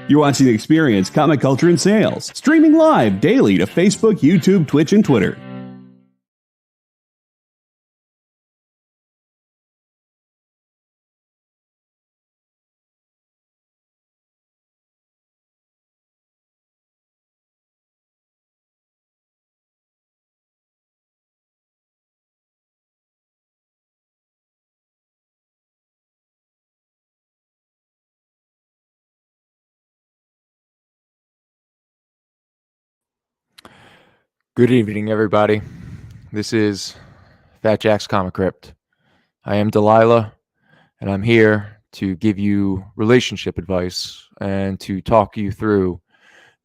You're watching Experience Comic Culture and Sales, streaming live daily to Facebook, YouTube, Twitch, and Twitter. Good evening, everybody. This is Fat Jack's Comicrypt. I am Delilah, and I'm here to give you relationship advice and to talk you through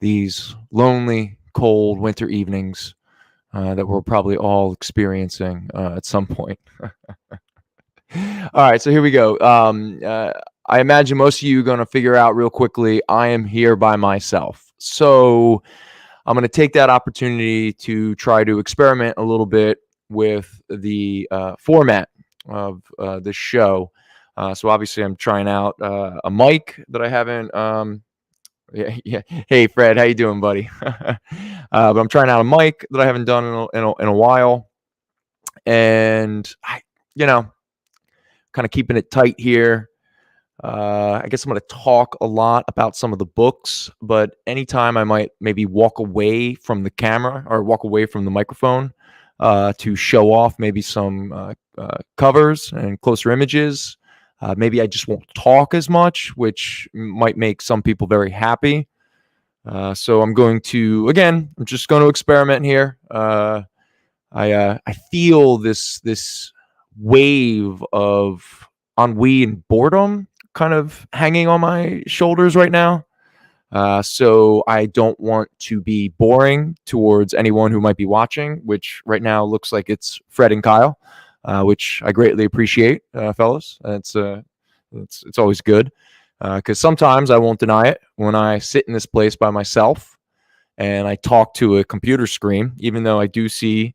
these lonely, cold winter evenings that we're probably all experiencing at some point. All right, so here we go. I imagine most of you are going to figure out real quickly, I am here by myself. So I'm going to take that opportunity to try to experiment a little bit with the format of this show. So obviously I'm trying out a mic that I haven't. Yeah. Hey, Fred, how you doing, buddy? But I'm trying out a mic that I haven't done in a while. And, kind of keeping it tight here. I guess I'm going to talk a lot about some of the books, but anytime I might maybe walk away from the camera or walk away from the microphone to show off maybe some covers and closer images. Maybe I just won't talk as much, which might make some people very happy. So I'm just going to experiment here. I feel this wave of ennui and boredom kind of hanging on my shoulders right now. So I don't want to be boring towards anyone who might be watching, which right now looks like it's Fred and Kyle, which I greatly appreciate, fellas. It's always good because sometimes I won't deny it when I sit in this place by myself and I talk to a computer screen, even though I do see,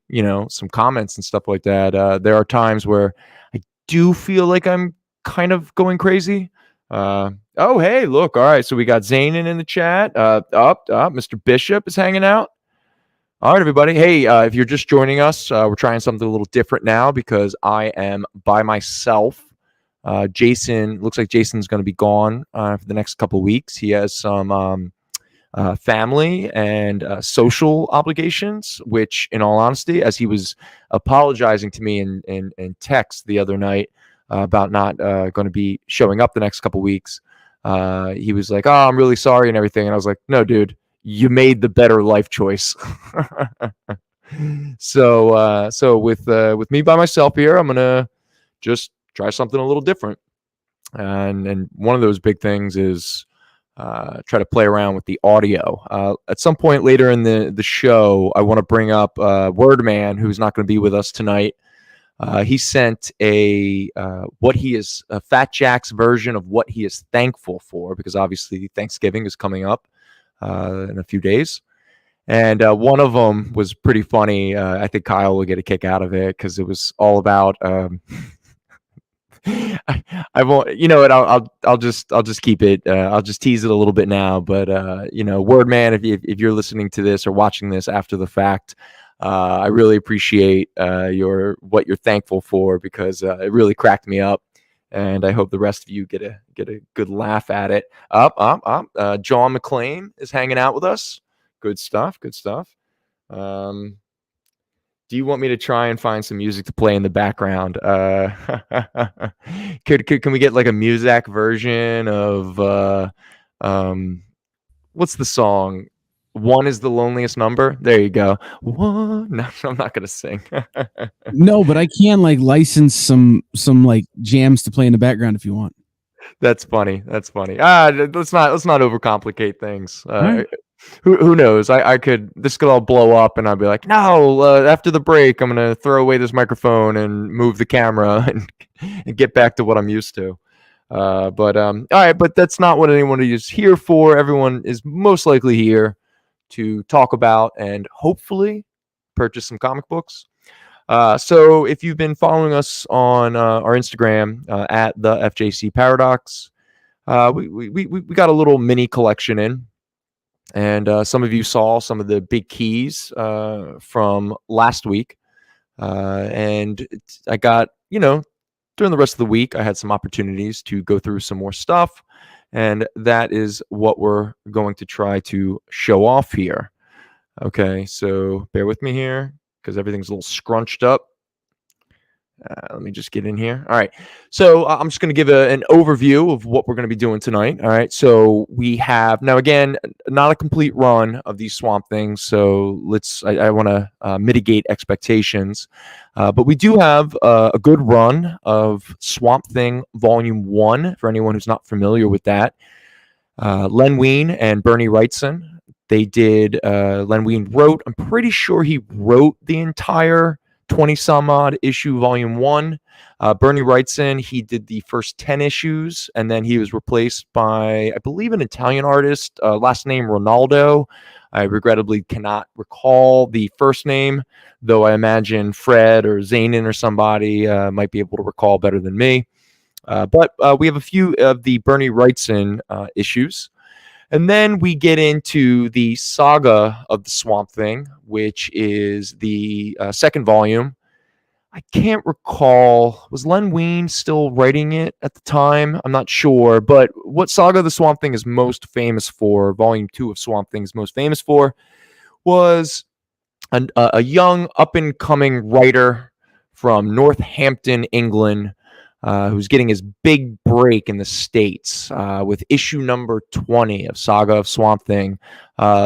some comments and stuff like that. There are times where I do feel like I'm kind of going crazy. Oh, hey, look. All right. So we got Zanin in the chat. Mr. Bishop is hanging out. All right, everybody. Hey, if you're just joining us, we're trying something a little different now because I am by myself. Jason, looks like Jason's going to be gone for the next couple of weeks. He has some family and social obligations, which, in all honesty, as he was apologizing to me in text the other night about not going to be showing up the next couple weeks, he was like, "Oh, I'm really sorry" and everything. And I was like, "No, dude, you made the better life choice." So with me by myself here, I'm gonna just try something a little different. And one of those big things is try to play around with the audio. At some point later in the show, I want to bring up Wordman, who's not going to be with us tonight. He sent a Fat Jack's version of what he is thankful for, because obviously Thanksgiving is coming up in a few days. And one of them was pretty funny. I think Kyle will get a kick out of it because it was all about I won't. You know what? I'll just keep it. I'll just tease it a little bit now. But Wordman, if you're listening to this or watching this after the fact, I really appreciate what you're thankful for, because it really cracked me up, and I hope the rest of you get a good laugh at it. John McClane is hanging out with us. Good stuff. Good stuff. Do you want me to try and find some music to play in the background? Can we get like a Muzak version of what's the song? One is the loneliest number. There you go. One. No, I'm not gonna sing. No, but I can license some jams to play in the background if you want. That's funny. Let's not overcomplicate things. Right. Who knows? This could all blow up, and I'd be like, no. After the break, I'm gonna throw away this microphone and move the camera and get back to what I'm used to. All right. But that's not what anyone is here for. Everyone is most likely here to talk about and hopefully purchase some comic books. So if you've been following us on our Instagram at the FJC Paradox, we got a little mini collection in. And some of you saw some of the big keys from last week. And I got, during the rest of the week, I had some opportunities to go through some more stuff. And that is what we're going to try to show off here. Okay, so bear with me here because everything's a little scrunched up. Let me just get in here. All right. So I'm just going to give an overview of what we're going to be doing tonight. All right. So we have now, again, not a complete run of these Swamp Things. So I want to mitigate expectations. But we do have a good run of Swamp Thing Volume 1 for anyone who's not familiar with that. Len Wein and Bernie Wrightson. They did, Len Wein wrote, I'm pretty sure he wrote the entire 20 some odd issue volume 1. Bernie Wrightson, he did the first 10 issues, and then he was replaced by, I believe, an Italian artist, last name Ronaldo. I regrettably cannot recall the first name, though I imagine Fred or Zanin or somebody might be able to recall better than me. But we have a few of the Bernie Wrightson issues. And then we get into the saga of the Swamp Thing, which is the second volume. I can't recall. Was Len Wein still writing it at the time? I'm not sure. But what saga of the Swamp Thing is most famous for, volume 2 of Swamp Thing is most famous for, was a young up-and-coming writer from Northampton, England, who's getting his big break in the States with issue number 20 of Saga of Swamp Thing.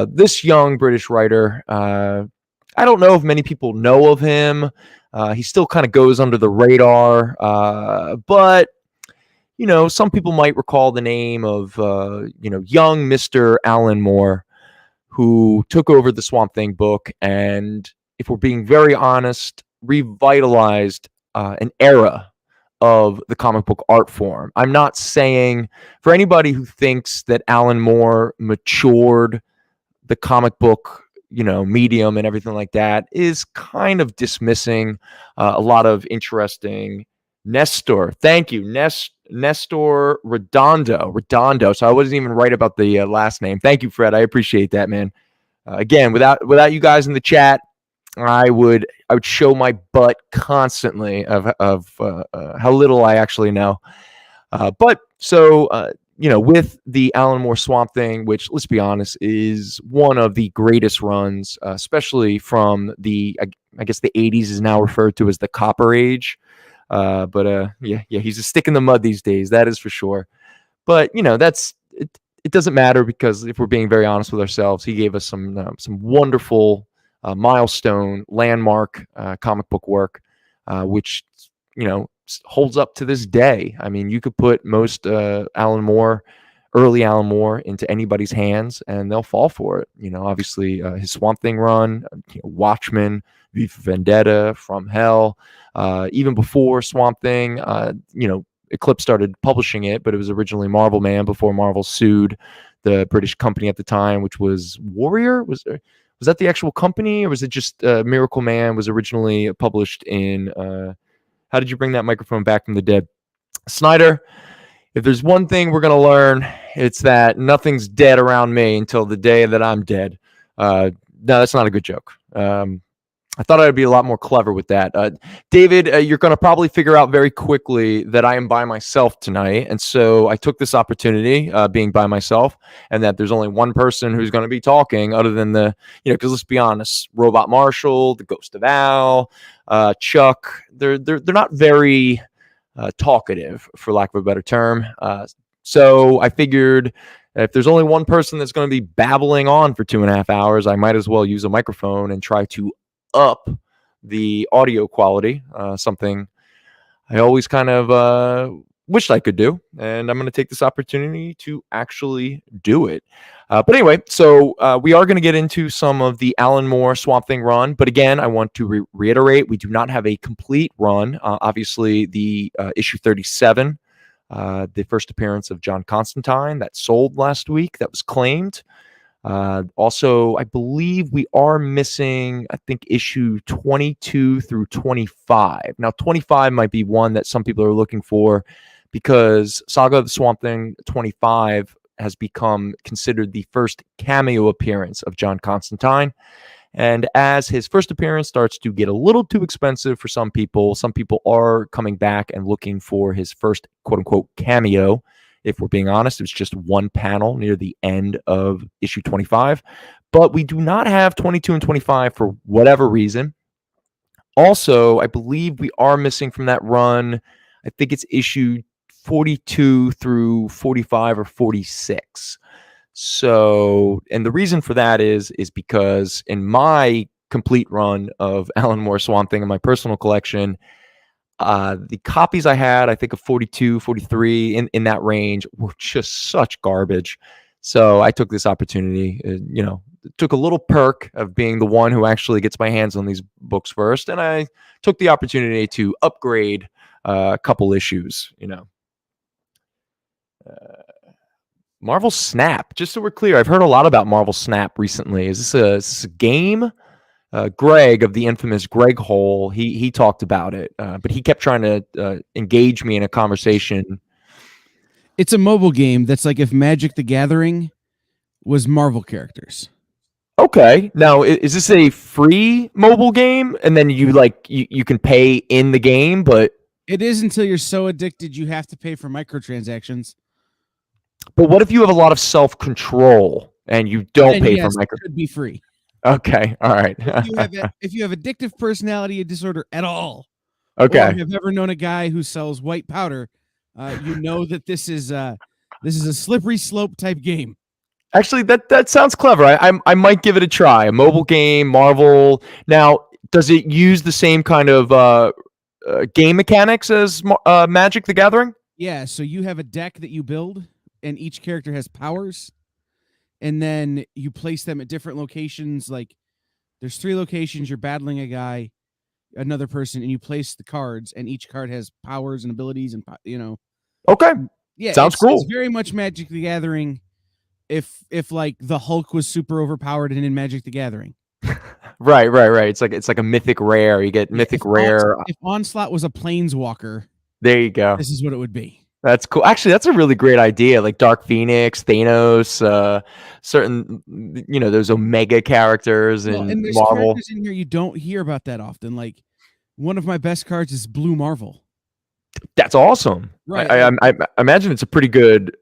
This young British writer, I don't know if many people know of him. He still kind of goes under the radar, but, some people might recall the name of, young Mr. Alan Moore, who took over the Swamp Thing book and, if we're being very honest, revitalized an era of the comic book art form. I'm not saying, for anybody who thinks that Alan Moore matured the comic book, medium and everything like that, is kind of dismissing a lot of interesting Nestor. Thank you, Nestor Redondo. So I wasn't even right about the last name. Thank you, Fred. I appreciate that, man. Again, without you guys in the chat, I would show my butt constantly of how little I actually know. But with the Alan Moore Swamp Thing, which, let's be honest, is one of the greatest runs, especially from I guess the 80s is now referred to as the Copper Age. But he's a stick in the mud these days, that is for sure. But that's it. It doesn't matter, because if we're being very honest with ourselves, he gave us some wonderful milestone landmark comic book work, which holds up to this day. I mean, you could put most early Alan Moore into anybody's hands and they'll fall for it. Obviously his Swamp Thing run, Watchmen, V for Vendetta, From Hell, even before Swamp Thing, Eclipse started publishing it, but it was originally Marvel Man before Marvel sued the British company at the time, which was Warrior. Was that the actual company, or was it just Miracle Man was originally published in how did you bring that microphone back from the dead? Snyder, if there's one thing we're going to learn, it's that nothing's dead around me until the day that I'm dead. No, that's not a good joke. I thought I'd be a lot more clever with that. David, you're going to probably figure out very quickly that I am by myself tonight. And so I took this opportunity, being by myself, and that there's only one person who's going to be talking other than because let's be honest, Robot Marshall, the Ghost of Al, Chuck, they're not very talkative, for lack of a better term. So I figured if there's only one person that's going to be babbling on for 2.5 hours, I might as well use a microphone and try to up the audio quality, something I always kind of wished I could do, and I'm going to take this opportunity to actually do it. But anyway, so we are going to get into some of the Alan Moore Swamp Thing run, but again, I want to reiterate, we do not have a complete run. Obviously, the issue 37, the first appearance of John Constantine, that sold last week, that was claimed. Also, I believe we are missing, I think, issue 22 through 25. Now, 25 might be one that some people are looking for because Saga of the Swamp Thing 25 has become considered the first cameo appearance of John Constantine. And as his first appearance starts to get a little too expensive for some people are coming back and looking for his first quote unquote cameo. If we're being honest, it was just one panel near the end of issue 25. But we do not have 22 and 25 for whatever reason. Also, I believe we are missing from that run, I think it's issue 42 through 45 or 46. So, and the reason for that is because in my complete run of Alan Moore Swamp Thing in my personal collection, the copies I had, I think of 42, 43 in that range were just such garbage. So I took this opportunity, took a little perk of being the one who actually gets my hands on these books first. And I took the opportunity to upgrade a couple issues, Marvel Snap. Just so we're clear, I've heard a lot about Marvel Snap recently. Is this a game? Greg of the infamous Greg Hole, he talked about it, but he kept trying to engage me in a conversation. It's a mobile game that's like if Magic the Gathering was Marvel characters. Okay, now is this a free mobile game, and then you can pay in the game, but it is until you're so addicted you have to pay for microtransactions. But what if you have a lot of self-control and you don't pay for microtransactions? It could be free. Okay, all right. if you have addictive personality disorder at all, okay, or have ever known a guy who sells white powder, you know that this is a slippery slope type game. Actually, that sounds clever. I might give it a try. A mobile game, Marvel. Now, does it use the same kind of game mechanics as Magic the Gathering? Yeah, so you have a deck that you build, and each character has powers. And then you place them at different locations. Like there's 3 locations. You're battling a guy, another person, and you place the cards, and each card has powers and abilities, and Okay, yeah, sounds cool. It's very much Magic the Gathering. If like the Hulk was super overpowered and in Magic the Gathering, right. It's like a mythic rare. You get mythic rare. If Onslaught was a planeswalker, there you go. This is what it would be. That's cool. Actually, that's a really great idea. Like Dark Phoenix, Thanos, certain, those Omega characters in and there's Marvel. Characters in here you don't hear about that often. Like one of my best cards is Blue Marvel. That's awesome. Right. I imagine it's a pretty good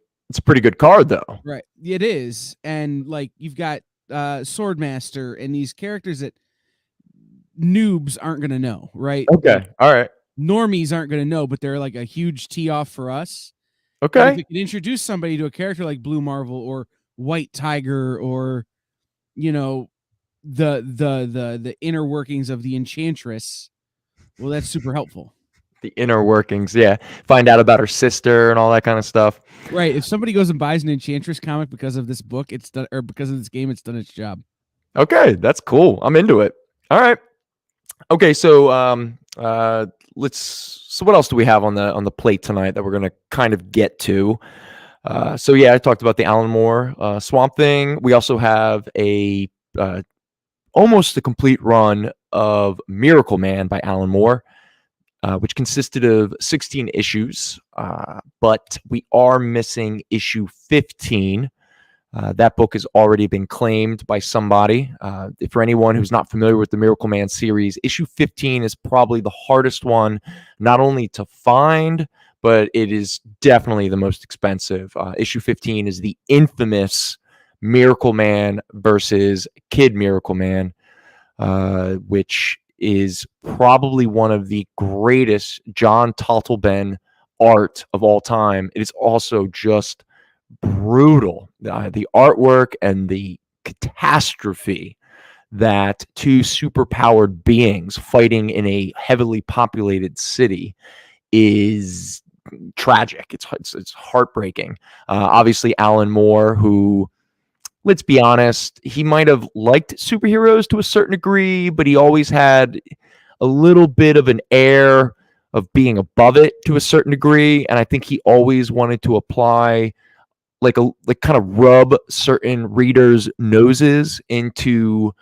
card though. Right. It is. And like you've got Swordmaster and these characters that noobs aren't going to know, right? Okay. Like, all right. Normies aren't going to know, but they're like a huge tee off for us. Okay. And if you can introduce somebody to a character like Blue Marvel or White Tiger or the inner workings of the Enchantress, well, that's super helpful. The inner workings, yeah. Find out about her sister and all that kind of stuff. Right. If somebody goes and buys an Enchantress comic because of this book, it's done, or because of this game, it's done its job. Okay, that's cool. I'm into it. All right. Okay, so so what else do we have on the plate tonight that we're gonna kind of get to? So yeah, I talked about the Alan Moore Swamp Thing. We also have a almost a complete run of Miracle Man by Alan Moore, which consisted of 16 issues, but we are missing issue 15. That book has already been claimed by somebody. For anyone who's not familiar with the Miracle Man series, issue 15 is probably the hardest one, not only to find, but it is definitely the most expensive. Issue 15 is the infamous Miracle Man versus Kid Miracle Man, which is probably one of the greatest John Totleben art of all time. It is also just brutal. The artwork and the catastrophe that 2 superpowered beings fighting in a heavily populated city is tragic. It's heartbreaking. Obviously, Alan Moore, who, let's be honest, he might have liked superheroes to a certain degree, but he always had a little bit of an air of being above it to a certain degree, and I think he always wanted to apply like kind of rub certain readers' noses into,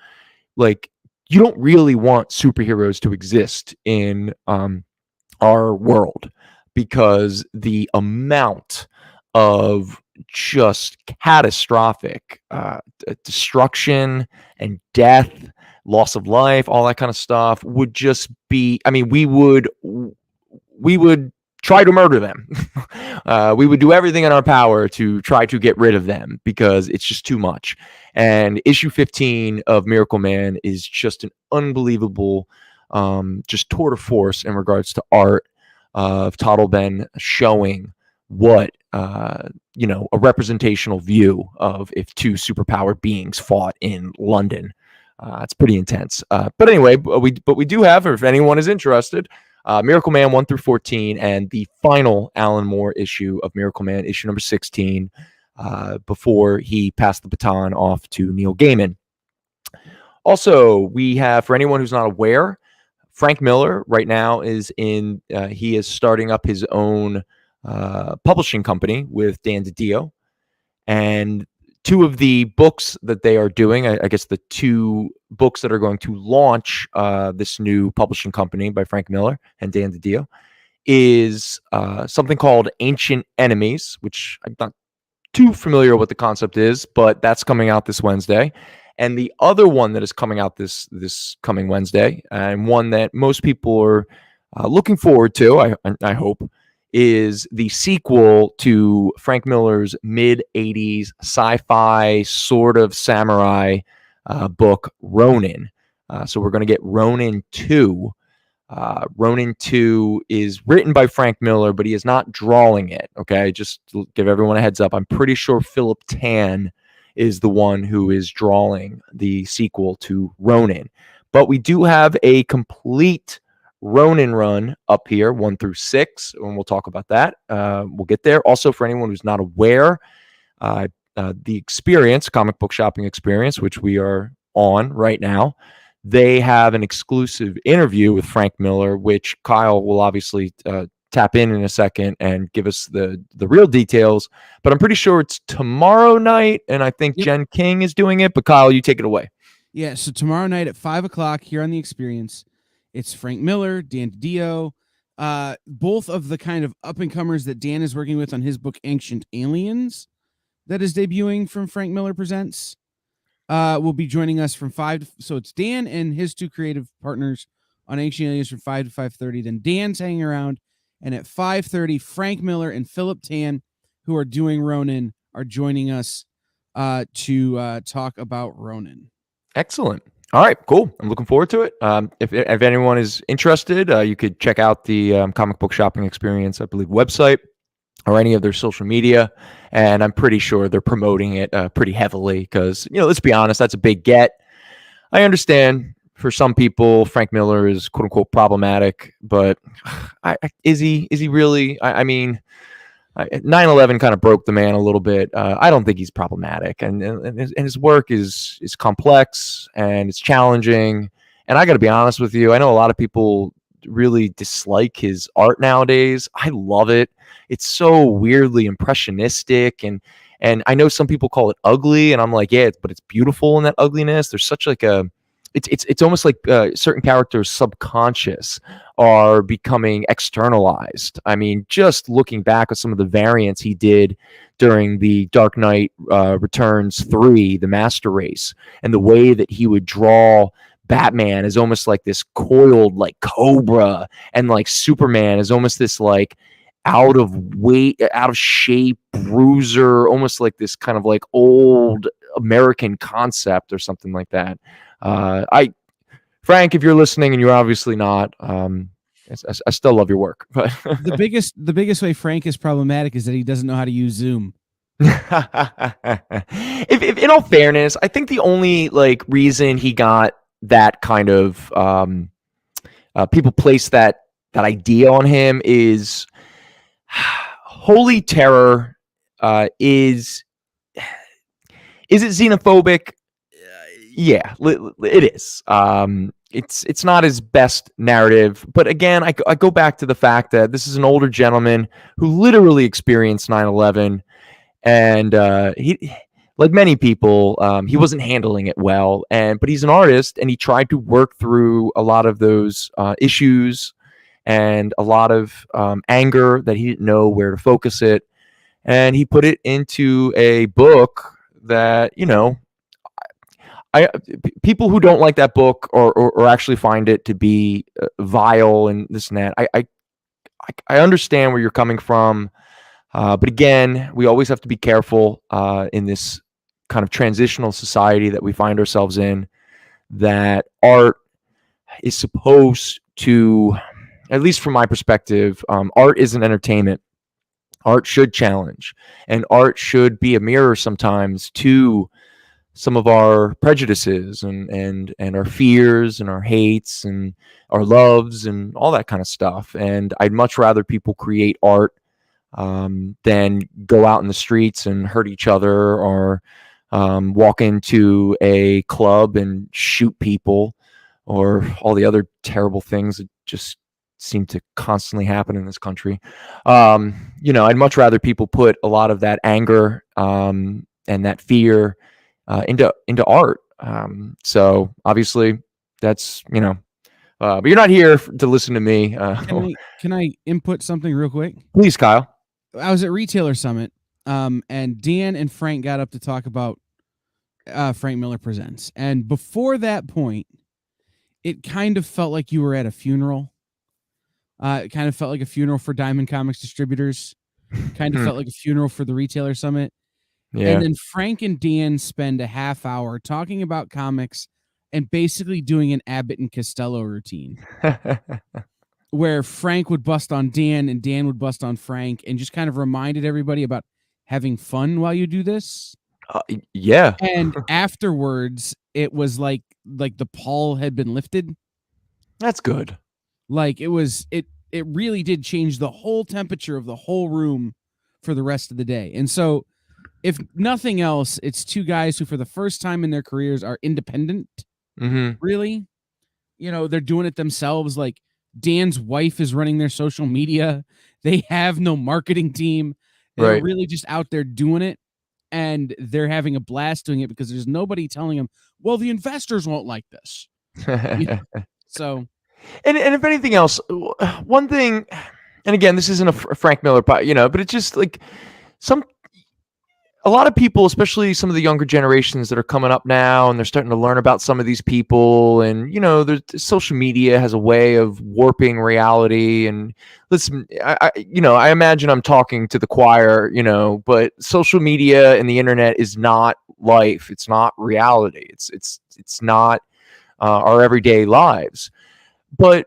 like, you don't really want superheroes to exist in our world, because the amount of just catastrophic destruction and death, loss of life, all that kind of stuff would just be, I mean, we would try to murder them. We would do everything in our power to try to get rid of them because it's just too much. And issue 15 of Miracle Man is just an unbelievable just tour de force in regards to art of Toddleben showing what a representational view of if two superpowered beings fought in London. It's pretty intense. But anyway, we do have, or if anyone is interested, Miracle Man 1 through 14 and the final Alan Moore issue of Miracle Man, issue number 16, before he passed the baton off to Neil Gaiman. Also, we have, for anyone who's not aware, Frank Miller right now is he is starting up his own publishing company with Dan DiDio. And two of the books that they are doing, I guess the two books that are going to launch this new publishing company by Frank Miller and Dan DiDio is something called Ancient Enemies, which I'm not too familiar with what the concept is, but that's coming out this Wednesday. And the other one that is coming out this coming Wednesday, and one that most people are looking forward to, I hope, is the sequel to Frank Miller's mid-'80s sci-fi sort of samurai book, Ronin. So we're going to get Ronin 2. Ronin 2 is written by Frank Miller, but he is not drawing it. Okay, just to give everyone a heads up. I'm pretty sure Philip Tan is the one who is drawing the sequel to Ronin. But we do have a complete Ronin run up here, 1 through 6, and we'll talk about that. We'll get there. Also, for anyone who's not aware, the experience, comic book shopping experience, which we are on right now, they have an exclusive interview with Frank Miller, which Kyle will obviously tap in a second and give us the real details. But I'm pretty sure it's tomorrow night, and I think Jen King is doing it. But Kyle, you take it away. Yeah, so tomorrow night at 5:00 here on The Experience, it's Frank Miller, Dan DiDio, both of the kind of up-and-comers that Dan is working with on his book Ancient Aliens that is debuting from Frank Miller Presents. Will be joining us from 5. So it's Dan and his two creative partners on Ancient Aliens from 5 to 5:30. Then Dan's hanging around, and at 5:30, Frank Miller and Philip Tan, who are doing Ronin, are joining us to talk about Ronin. Excellent. All right, cool. I'm looking forward to it. If anyone is interested, you could check out the comic book shopping experience, I believe, website or any of their social media. And I'm pretty sure they're promoting it pretty heavily because, let's be honest, that's a big get. I understand for some people, Frank Miller is quote unquote problematic, but is he really? I mean, 9/11 kind of broke the man a little bit. I don't think he's problematic, and his work is complex and it's challenging. And I got to be honest with you, I know a lot of people really dislike his art nowadays. I love it. It's so weirdly impressionistic, and I know some people call it ugly, and I'm like, yeah, but it's beautiful in that ugliness. There's such like a it's almost like certain characters' subconscious are becoming externalized. I mean, just looking back at some of the variants he did during the Dark Knight Returns 3, the Master Race, and the way that he would draw Batman is almost like this coiled like cobra, and like Superman is almost this like out of shape bruiser, almost like this kind of like old American concept or something like that. Frank, if you're listening, and you're obviously not, I still love your work. The biggest way Frank is problematic is that he doesn't know how to use Zoom. if in all fairness, I think the only like reason he got that kind of people place that idea on him is Holy Terror is it xenophobic? Yeah, it is. It's not his best narrative, but again, I go back to the fact that this is an older gentleman who literally experienced 9/11, and he, like many people, he wasn't handling it well. But he's an artist, and he tried to work through a lot of those issues and a lot of anger that he didn't know where to focus it. And he put it into a book that, people who don't like that book or actually find it to be vile and this and that. I understand where you're coming from. But again, we always have to be careful in this kind of transitional society that we find ourselves in, that art is supposed to, at least from my perspective, art isn't entertainment. Art should challenge, and art should be a mirror sometimes to some of our prejudices and our fears and our hates and our loves and all that kind of stuff. And I'd much rather people create art than go out in the streets and hurt each other, or walk into a club and shoot people, or all the other terrible things that just seem to constantly happen in this country. I'd much rather people put a lot of that anger and that fear into art. So obviously that's, but you're not here to listen to me. Can I input something real quick? Please, Kyle. I was at Retailer Summit, and Dan and Frank got up to talk about Frank Miller Presents. And before that point, it kind of felt like you were at a funeral. It kind of felt like a funeral for Diamond Comics distributors. Kind of felt like a funeral for the Retailer Summit. Yeah. And then Frank and Dan spend a half hour talking about comics and basically doing an Abbott and Costello routine. Where Frank would bust on Dan and Dan would bust on Frank, and just kind of reminded everybody about having fun while you do this. Yeah. And afterwards, it was like the pall had been lifted. That's good. Like it really did change the whole temperature of the whole room for the rest of the day. And so, if nothing else, it's two guys who for the first time in their careers are independent. Really. They're doing it themselves. Like, Dan's wife is running their social media. They have no marketing team. They're really just out there doing it, and they're having a blast doing it because there's nobody telling them, well, the investors won't like this. So, and if anything else, one thing, and again, this isn't a Frank Miller, but it's just like a lot of people, especially some of the younger generations that are coming up now, and they're starting to learn about some of these people. And, social media has a way of warping reality. And listen, I imagine I'm talking to the choir, but social media and the internet is not life. It's not reality. It's not our everyday lives. But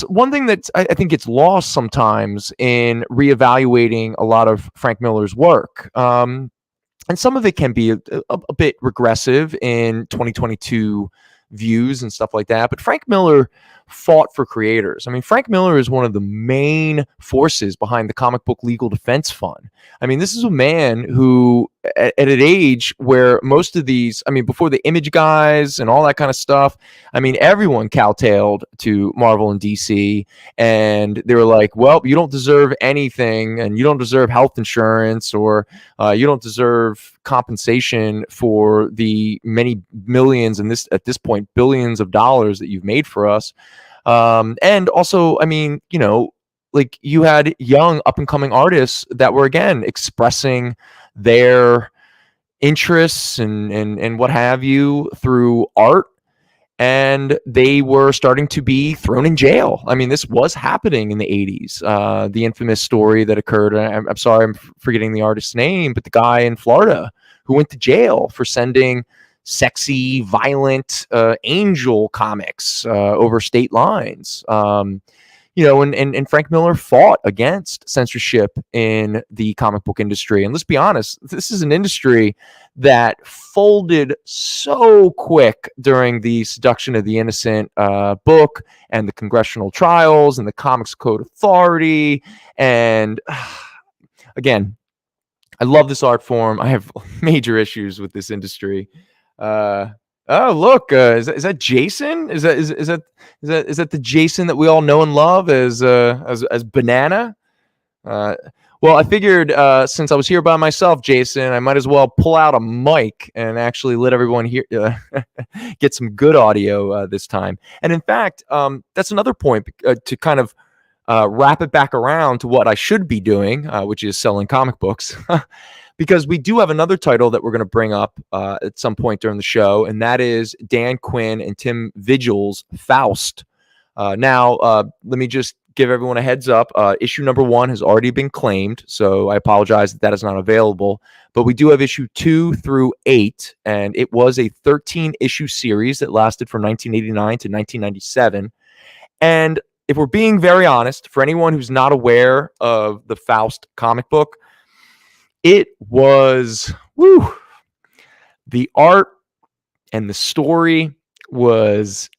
one thing that I think gets lost sometimes in reevaluating a lot of Frank Miller's work, and some of it can be a bit regressive in 2022 views and stuff like that. But Frank Miller fought for creators. I mean, Frank Miller is one of the main forces behind the Comic Book Legal Defense Fund. I mean, this is a man who, at an age where most of these, before the Image guys and all that kind of stuff, everyone cowtailed to Marvel and DC, and they were like, well, you don't deserve anything, and you don't deserve health insurance, or you don't deserve compensation for the many millions, and at this point, billions of dollars that you've made for us. And also, like, you had young up and coming artists that were, again, expressing their interests and what have you through art, and they were starting to be thrown in jail. This was happening in the 80s. The infamous story that occurred, I'm sorry, I'm forgetting the artist's name, but the guy in Florida who went to jail for sending sexy, violent angel comics over state lines. And Frank Miller fought against censorship in the comic book industry. And let's be honest, this is an industry that folded so quick during the Seduction of the Innocent book, and the congressional trials, and the Comics Code Authority. And again, I love this art form. I have major issues with this industry. Oh, look! Is that Jason? Is that the Jason that we all know and love as Banana? Well, I figured since I was here by myself, Jason, I might as well pull out a mic and actually let everyone hear, get some good audio this time. And in fact, that's another point to kind of wrap it back around to what I should be doing, which is selling comic books. Because we do have another title that we're going to bring up at some point during the show, and that is Dan Quinn and Tim Vigil's Faust. Now, let me just give everyone a heads up. Issue number 1 has already been claimed, so I apologize that is not available. But we do have issue 2 through 8, and it was a 13-issue series that lasted from 1989 to 1997. And if we're being very honest, for anyone who's not aware of the Faust comic book, it was, the art and the story was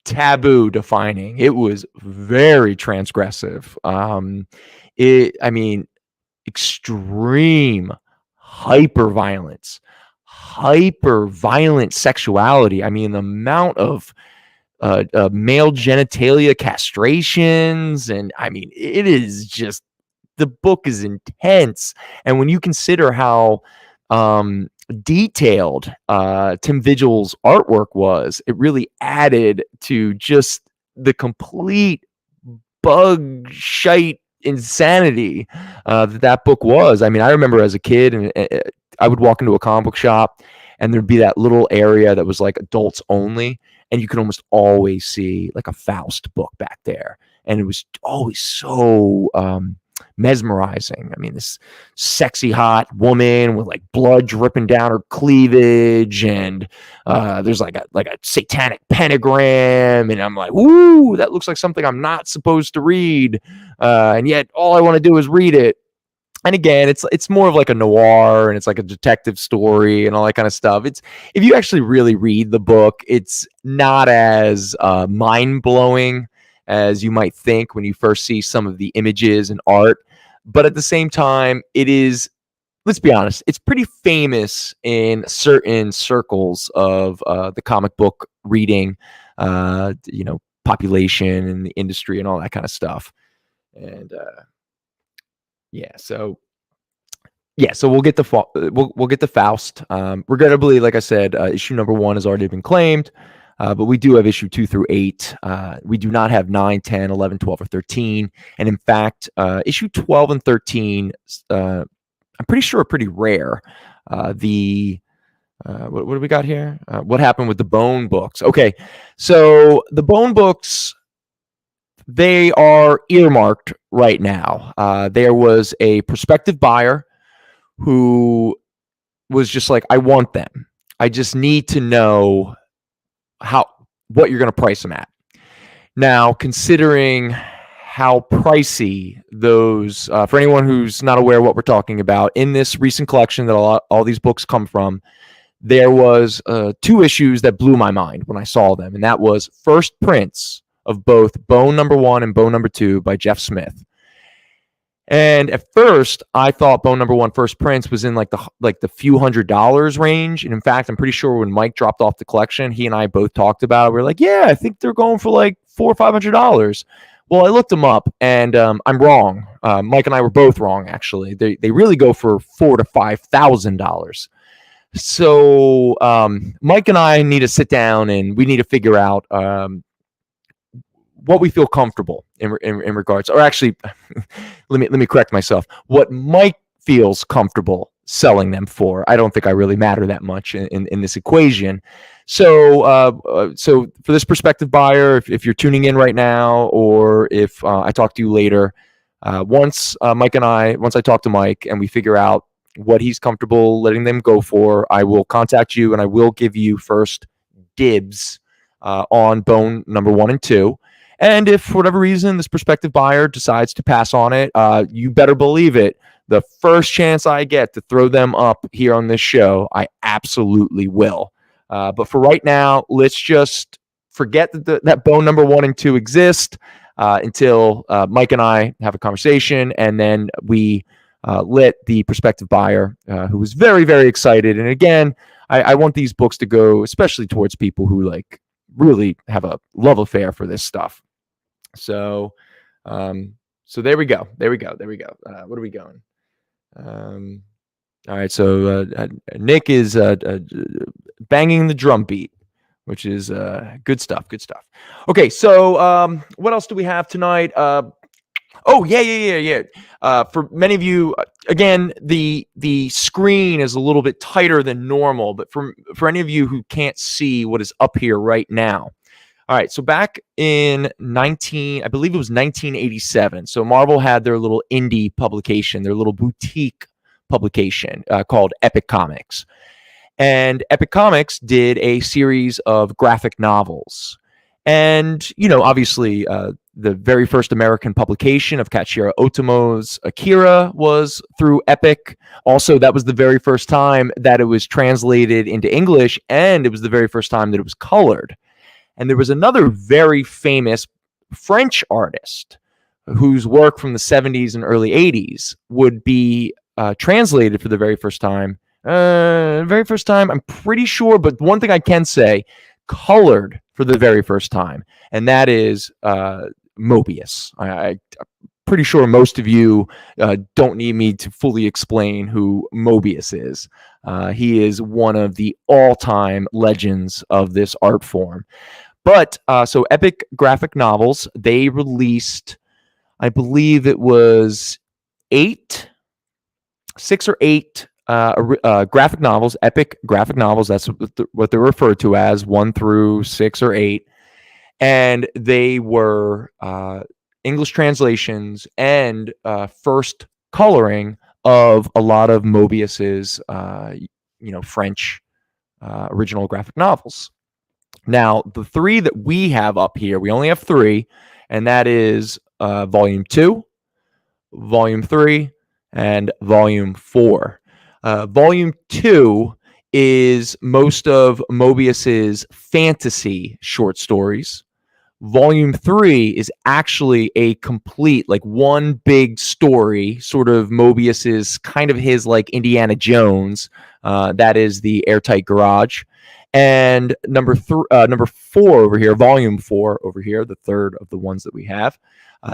taboo defining. It was very transgressive. Extreme hyper violence, hyper violent sexuality. I mean, the amount of male genitalia castrations, and I mean, it is just, the book is intense. And when you consider how detailed Tim Vigil's artwork was, it really added to just the complete bug shite insanity that book was. I mean, I remember as a kid, and I would walk into a comic book shop, and there'd be that little area that was like adults only, and you could almost always see like a Faust book back there, and it was always so mesmerizing. I mean, this sexy hot woman with like blood dripping down her cleavage, and there's like a satanic pentagram, and I'm like, ooh, that looks like something I'm not supposed to read, and yet all I want to do is read it. And again, it's more of like a noir, and it's like a detective story and all that kind of stuff. It's, if you actually really read the book, it's not as mind-blowing as you might think when you first see some of the images and art. But at the same time, it is, let's be honest, it's pretty famous in certain circles of the comic book reading, population and the industry and all that kind of stuff. And so we'll get the Faust. Regrettably, like I said, issue number 1 has already been claimed. But we do have issue 2 through 8. We do not have 9, 10, 11, 12, or 13. And in fact, issue 12 and 13, I'm pretty sure are pretty rare. What do we got here? What happened with the Bone books? Okay, so the Bone books, they are earmarked right now. There was a prospective buyer who was just like, I want them. I just need to know what you're going to price them at. Now, considering how pricey those, for anyone who's not aware of what we're talking about, in this recent collection that all these books come from, there was 2 issues that blew my mind when I saw them, and that was first prints of both Bone number 1 and Bone number 2 by Jeff Smith. And at first, I thought Bone number 1 first prints was in like the few $100s range. And in fact, I'm pretty sure when Mike dropped off the collection, he and I both talked about it. We were like, yeah, I think they're going for like $400 or $500. Well, I looked them up, and I'm wrong. Mike and I were both wrong, actually. They really go for $4,000 to $5,000. So Mike and I need to sit down, and we need to figure out what we feel comfortable in regards, or actually, let me correct myself. What Mike feels comfortable selling them for. I don't think I really matter that much in this equation. So for this prospective buyer, if you're tuning in right now, or if I talk to you later, once I talk to Mike and we figure out what he's comfortable letting them go for, I will contact you, and I will give you first dibs on Bone number 1 and 2. And if for whatever reason this prospective buyer decides to pass on it, you better believe it, the first chance I get to throw them up here on this show, I absolutely will. But for right now, let's just forget that Bone number 1 and 2 exist until Mike and I have a conversation, and then we let the prospective buyer, who was very, very excited. And again, I want these books to go especially towards people who like really have a love affair for this stuff. So there we go. What are we going? All right. So Nick is banging the drum beat, which is good stuff. Good stuff. Okay, so what else do we have tonight? Oh yeah. For many of you, again, the screen is a little bit tighter than normal, but for any of you who can't see what is up here right now. All right, so back in I believe it was 1987. So Marvel had their little indie publication, their little boutique publication called Epic Comics. And Epic Comics did a series of graphic novels. And, obviously, the very first American publication of Katsuhiro Otomo's Akira was through Epic. Also, that was the very first time that it was translated into English, and it was the very first time that it was colored. And there was another very famous French artist whose work from the 70s and early 80s would be translated for the very first time. I'm pretty sure, but one thing I can say, colored for the very first time, and that is Mobius. I'm pretty sure most of you don't need me to fully explain who Mobius is. He is one of the all-time legends of this art form. But so Epic Graphic Novels, they released, I believe it was 6 or 8 graphic novels, Epic Graphic Novels. That's what they're referred to as, 1 through 6 or 8. And they were English translations and first coloring of a lot of Mobius's, French original graphic novels. Now, the 3 that we have up here, we only have 3, and that is Volume 2, Volume 3, and Volume 4. Volume 2 is most of Mobius's fantasy short stories. Volume 3 is actually a complete, one big story, sort of Mobius's, kind of his Indiana Jones. That is the Airtight Garage. And number 4 over here, Volume 4 over here, the third of the ones that we have,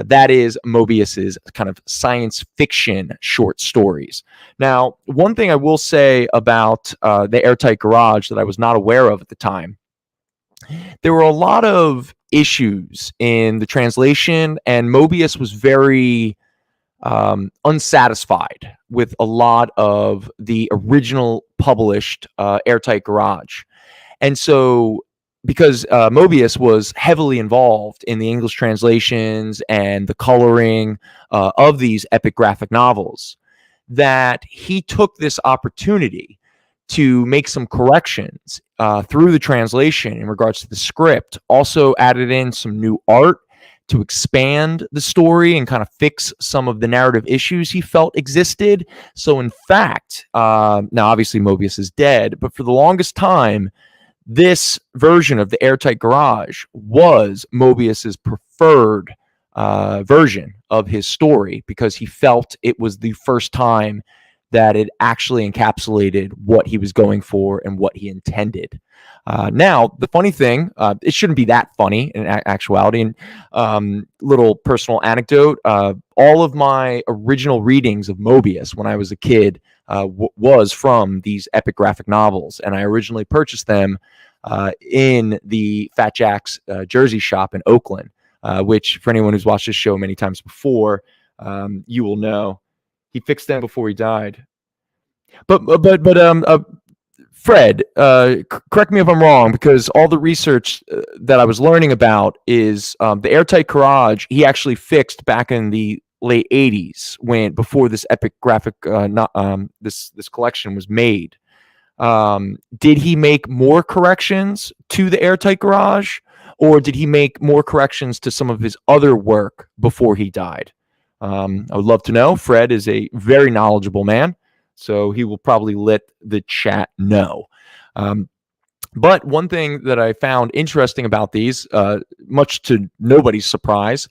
that is Mobius's kind of science fiction short stories. Now, one thing I will say about the Airtight Garage that I was not aware of at the time, there were a lot of issues in the translation, and Mobius was very unsatisfied with a lot of the original published Airtight Garage. And so, because Mobius was heavily involved in the English translations and the coloring of these epic graphic novels, that he took this opportunity to make some corrections through the translation in regards to the script, also added in some new art to expand the story and kind of fix some of the narrative issues he felt existed. So in fact, now obviously Mobius is dead, but for the longest time, this version of the Airtight Garage was Mobius's preferred version of his story, because he felt it was the first time that it actually encapsulated what he was going for and what he intended. Now, the funny thing, it shouldn't be that funny in actuality, and little personal anecdote, all of my original readings of Mobius when I was a kid was from these epic graphic novels, and I originally purchased them in the Fat Jack's Jersey shop in Oakland, which, for anyone who's watched this show many times before, you will know. He fixed them before he died. But Fred, correct me if I'm wrong, because all the research that I was learning about is the Airtight Garage he actually fixed back in the late 80s, before this epic graphic this collection was made. Did he make more corrections to the Airtight Garage, or did he make more corrections to some of his other work before he died? I would love to know. Fred is a very knowledgeable man, so he will probably let the chat know. But one thing that I found interesting about these, much to nobody's surprise,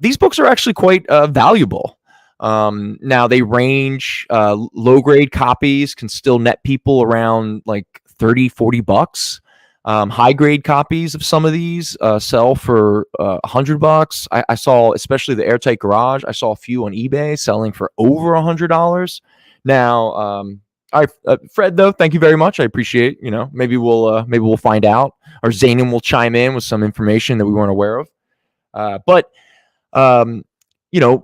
these books are actually quite valuable. Now, they range, low-grade copies can still net people around $30-$40. High-grade copies of some of these sell for $100. I saw, especially the Airtight Garage, I saw a few on eBay selling for over $100. Now, All right, Fred, though, thank you very much. I appreciate, maybe we'll find out, or Zanin will chime in with some information that we weren't aware of. But um,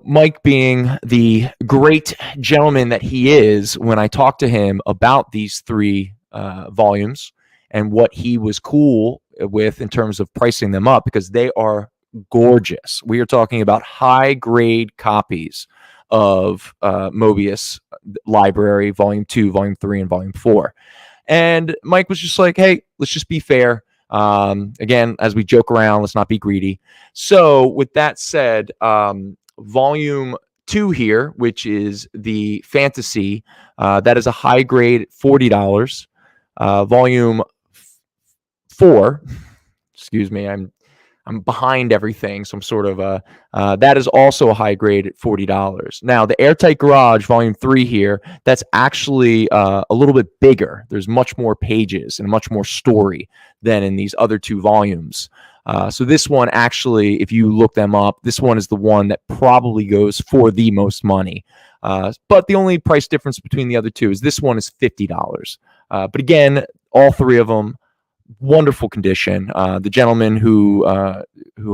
Mike, being the great gentleman that he is, when I talked to him about these three volumes and what he was cool with in terms of pricing them up, because they are gorgeous. We are talking about high grade copies of Mobius Library, Volume 2, Volume 3, and Volume 4. And Mike was just like, hey, let's just be fair. Again, as we joke around, let's not be greedy. So, with that said, Volume 2 here, which is the fantasy, that is a high grade $40. Volume 4, excuse me, I'm behind everything, so I'm sort of that is also a high grade at $40. Now, the Airtight Garage Volume 3 here, that's actually a little bit bigger. There's much more pages and much more story than in these other two volumes. So this one actually, if you look them up, this one is the one that probably goes for the most money. But the only price difference between the other two is this one is $50. But again, all three of them, wonderful condition. The gentleman who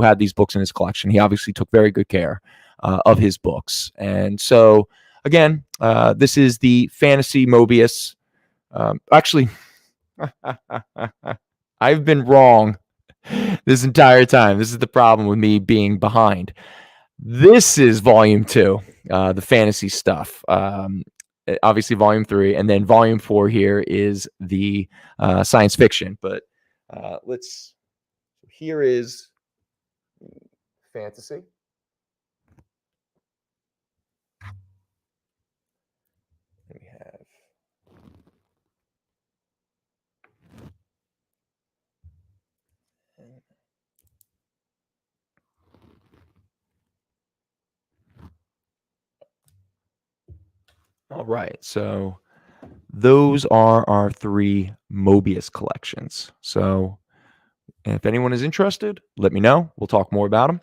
had these books in his collection, he obviously took very good care of his books. And so, again, this is the Fantasy Mobius. Actually, I've been wrong this entire time. This is the problem with me being behind. This is Volume 2, the fantasy stuff. Obviously Volume 3, and then Volume 4 here is the science fiction. But here is fantasy. We have all right, so those are our three Mobius collections. So if anyone is interested, let me know. We'll talk more about them.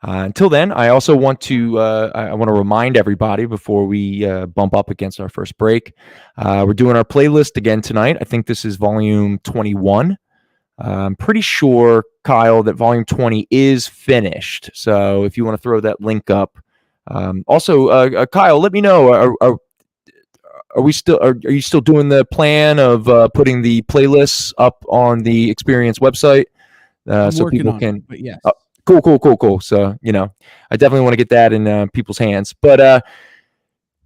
Until then, I also want to remind everybody before we bump up against our first break. We're doing our playlist again tonight. I think this is Volume 21. I'm pretty sure, Kyle, that Volume 20 is finished. So if you want to throw that link up. Also, Kyle, let me know. Are you still doing the plan of putting the playlists up on the Experience website so people can? But yes. Cool. So I definitely want to get that in people's hands. But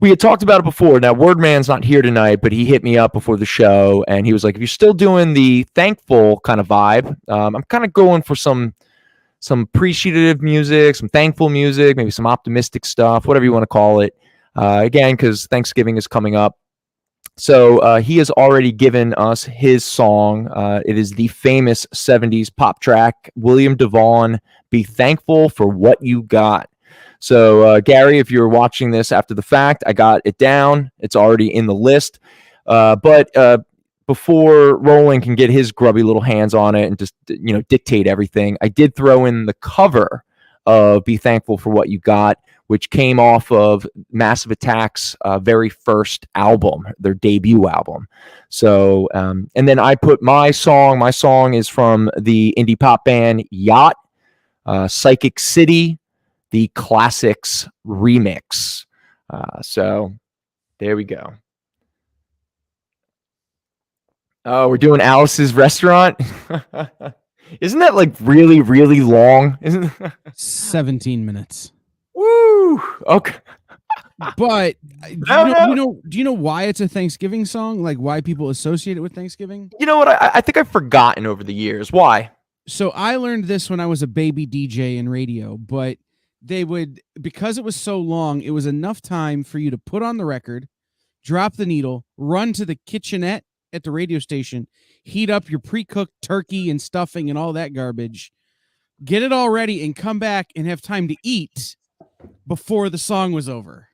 we had talked about it before. Now, Wordman's not here tonight, but he hit me up before the show, and he was like, "If you're still doing the thankful kind of vibe, I'm kind of going for some appreciative music, some thankful music, maybe some optimistic stuff, whatever you want to call it." Again, because Thanksgiving is coming up. So he has already given us his song. It is the famous 70s pop track, William DeVaughn, Be Thankful for What You Got. So, Gary, if you're watching this after the fact, I got it down. It's already in the list. But before Roland can get his grubby little hands on it and just dictate everything, I did throw in the cover of Be Thankful for What You Got, which came off of Massive Attack's very first album, their debut album. So, and then I put my song. My song is from the indie pop band Yacht, Psychic City, the Classics remix. So there we go. Oh, we're doing Alice's Restaurant. Isn't that like really, really long? Isn't 17 minutes. Woo! Okay. But do you know why it's a Thanksgiving song? Like why people associate it with Thanksgiving? You know what? I think I've forgotten over the years. Why? So I learned this when I was a baby DJ in radio, but they would, because it was so long, it was enough time for you to put on the record, drop the needle, run to the kitchenette at the radio station, heat up your pre-cooked turkey and stuffing and all that garbage, get it all ready, and come back and have time to eat before the song was over.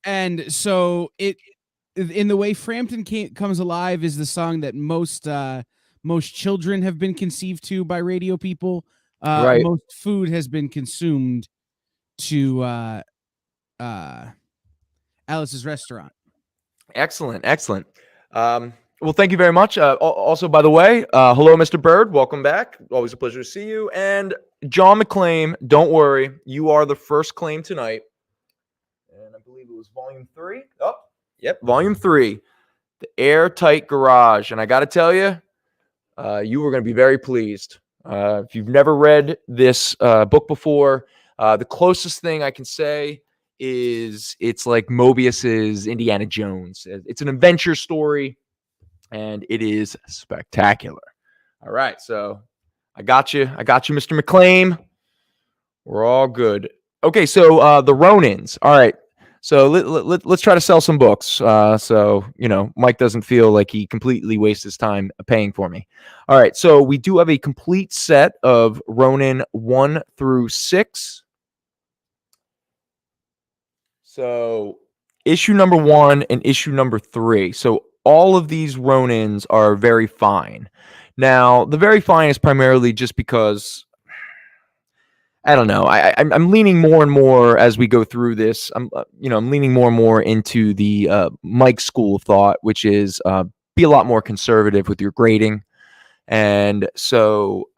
And so it, in the way Frampton Comes Alive is the song that most children have been conceived to by radio people. Right. Most food has been consumed to Alice's Restaurant. Excellent. Well, thank you very much. Also, by the way, hello, Mr. Bird. Welcome back. Always a pleasure to see you. And John McClain, don't worry. You are the first claim tonight. And I believe it was volume 3. Oh, yep, volume 3. The Airtight Garage. And I got to tell you, you were going to be very pleased. If you've never read this book before, the closest thing I can say is it's like Mobius's Indiana Jones. It's an adventure story, and it is spectacular. All right, so I got you, Mr. McClain. We're all good. Okay, so the Ronins. All right, so let's try to sell some books. So Mike doesn't feel like he completely wastes his time paying for me. All right, so we do have a complete set of Ronin 1 through 6. So issue number 1 and issue number 3. So all of these Ronins are very fine. Now, the very fine is primarily just because I don't know. I'm leaning more and more as we go through this. I'm leaning more and more into the Mike school of thought, which is be a lot more conservative with your grading. And so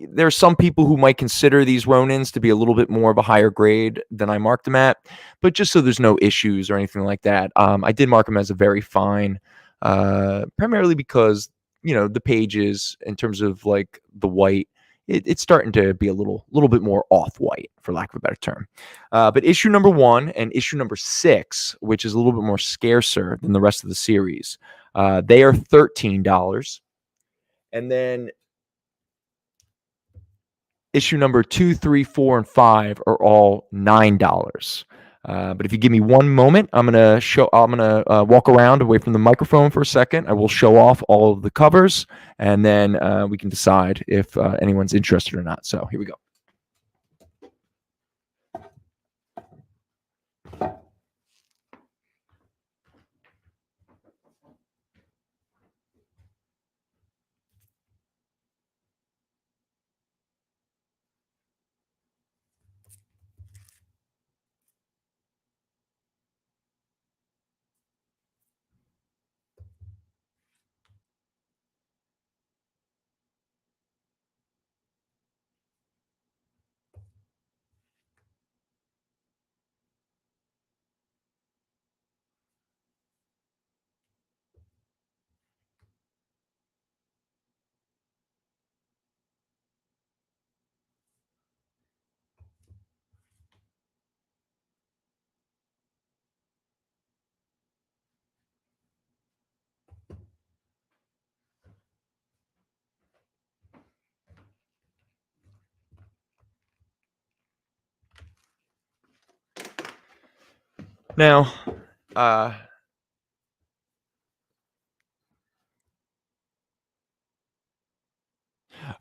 there are some people who might consider these Ronins to be a little bit more of a higher grade than I marked them at. But just so there's no issues or anything like that, I did mark them as a very fine, primarily because the pages in terms of like the white. It's starting to be a little bit more off-white, for lack of a better term. But issue number 1 and issue number 6, which is a little bit more scarcer than the rest of the series, they are $13. And then issue number 2, 3, 4, and 5 are all $9. But if you give me one moment, I'm gonna walk around away from the microphone for a second. I will show off all of the covers, and then we can decide if anyone's interested or not. So here we go. Now, all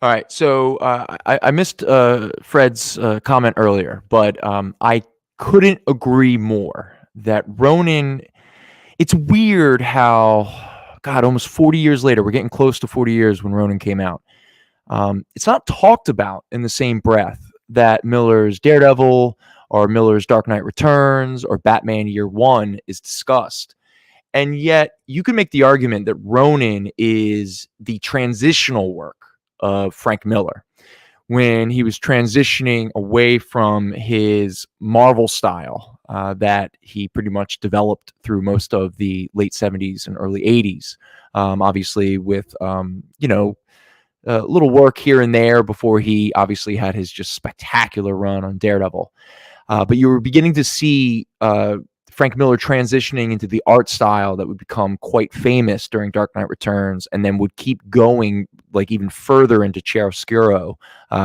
right. So I missed Fred's comment earlier, but I couldn't agree more that Ronin. It's weird how, God, almost 40 years later, we're getting close to 40 years when Ronin came out. It's not talked about in the same breath that Miller's Daredevil or Miller's Dark Knight Returns or Batman Year One is discussed. And yet you can make the argument that Ronin is the transitional work of Frank Miller when he was transitioning away from his Marvel style that he pretty much developed through most of the late 70s and early 80s. Obviously with, little work here and there before he obviously had his just spectacular run on Daredevil. But you were beginning to see Frank Miller transitioning into the art style that would become quite famous during Dark Knight Returns and then would keep going like even further into Chiaroscuro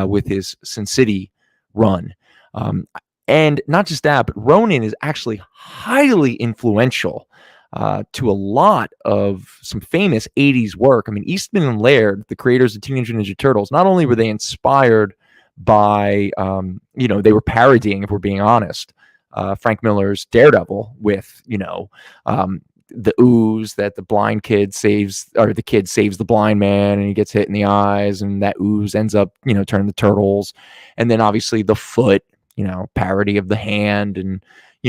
with his Sin City run. And not just that, but Ronin is actually highly influential to a lot of some famous 80s work. I mean, Eastman and Laird, the creators of Teenage Mutant Ninja Turtles, not only were they inspired by, they were parodying, if we're being honest, Frank Miller's Daredevil with, the ooze that the blind kid saves, or the kid saves the blind man and he gets hit in the eyes, and that ooze ends up, turning the turtles. And then obviously the foot parody of the Hand and,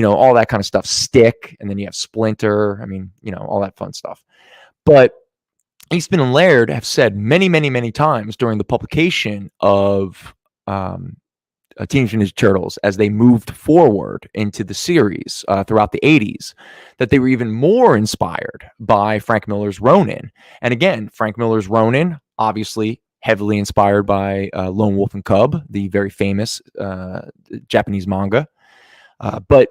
all that kind of stuff. Stick, and then you have Splinter. I mean, all that fun stuff. But Eastman and Laird have said many, many, many times during the publication of Teenage Mutant Ninja Turtles, as they moved forward into the series throughout the 80s, that they were even more inspired by Frank Miller's Ronin. And again, Frank Miller's Ronin, obviously heavily inspired by Lone Wolf and Cub, the very famous Japanese manga. But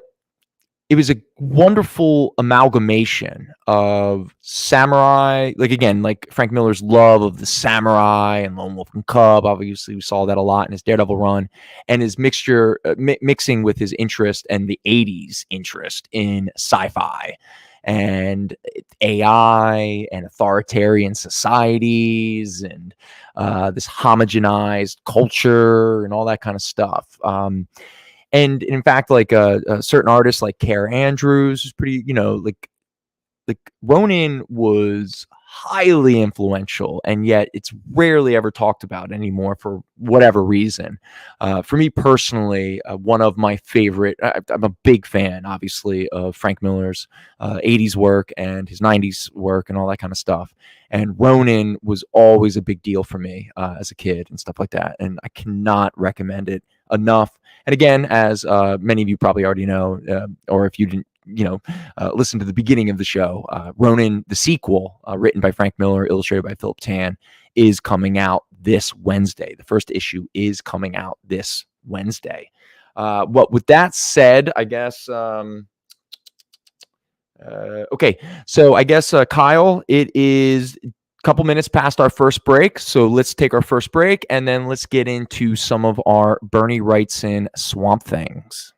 it was a wonderful amalgamation of samurai, like Frank Miller's love of the samurai and Lone Wolf and Cub. Obviously, we saw that a lot in his Daredevil run, and his mixture, mixing with his interest and the 80s interest in sci-fi and AI and authoritarian societies and this homogenized culture and all that kind of stuff. And in fact, like a certain artists like Care Andrews is pretty, like Ronin was highly influential, and yet it's rarely ever talked about anymore for whatever reason. For me personally, one of my favorite, I'm a big fan, obviously, of Frank Miller's 80s work and his 90s work and all that kind of stuff. And Ronin was always a big deal for me as a kid and stuff like that. And I cannot recommend it enough. And again, as many of you probably already know, or if you didn't, listen to the beginning of the show, Ronin, the sequel, written by Frank Miller, illustrated by Philip Tan, is coming out this Wednesday. The first issue is coming out this Wednesday. With that said, I guess, okay. So I guess, Kyle, it is couple minutes past our first break, so let's take our first break and then let's get into some of our Bernie Wrightson Swamp Things.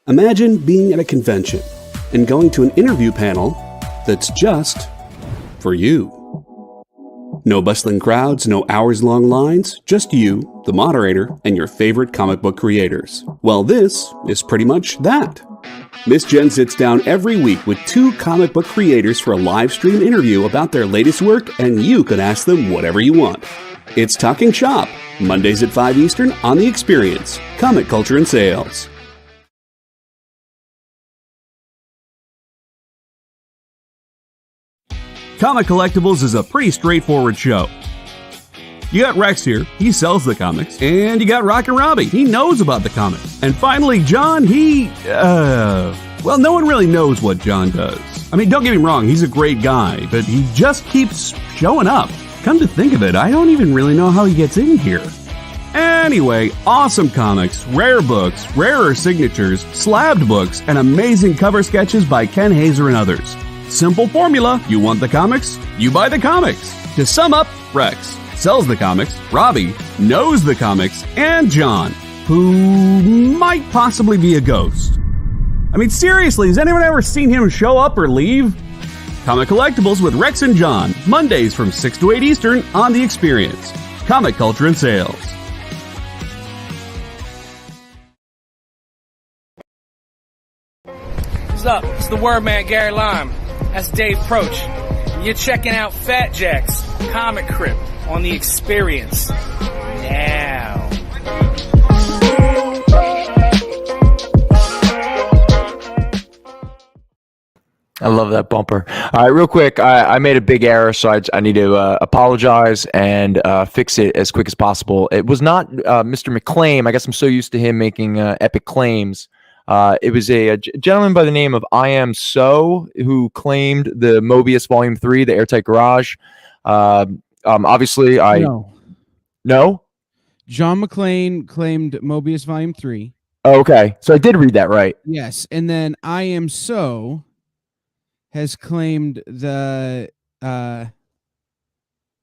Imagine being at a convention and going to an interview panel that's just for you. No bustling crowds, no hours-long lines, just you, the moderator, and your favorite comic book creators. Well, this is pretty much that. Miss Jen sits down every week with 2 comic book creators for a live stream interview about their latest work, and you can ask them whatever you want. It's Talking Shop, Mondays at 5 Eastern on The Experience, Comic Culture and Sales. Comic Collectibles is a pretty straightforward show. You got Rex here, he sells the comics, and you got Rockin' Robbie, he knows about the comics. And finally, John, well, no one really knows what John does. I mean, don't get me wrong, he's a great guy, but he just keeps showing up. Come to think of it, I don't even really know how he gets in here. Anyway, awesome comics, rare books, rarer signatures, slabbed books, and amazing cover sketches by Ken Hazer and others. Simple formula, you want the comics, you buy the comics. To sum up, Rex sells the comics, Robbie knows the comics, and John, who might possibly be a ghost. I mean, seriously, has anyone ever seen him show up or leave? Comic Collectibles with Rex and John, Mondays from 6 to 8 Eastern on The Experience, Comic Culture and Sales. What's up? It's the Word Man, Gary Lime. That's Dave Proch. And you're checking out Fat Jack's Comicrypt on The Experience. Now. I love that bumper. All right, real quick, I made a big error, so I need to apologize and fix it as quick as possible. It was not Mr. McClaim. I guess I'm so used to him making epic claims. It was a gentleman by the name of I Am So who claimed the Mobius Volume 3, the Airtight Garage. Obviously, No? John McClane claimed Mobius Volume 3. Oh, okay, so I did read that right. Yes, and then I Am So has claimed the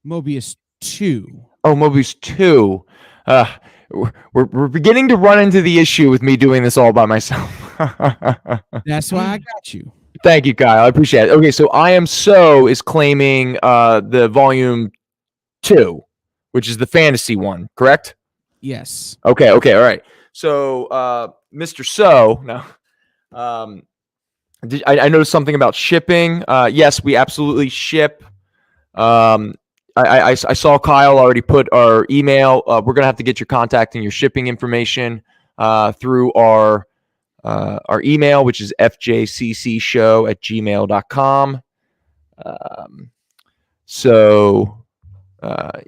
Mobius 2. Oh, Mobius 2. We're beginning to run into the issue with me doing this all by myself. That's why I got you. Thank you, Kyle. I appreciate it. Okay, so I Am So is claiming the volume 2, which is the fantasy one, correct? Yes. Okay, all right. So Mr. So, no. I noticed something about shipping. Yes, we absolutely ship. I saw Kyle already put our email. We're gonna have to get your contact and your shipping information through our email, which is fjccshow@gmail.com.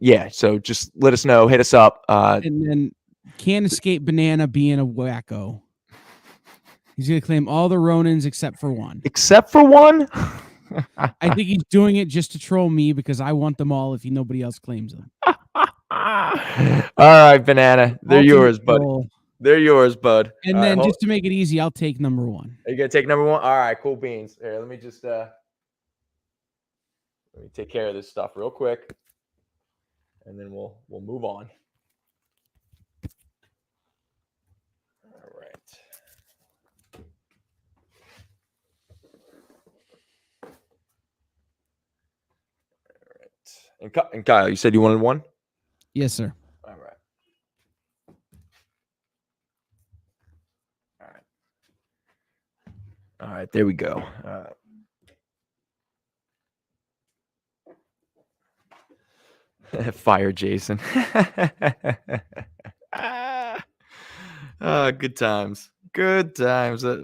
Yeah, so just let us know, hit us up. And then Can't Escape Banana being a wacko. He's going to claim all the Ronins except for one. Except for one? I think he's doing it just to troll me because I want them all if nobody else claims them. All right, Banana. They're yours, bud. They're yours, bud. And then just to make it easy, I'll take number 1. Are you going to take number 1? All right, cool beans. Here, let me just let me take care of this stuff real quick. And then we'll move on. All right. And Kyle, you said you wanted 1? Yes, sir. All right. All right, there we go. Fire Jason. Good times. Good times. All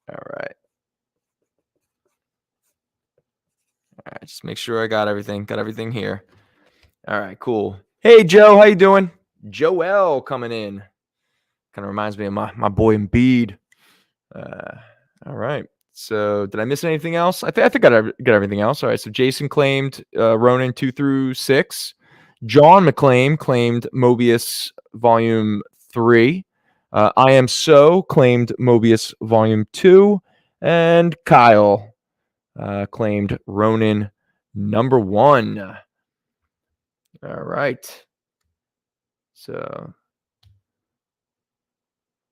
right. All right, just make sure I got everything. Got everything here. All right, cool. Hey, Joe, how you doing? Joel coming in. Kind of reminds me of my boy Embiid. All right. So did I miss anything else? I think I got everything else. All right. So Jason claimed Ronin 2 through 6. John McClain claimed Mobius Volume 3. I Am So claimed Mobius Volume 2. And Kyle claimed Ronin number 1. All right. So,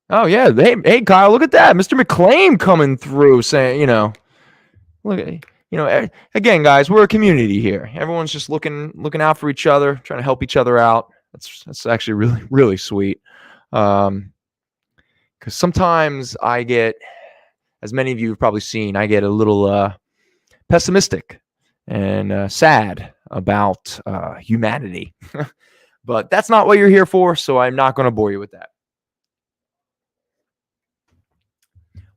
oh yeah, hey Kyle, look at that, Mr. McClain coming through, saying, look at, again, guys, we're a community here. Everyone's just looking out for each other, trying to help each other out. That's actually really, really sweet. Because sometimes I get, as many of you have probably seen, I get a little pessimistic and sad about humanity. But that's not what you're here for, so I'm not going to bore you with that.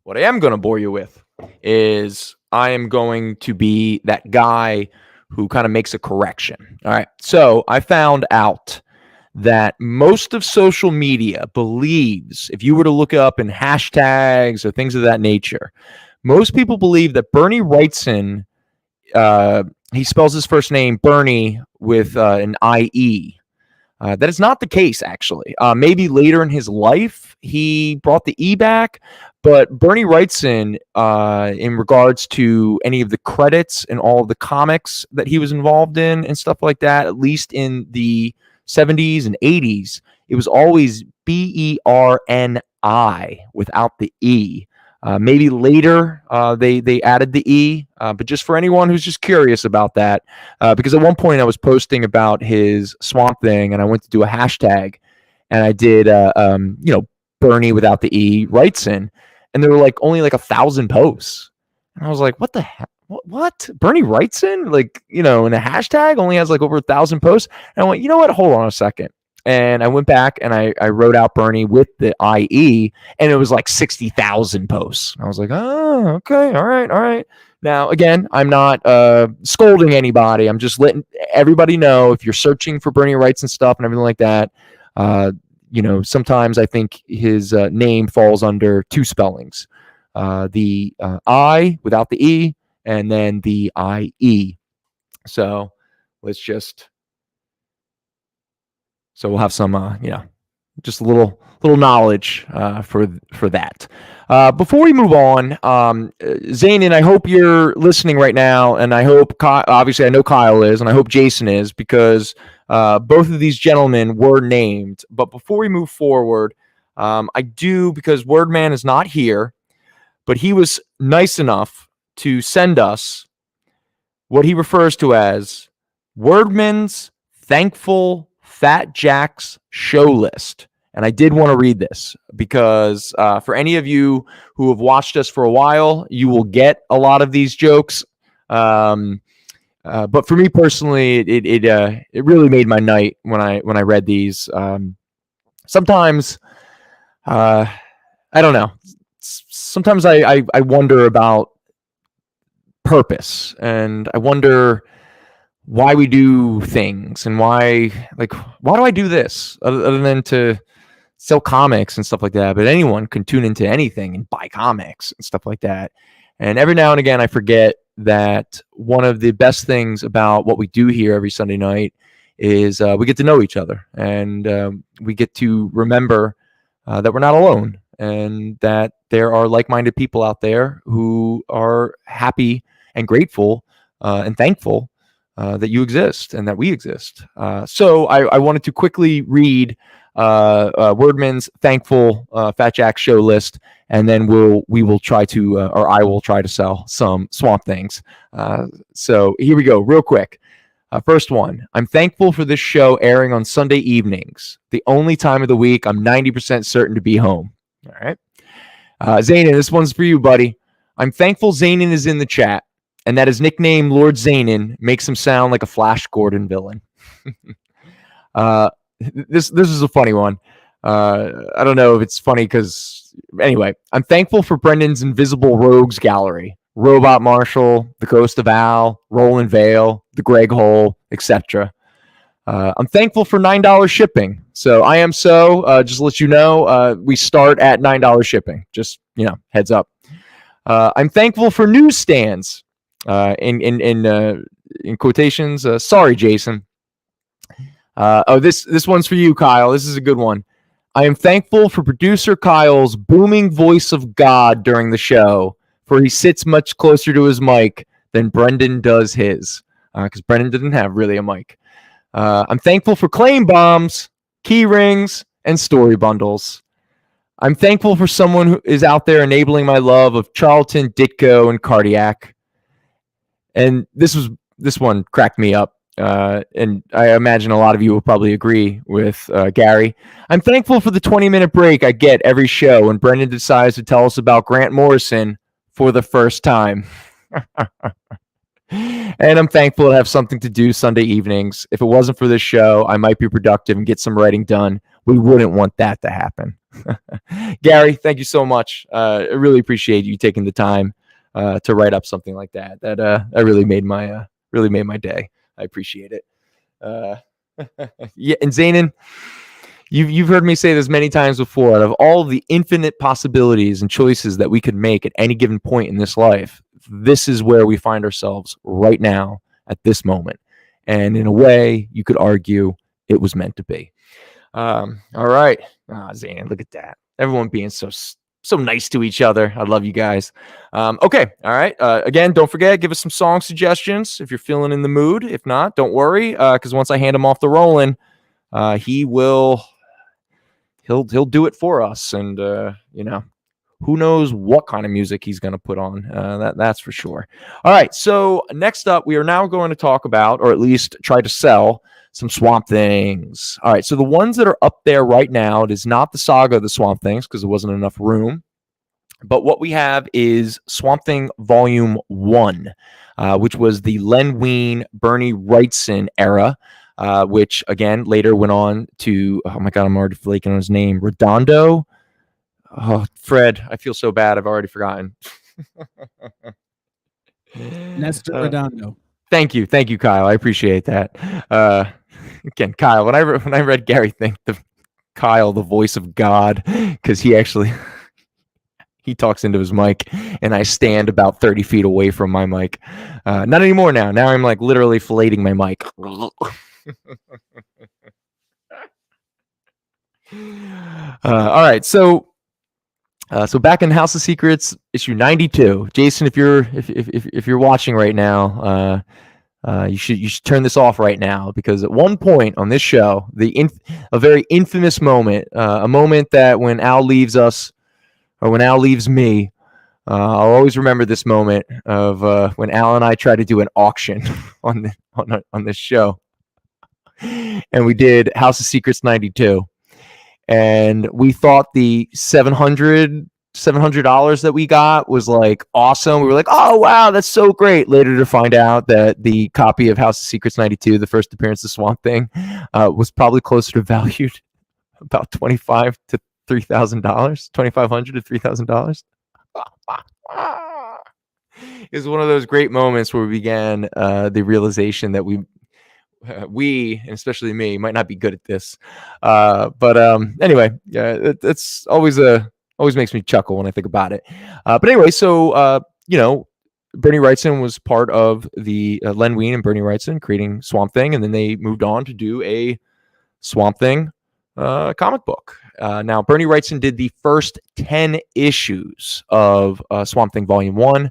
What I am going to bore you with is I am going to be that guy who kind of makes a correction. All right. So I found out that most of social media believes, if you were to look up in hashtags or things of that nature, most people believe that Bernie Wrightson, he spells his first name Bernie with an I-E. That is not the case, actually. Maybe later in his life, he brought the E back. But Bernie Wrightson, in regards to any of the credits and all of the comics that he was involved in and stuff like that, at least in the 70s and 80s, it was always Berni without the E. Maybe later they added the E, but just for anyone who's just curious about that, because at one point I was posting about his Swamp Thing and I went to do a hashtag and I did, Bernie without the E, Wrightson, and there were only 1,000 posts. And I was like, what the heck? What? Bernie Wrightson? In a hashtag only has over 1,000 posts. And I went, you know what? Hold on a second. And I went back and I wrote out Bernie with the IE, and it was 60,000 posts. I was like, oh, okay, all right. Now, again, I'm not scolding anybody. I'm just letting everybody know, if you're searching for Bernie Wrightson stuff and everything like that, sometimes I think his name falls under 2 spellings. The I without the E, and then the IE. So let's just... So we'll have some, just a little knowledge for that. Before we move on, Zanin, I hope you're listening right now, and I hope obviously I know Kyle is, and I hope Jason is, because both of these gentlemen were named. But before we move forward, I do, because Wordman is not here, but he was nice enough to send us what he refers to as Wordman's Thankful Fat Jacks Show List. And I did want to read this because for any of you who have watched us for a while, you will get a lot of these jokes. But for me personally, it really made my night when I read these. Sometimes, I don't know. Sometimes I wonder about purpose, and I wonder why we do things, and why do I do this other than to sell comics and stuff like that. But anyone can tune into anything and buy comics and stuff like that. And every now and again, I forget that one of the best things about what we do here every Sunday night is we get to know each other, and we get to remember that we're not alone, and that there are like-minded people out there who are happy and grateful and thankful that you exist and that we exist. So I wanted to quickly read Wordman's Thankful Fat Jack Show List, and then we will try to, or I will try to sell some Swamp Things. So here we go, real quick. First one, I'm thankful for this show airing on Sunday evenings, the only time of the week I'm 90% certain to be home. All right. Zanin, this one's for you, buddy. I'm thankful Zanin is in the chat, and that his nickname, Lord Zanin, makes him sound like a Flash Gordon villain. This is a funny one. I don't know if it's funny because, anyway, I'm thankful for Brendan's Invisible Rogues Gallery. Robot Marshall, the Ghost of Al, Roland Vale, the Greg Hole, etc. I'm thankful for $9 shipping. So I am just to let you know, we start at $9 shipping. Just, heads up. I'm thankful for newsstands. In quotations. Sorry, Jason. This one's for you, Kyle. This is a good one. I am thankful for producer Kyle's booming voice of God during the show, for he sits much closer to his mic than Brendan does his, because Brendan didn't have really a mic. I'm thankful for claim bombs, key rings, and story bundles. I'm thankful for someone who is out there enabling my love of Charlton, Ditko, and Cardiac. And this one cracked me up. And I imagine a lot of you will probably agree with Gary. I'm thankful for the 20-minute break I get every show when Brendan decides to tell us about Grant Morrison for the first time. And I'm thankful to have something to do Sunday evenings. If it wasn't for this show, I might be productive and get some writing done. We wouldn't want that to happen. Gary, thank you so much. I really appreciate you taking the time to write up something like that. That really made my day. I appreciate it. Yeah, and Zanin, you've heard me say this many times before. Out of all of the infinite possibilities and choices that we could make at any given point in this life, this is where we find ourselves right now at this moment. And in a way, you could argue it was meant to be. All right, Zanin, look at that. Everyone being so nice to each other. I love you guys. Okay. All right. Again, don't forget, give us some song suggestions if you're feeling in the mood. If not, don't worry. Because once I hand him off to Roland, he'll do it for us. And, who knows what kind of music he's going to put on. That's for sure. All right. So next up, we are now going to talk about, or at least try to sell, some Swamp Things. All right, so the ones that are up there right now, it is not the Saga of the Swamp Things because there wasn't enough room. But what we have is Swamp Thing Volume 1, which was the Len Wein, Bernie Wrightson era, which, again, later went on to, oh my God, I'm already flaking on his name, Redondo. Oh, Fred, I feel so bad. I've already forgotten. Nestor Redondo. Thank you, Kyle. I appreciate that. Again, Kyle, when I read Gary think Kyle, the voice of God, because he talks into his mic, and I stand about 30 feet away from my mic. Not anymore now. Now I'm like literally filleting my mic. All right, so back in House of Secrets, issue 92. Jason, if you're watching right now, you should turn this off right now, because at one point on this show, a very infamous moment, a moment that when Al leaves us, or when Al leaves me, I'll always remember this moment of when Al and I tried to do an auction on this show, and we did House of Secrets 92, and we thought the $700 that we got was like awesome. We were like, oh wow, that's so great. Later to find out that the copy of House of Secrets 92, the first appearance of Swamp Thing, was probably closer to valued about $2,500 to $3,000. It was one of those great moments where we began the realization that we, and especially me, might not be good at this. But anyway, yeah, it's always makes me chuckle when I think about it. But anyway, so Bernie Wrightson was part of the Len Wein and Bernie Wrightson creating Swamp Thing, and then they moved on to do a Swamp Thing comic book. Now, Bernie Wrightson did the first 10 issues of Swamp Thing Volume 1.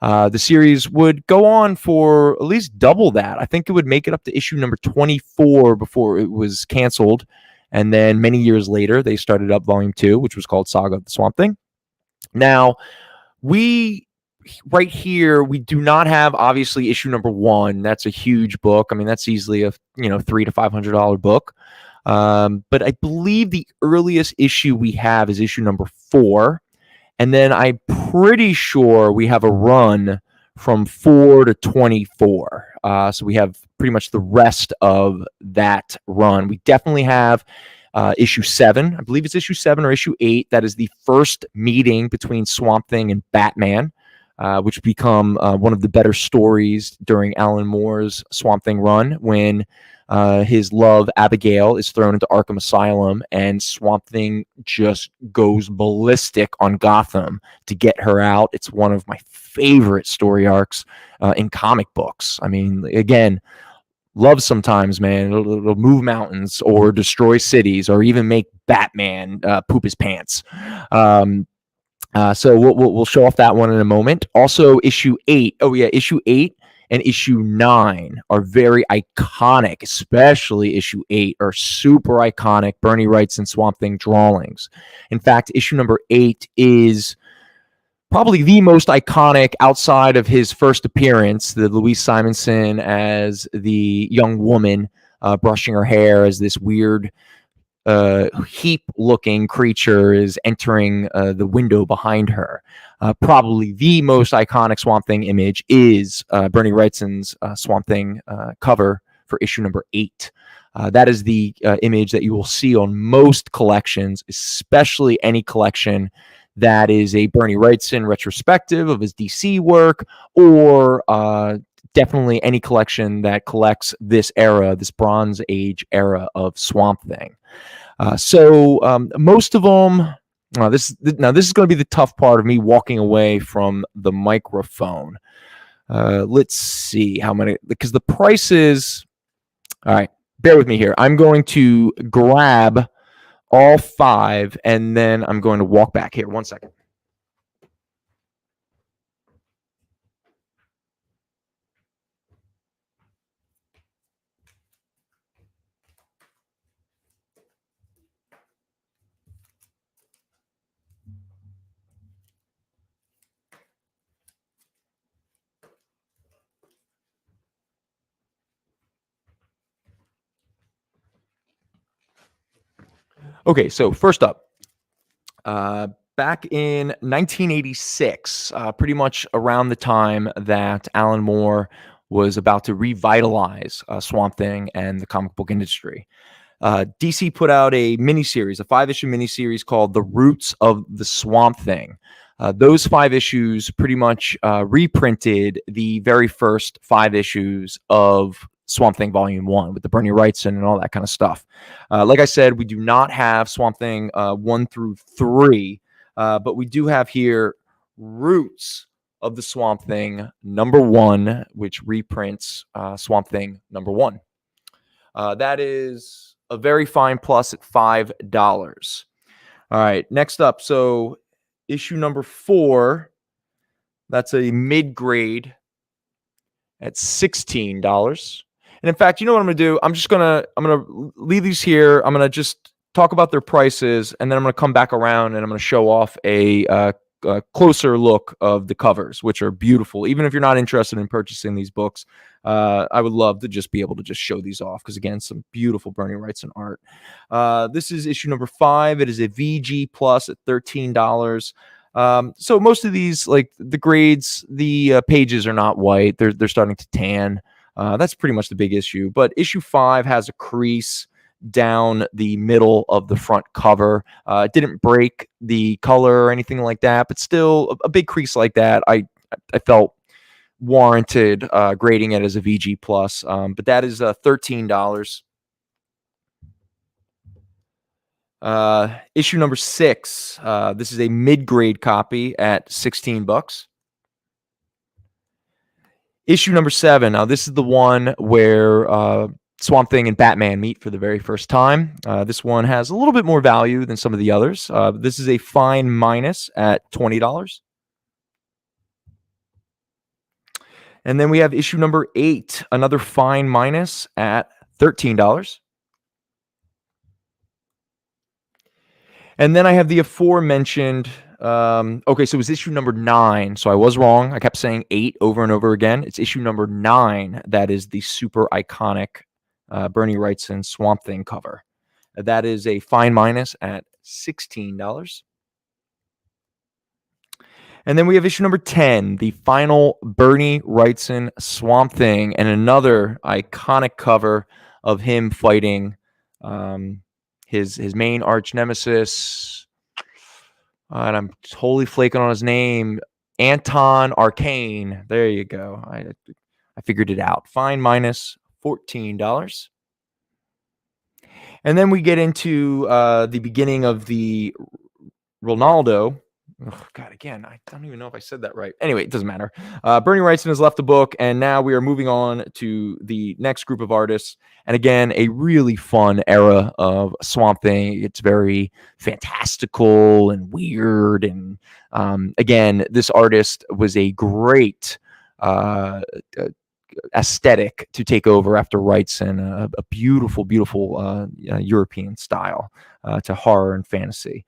The series would go on for at least double that. I think it would make it up to issue number 24 before it was canceled. And then many years later, they started up Volume 2, which was called Saga of the Swamp Thing. Now, right here, we do not have, obviously, issue number 1. That's a huge book. I mean, that's easily a $300 to $500 book. But I believe the earliest issue we have is issue number 4. And then I'm pretty sure we have a run from 4 to 24. So we have pretty much the rest of that run. We definitely have issue 7. I believe it's issue 7 or issue 8. That is the first meeting between Swamp Thing and Batman, which become one of the better stories during Alan Moore's Swamp Thing run, when his love, Abigail, is thrown into Arkham Asylum, and Swamp Thing just goes ballistic on Gotham to get her out. It's one of my favorite story arcs in comic books. I mean, again, love sometimes, man. It'll move mountains or destroy cities or even make Batman poop his pants. So we'll show off that one in a moment. Also, issue 8. Oh, yeah, issue 8 and issue 9 are very iconic, especially issue 8 are super iconic Bernie Wrightson Swamp Thing drawings. In fact, issue number 8 is probably the most iconic outside of his first appearance, the Louise Simonson as the young woman brushing her hair as this weird heap-looking creature is entering the window behind her. Probably the most iconic Swamp Thing image is Bernie Wrightson's Swamp Thing cover for issue number 8. That is the image that you will see on most collections, especially any collection that is a Bernie Wrightson retrospective of his DC work, or definitely any collection that collects this era, this Bronze Age era of Swamp Thing. So most of them. This is going to be the tough part of me walking away from the microphone. Let's see how many, because the prices. All right, bear with me here. I'm going to grab all 5, and then I'm going to walk back here. 1 second. Okay, so first up, back in 1986, pretty much around the time that Alan Moore was about to revitalize Swamp Thing and the comic book industry, DC put out a miniseries, a 5-issue miniseries called The Roots of the Swamp Thing. Those 5 issues pretty much reprinted the very first 5 issues of Swamp Thing Volume 1 with the Bernie Wrightson and all that kind of stuff. Like I said, we do not have Swamp Thing 1 through 3, but we do have here Roots of the Swamp Thing number 1, which reprints Swamp Thing number 1. That is a very fine plus at $5. All right, next up. So issue number 4, that's a mid-grade at $16. And in fact, you know what I'm going to do? I'm going to leave these here. I'm going to just talk about their prices, and then I'm going to come back around and I'm going to show off a closer look of the covers, which are beautiful. Even if you're not interested in purchasing these books, I would love to just be able to just show these off because, again, some beautiful Bernie Wrightson art. This is issue number 5. It is a VG plus at $13. So most of these, like the grades, the pages are not white. They're starting to tan. That's pretty much the big issue. But issue 5 has a crease down the middle of the front cover. It didn't break the color or anything like that, but still a big crease like that, I felt warranted grading it as a VG plus. But that is $13. Issue number 6. This is a mid-grade copy at $16. Issue number 7. Now, this is the one where Swamp Thing and Batman meet for the very first time. This one has a little bit more value than some of the others. This is a fine minus at $20. And then we have issue number 8, another fine minus at $13. And then I have the aforementioned, okay, so it was issue number 9. So I was wrong. I kept saying 8 over and over again. It's issue number 9. That is the super iconic Bernie Wrightson Swamp Thing cover. That is a fine minus at $16. And then we have issue number 10, the final Bernie Wrightson Swamp Thing, and another iconic cover of him fighting his main arch nemesis. And I'm totally flaking on his name. Anton Arcane. There you go. I figured it out. Fine minus $14. And then we get into the beginning of the Ronaldo. Oh, God, again, I don't even know if I said that right. Anyway, it doesn't matter. Bernie Wrightson has left the book, and now we are moving on to the next group of artists. And again, a really fun era of Swamp Thing. It's very fantastical and weird. And again, this artist was a great aesthetic to take over after Wrightson, a beautiful, beautiful European style to horror and fantasy.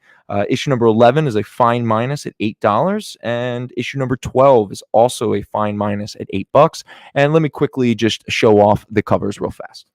Issue number 11 is a fine minus at $8, and issue number 12 is also a fine minus at $8. And let me quickly just show off the covers real fast.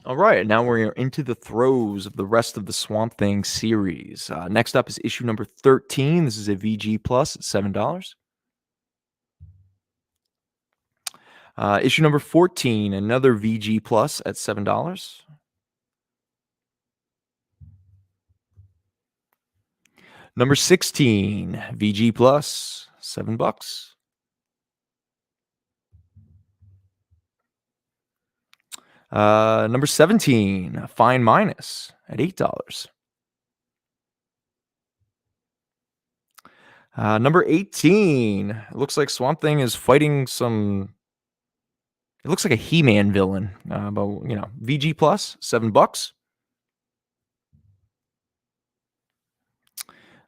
All right, now we're into the throes of the rest of the Swamp Thing series. Next up is issue number 13. This is a VG plus at $7. Issue number 14, another VG plus at $7. Number 16, VG plus, $7. Number 17, fine minus at $8. Number 18, it looks like Swamp Thing is fighting some It looks like a He-Man villain, but VG plus $7.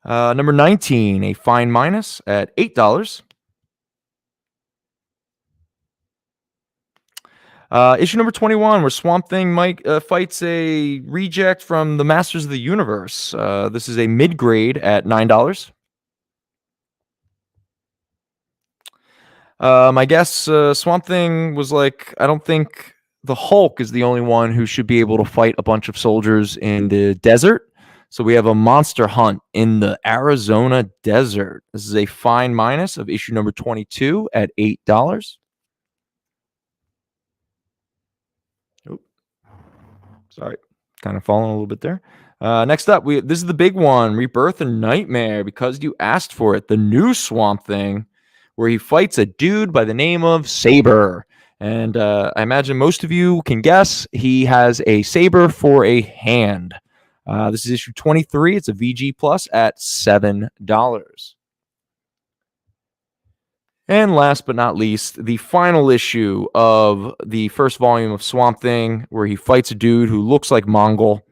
Number 19, a fine minus at $8. Issue number 21, where Swamp Thing Mike fights a reject from the Masters of the Universe. This is a mid-grade at $9. I guess Swamp Thing was like, I don't think the Hulk is the only one who should be able to fight a bunch of soldiers in the desert. So we have a monster hunt in the Arizona desert. This is a fine minus of issue number 22 at $8. Oh, sorry, kind of falling a little bit there. Next up, this is the big one, Rebirth and Nightmare, because you asked for it. The new Swamp Thing, where he fights a dude by the name of Saber. And I imagine most of you can guess he has a saber for a hand. This is issue 23. It's a VG plus at $7. And last but not least, the final issue of the first volume of Swamp Thing, where he fights a dude who looks like Mongol.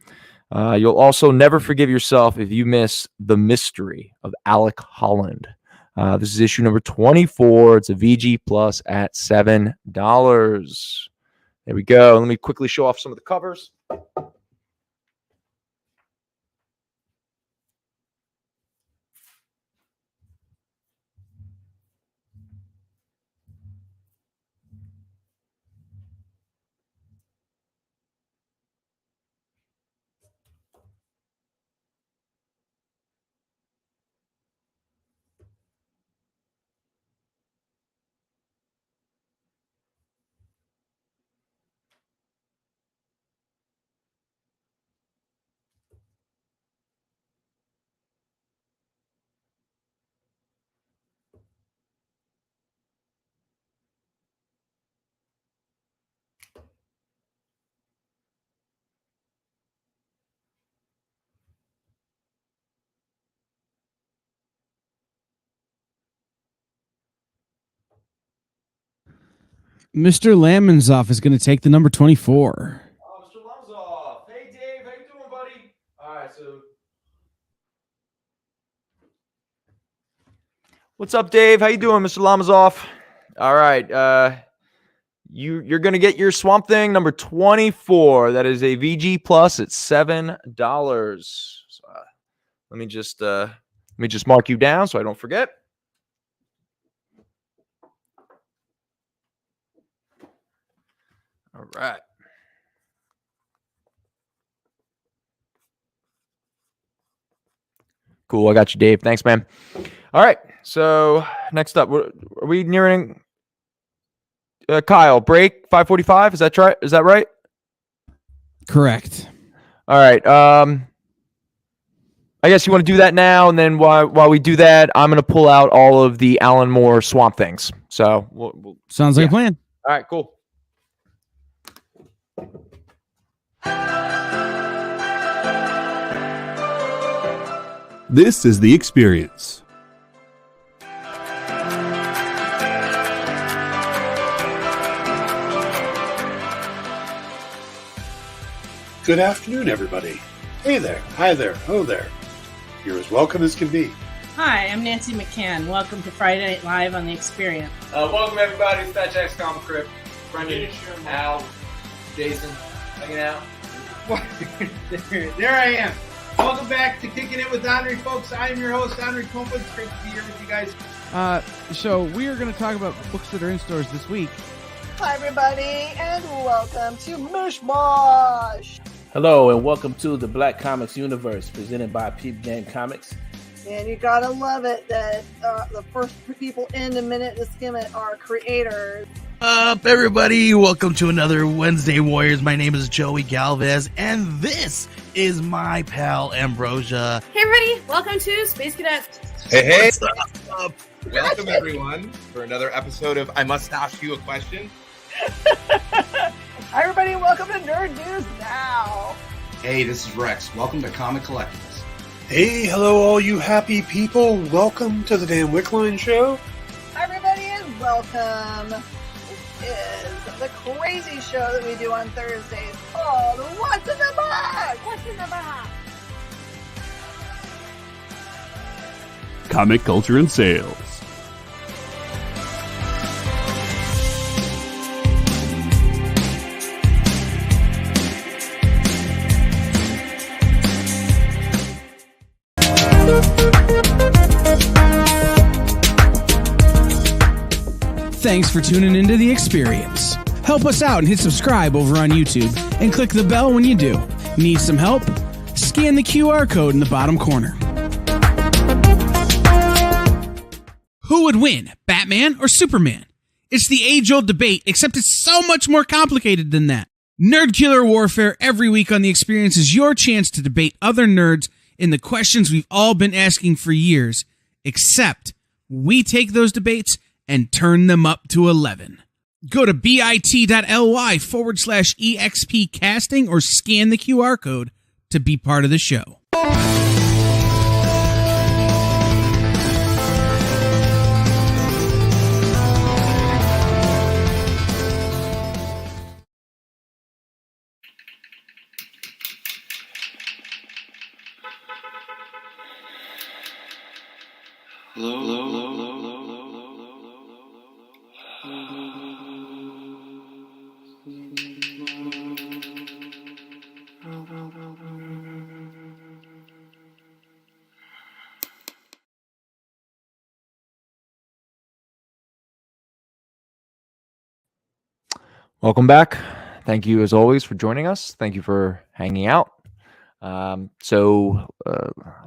You'll also never forgive yourself if you miss The Mystery of Alec Holland. This is issue number 24. It's a VG plus at $7. There we go. Let me quickly show off some of the covers. Mr. Lamonsoff is going to take the number 24. Oh, Mr. Lamonsoff. Hey, Dave. How you doing, buddy? All right, so what's up, Dave? How you doing, Mr. Lamonsoff? All right, you're going to get your Swamp Thing number 24. That is a VG plus at $7. So, let me just mark you down so I don't forget. All right. Cool. I got you, Dave. Thanks, man. All right. So next up, are we nearing Kyle? Break 5:45. Is that right? Is that right? Correct. All right. I guess you want to do that now, and then while we do that, I'm going to pull out all of the Alan Moore Swamp Things. So we'll sounds like a plan. All right. Cool. This is The Experience. Good afternoon, everybody. Hey there, hi there, ho there. You're as welcome as can be. Hi, I'm Nancy McCann. Welcome to Friday Night Live on The Experience. Welcome, everybody. It's Fat Jack's Comicrypt. Brendan, Al, Jason, hanging out. There I am. Welcome back to Kicking It with Henry, folks. I am your host, Henry Kumpa. It's great to be here with you guys. So we are going to talk about books that are in stores this week. Hi, everybody, and welcome to Mishmash. Hello, and welcome to the Black Comics Universe, presented by Peep Game Comics. And you gotta love it that the first people in the minute to skim it are creators. Up, everybody! Welcome to another Wednesday Warriors. My name is Joey Galvez, and this is my pal Ambrosia. Hey, everybody! Welcome to Space Cadets. Hey! What's up? Welcome, everyone, for another episode of I Must Ask You a Question. Hi, everybody! Welcome to Nerd News Now. Hey, this is Rex. Welcome to Comic Collectibles. Hey, hello, all you happy people. Welcome to the Dan Wickline Show. Hi, everybody, and welcome. is the crazy show that we do on Thursdays called What's in the Box? What's in the box? Comic culture and sales. Thanks for tuning into The Experience. Help us out and hit subscribe over on YouTube and click the bell when you do. Need some help? Scan the QR code in the bottom corner. Who would win, Batman or Superman? It's the age-old debate, except it's so much more complicated than that. Nerd Killer Warfare every week on The Experience is your chance to debate other nerds in the questions we've all been asking for years, except we take those debates and turn them up to 11. Go to bit.ly/EXP casting or scan the QR code to be part of the show. Welcome back. Thank you, as always, for joining us. Thank you for hanging out. I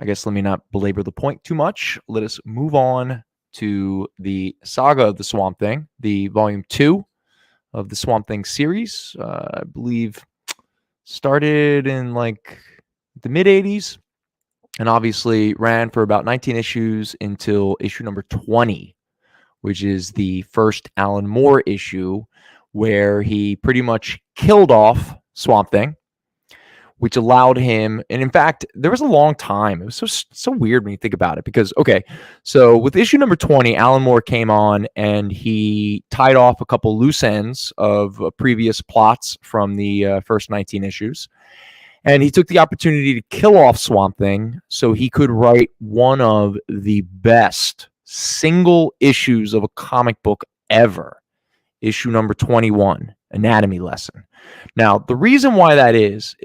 guess let me not belabor the point too much. Let us move on to the saga of the Swamp Thing, the volume 2 of the Swamp Thing series. I believe started in like the mid 80s and obviously ran for about 19 issues until issue number 20, which is the first Alan Moore issue, where he pretty much killed off Swamp Thing, which allowed him, and in fact, there was a long time. It was so weird when you think about it, because, okay, so with issue number 20, Alan Moore came on and he tied off a couple loose ends of previous plots from the first 19 issues, and he took the opportunity to kill off Swamp Thing so he could write one of the best single issues of a comic book ever. Issue number 21, Anatomy Lesson. Now, the reason why that is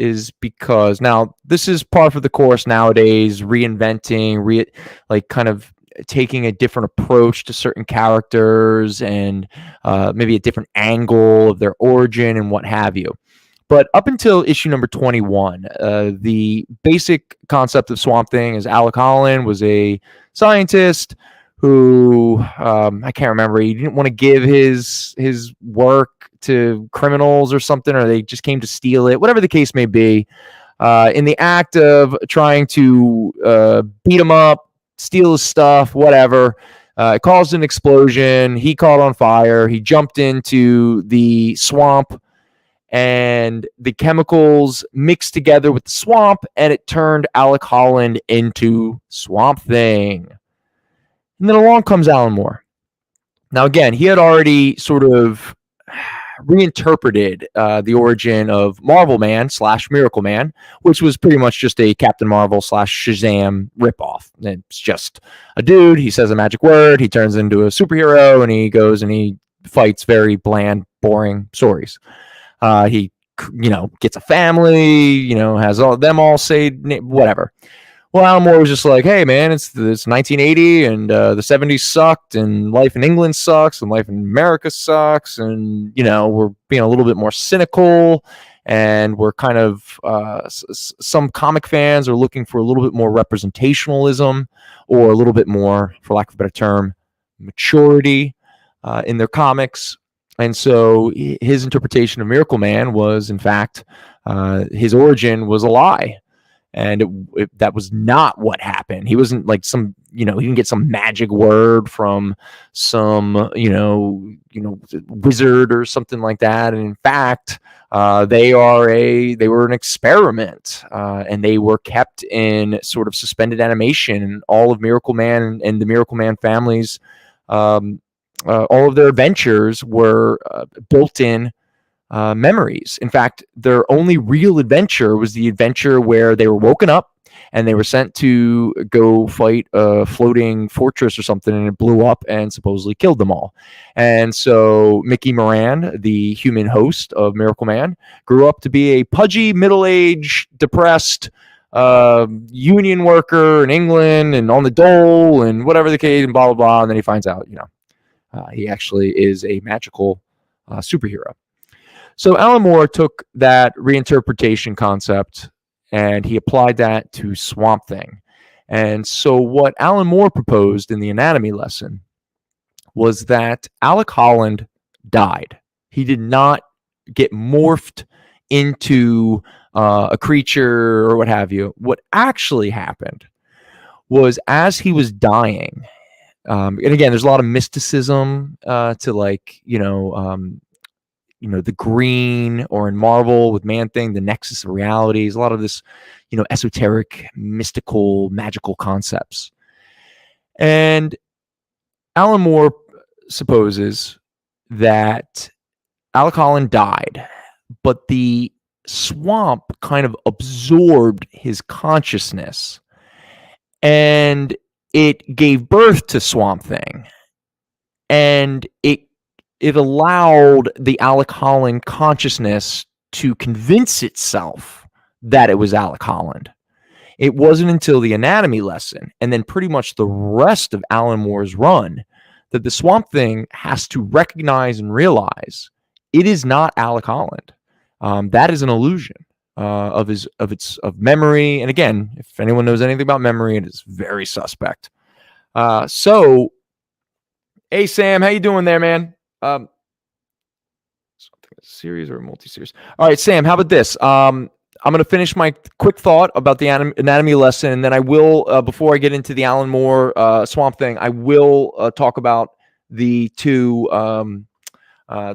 because now this is par for the course nowadays, reinventing, kind of taking a different approach to certain characters and maybe a different angle of their origin and what have you. But up until issue number 21, the basic concept of Swamp Thing is Alec Holland was a scientist who I can't remember. He didn't want to give his work to criminals or something, or they just came to steal it. Whatever the case may be, in the act of trying to beat him up, steal his stuff, whatever, it caused an explosion. He caught on fire. He jumped into the swamp, and the chemicals mixed together with the swamp, and it turned Alec Holland into Swamp Thing. And then along comes Alan Moore. Now, again, he had already sort of reinterpreted the origin of Marvel Man / Miracle Man, which was pretty much just a Captain Marvel / Shazam ripoff. It's just a dude, he says a magic word, he turns into a superhero, and he goes and he fights very bland, boring stories. He, gets a family, has all say whatever. Well, Alan Moore was just like, hey, man, it's 1980, and the 70s sucked, and life in England sucks, and life in America sucks, and, we're being a little bit more cynical, and we're kind of, some comic fans are looking for a little bit more representationalism, or a little bit more, for lack of a better term, maturity in their comics. And so his interpretation of Miracle Man was, in fact, his origin was a lie. And that was not what happened. He wasn't like some, he didn't get some magic word from some, wizard or something like that. And in fact, they were an experiment, and they were kept in sort of suspended animation. And all of Miracle Man and the Miracle Man families, all of their adventures were built-in memories. In fact, their only real adventure was the adventure where they were woken up and they were sent to go fight a floating fortress or something, and it blew up and supposedly killed them all. And so Mickey Moran, the human host of Miracle Man, grew up to be a pudgy, middle-aged, depressed union worker in England and on the dole and whatever the case, and blah, blah, blah. And then he finds out, he actually is a magical superhero. So Alan Moore took that reinterpretation concept and he applied that to Swamp Thing. And so what Alan Moore proposed in the anatomy lesson was that Alec Holland died. He did not get morphed into a creature or what have you. What actually happened was, as he was dying, and again, there's a lot of mysticism to, like, the green, or in Marvel with Man-Thing, the nexus of realities, a lot of this, esoteric, mystical, magical concepts. And Alan Moore supposes that Alec Holland died, but the swamp kind of absorbed his consciousness and it gave birth to Swamp Thing. And it allowed the Alec Holland consciousness to convince itself that it was Alec Holland. It wasn't until the anatomy lesson, and then pretty much the rest of Alan Moore's run, that the Swamp Thing has to recognize and realize it is not Alec Holland. That is an illusion of memory. And again, if anyone knows anything about memory, it is very suspect. So, hey Sam, how you doing there, man? Something a series or a multi-series. All right, Sam, how about this? I'm going to finish my quick thought about the anatomy lesson, and then I will, before I get into the Alan Moore Swamp Thing, I will talk about the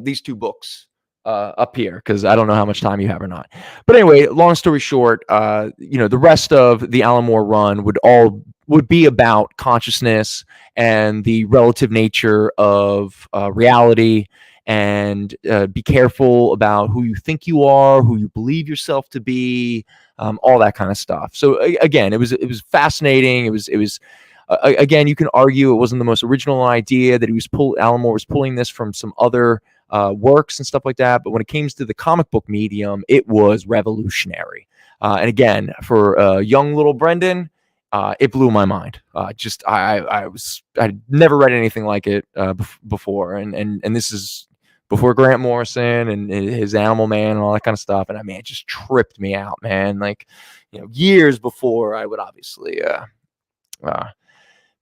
these two books up here, because I don't know how much time you have or not. But anyway, long story short, the rest of the Alan Moore run would be about consciousness and the relative nature of reality, and be careful about who you think you are, who you believe yourself to be, all that kind of stuff. So again, it was fascinating. It was again, you can argue it wasn't the most original idea, that Alan Moore was pulling this from some other works and stuff like that. But when it came to the comic book medium, it was revolutionary. And again, for young little Brendan, it blew my mind. I'd never read anything like it before, and this is before Grant Morrison and his Animal Man and all that kind of stuff. And I mean, it just tripped me out, man. Like, years before I would obviously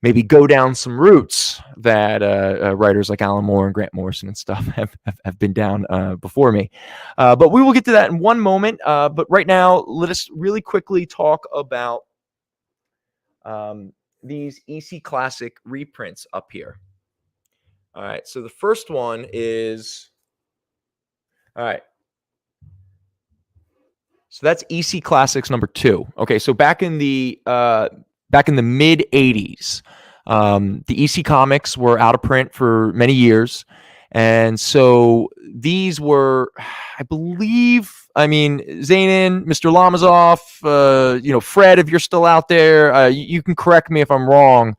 maybe go down some routes that writers like Alan Moore and Grant Morrison and stuff have been down before me. But we will get to that in one moment. But right now, let us really quickly talk about these EC Classic reprints up here. All right, so the first one is, all right. So that's EC Classics number 2. Okay, so back in the mid 80s, the EC comics were out of print for many years, and so these were, I believe, Zainin, Mr. Lamazov, Fred, if you're still out there, you can correct me if I'm wrong.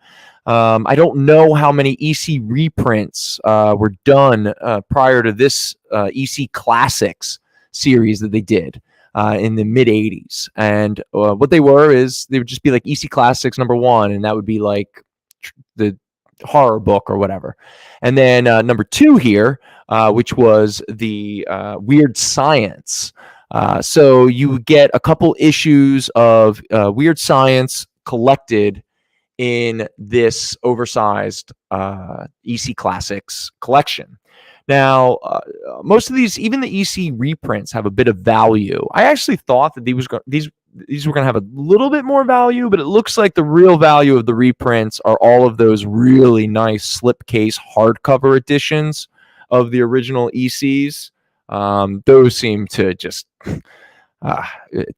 I don't know how many EC reprints were done prior to this EC Classics series that they did in the mid 80s. And what they would just be like EC Classics number 1, and that would be like the horror book or whatever. And then number 2 here, which was the Weird Science. So you would get a couple issues of Weird Science collected in this oversized EC Classics collection. Now, most of these, even the EC reprints, have a bit of value. I actually thought that these were going to have a little bit more value, but it looks like the real value of the reprints are all of those really nice slipcase hardcover editions of the original ECs. Those seem to just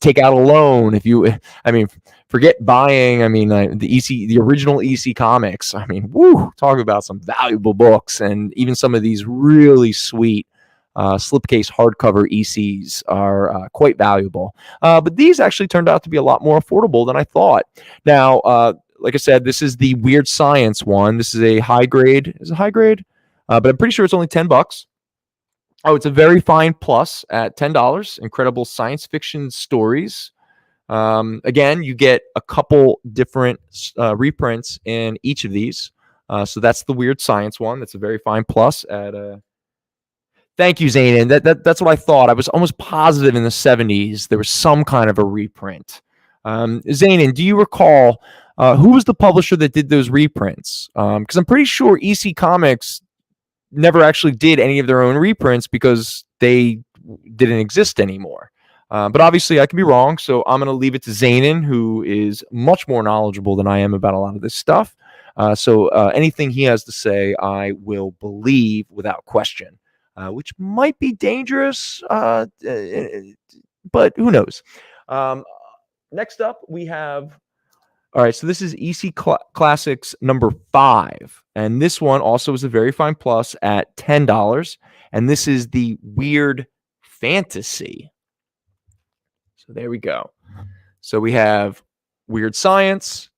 take out a loan if you. I mean, forget buying. I mean, the original EC Comics. I mean, woo! Talk about some valuable books, and even some of these really sweet slipcase hardcover ECs are quite valuable. But these actually turned out to be a lot more affordable than I thought. Now, like I said, this is the Weird Science one. This is a high grade. Is it high grade? But I'm pretty sure it's only $10. Oh, it's a very fine plus at $10. Incredible science fiction stories. Again, you get a couple different reprints in each of these. So that's the Weird Science one. That's a very fine plus at Thank you, Zanin. That's what I thought. I was almost positive in the 70s there was some kind of a reprint. Zanin, do you recall who was the publisher that did those reprints? Because I'm pretty sure EC Comics never actually did any of their own reprints because they didn't exist anymore. But obviously I could be wrong, so I'm going to leave it to Zanin, who is much more knowledgeable than I am about a lot of this stuff. So anything he has to say, I will believe without question, which might be dangerous, but who knows? Next up, we have... All right, so this is EC Classics number 5, and this one also is a very fine plus at $10, and this is the Weird Fantasy. So there we go. So we have Weird Science,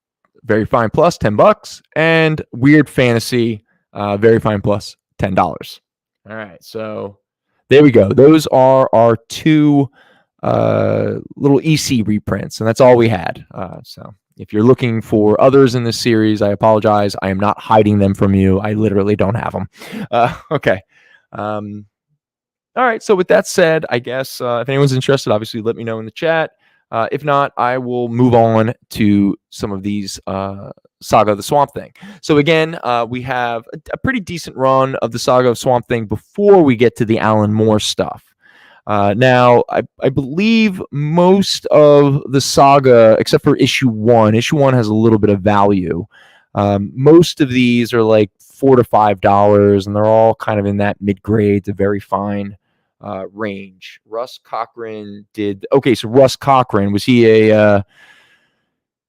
very fine plus, $10, and Weird Fantasy, very fine plus, $10. All right, so there we go. Those are our two little EC reprints, and that's all we had. So if you're looking for others in this series, I apologize. I am not hiding them from you. I literally don't have them. Okay. All right. So with that said, I guess if anyone's interested, obviously let me know in the chat. If not, I will move on to some of these Saga of the Swamp Thing. So again, we have a pretty decent run of the Saga of Swamp Thing before we get to the Alan Moore stuff. Now, I believe most of the saga, except for issue 1 has a little bit of value. Most of these are like $4 to $5, and they're all kind of in that mid-grade to very fine range. Russ Cochran did... Okay, so Russ Cochran, was he a...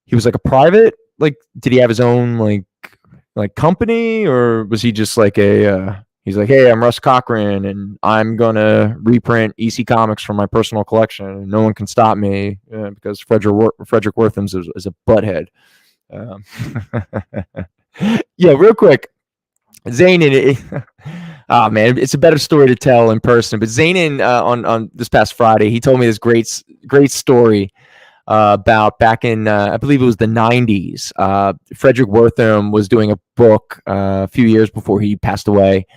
he was like a private? Like, did he have his own, like company? Or was he just like a... He's like, hey, I'm Russ Cochran, and I'm going to reprint EC Comics from my personal collection, and no one can stop me because Frederick Worthams is a butthead. Yeah, real quick. Zanin, man, it's a better story to tell in person. But Zanin, on this past Friday, he told me this great story about back in, I believe it was the 90s. Frederick Wortham was doing a book a few years before he passed away.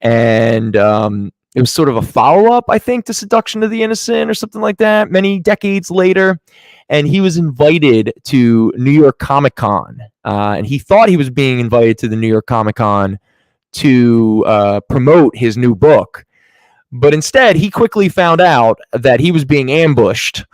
And it was sort of a follow-up, I think, to Seduction of the Innocent or something like that, many decades later. And he was invited to New York Comic Con. And he thought he was being invited to the New York Comic Con to promote his new book. But instead, he quickly found out that he was being ambushed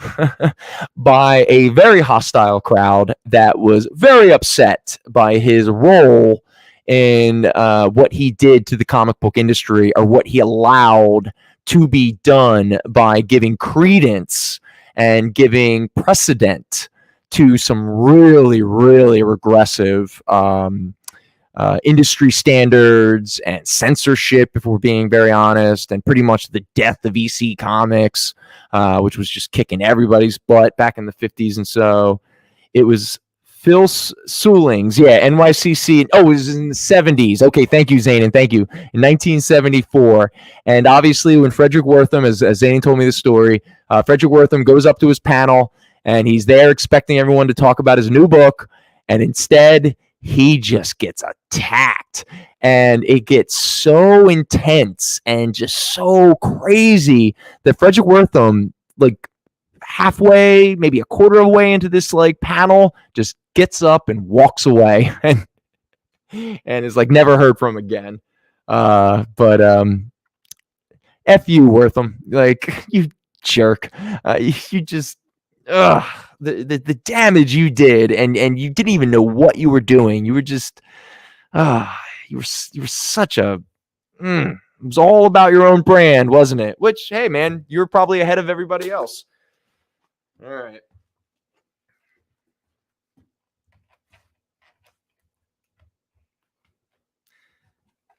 by a very hostile crowd that was very upset by his role in what he did to the comic book industry, or what he allowed to be done by giving credence and giving precedent to some really, really regressive industry standards and censorship, if we're being very honest, and pretty much the death of EC Comics, which was just kicking everybody's butt back in the 50s. And so it was Phil Soulings, NYCC. Oh, it was in the 70s. Okay, thank you, Zanin. Thank you. In 1974. And obviously, when Frederick Wortham, as Zanin told me the story, Frederick Wortham goes up to his panel, and he's there expecting everyone to talk about his new book. And instead, he just gets attacked. And it gets so intense and just so crazy that Frederick Wortham, like, halfway, maybe a quarter of the way into this like panel, just gets up and walks away and is like never heard from again. But F you, Wortham. Like, you jerk. You just the damage you did, and you didn't even know what you were doing. You were just you were such a it was all about your own brand, wasn't it? Which, hey man, you were probably ahead of everybody else. All right.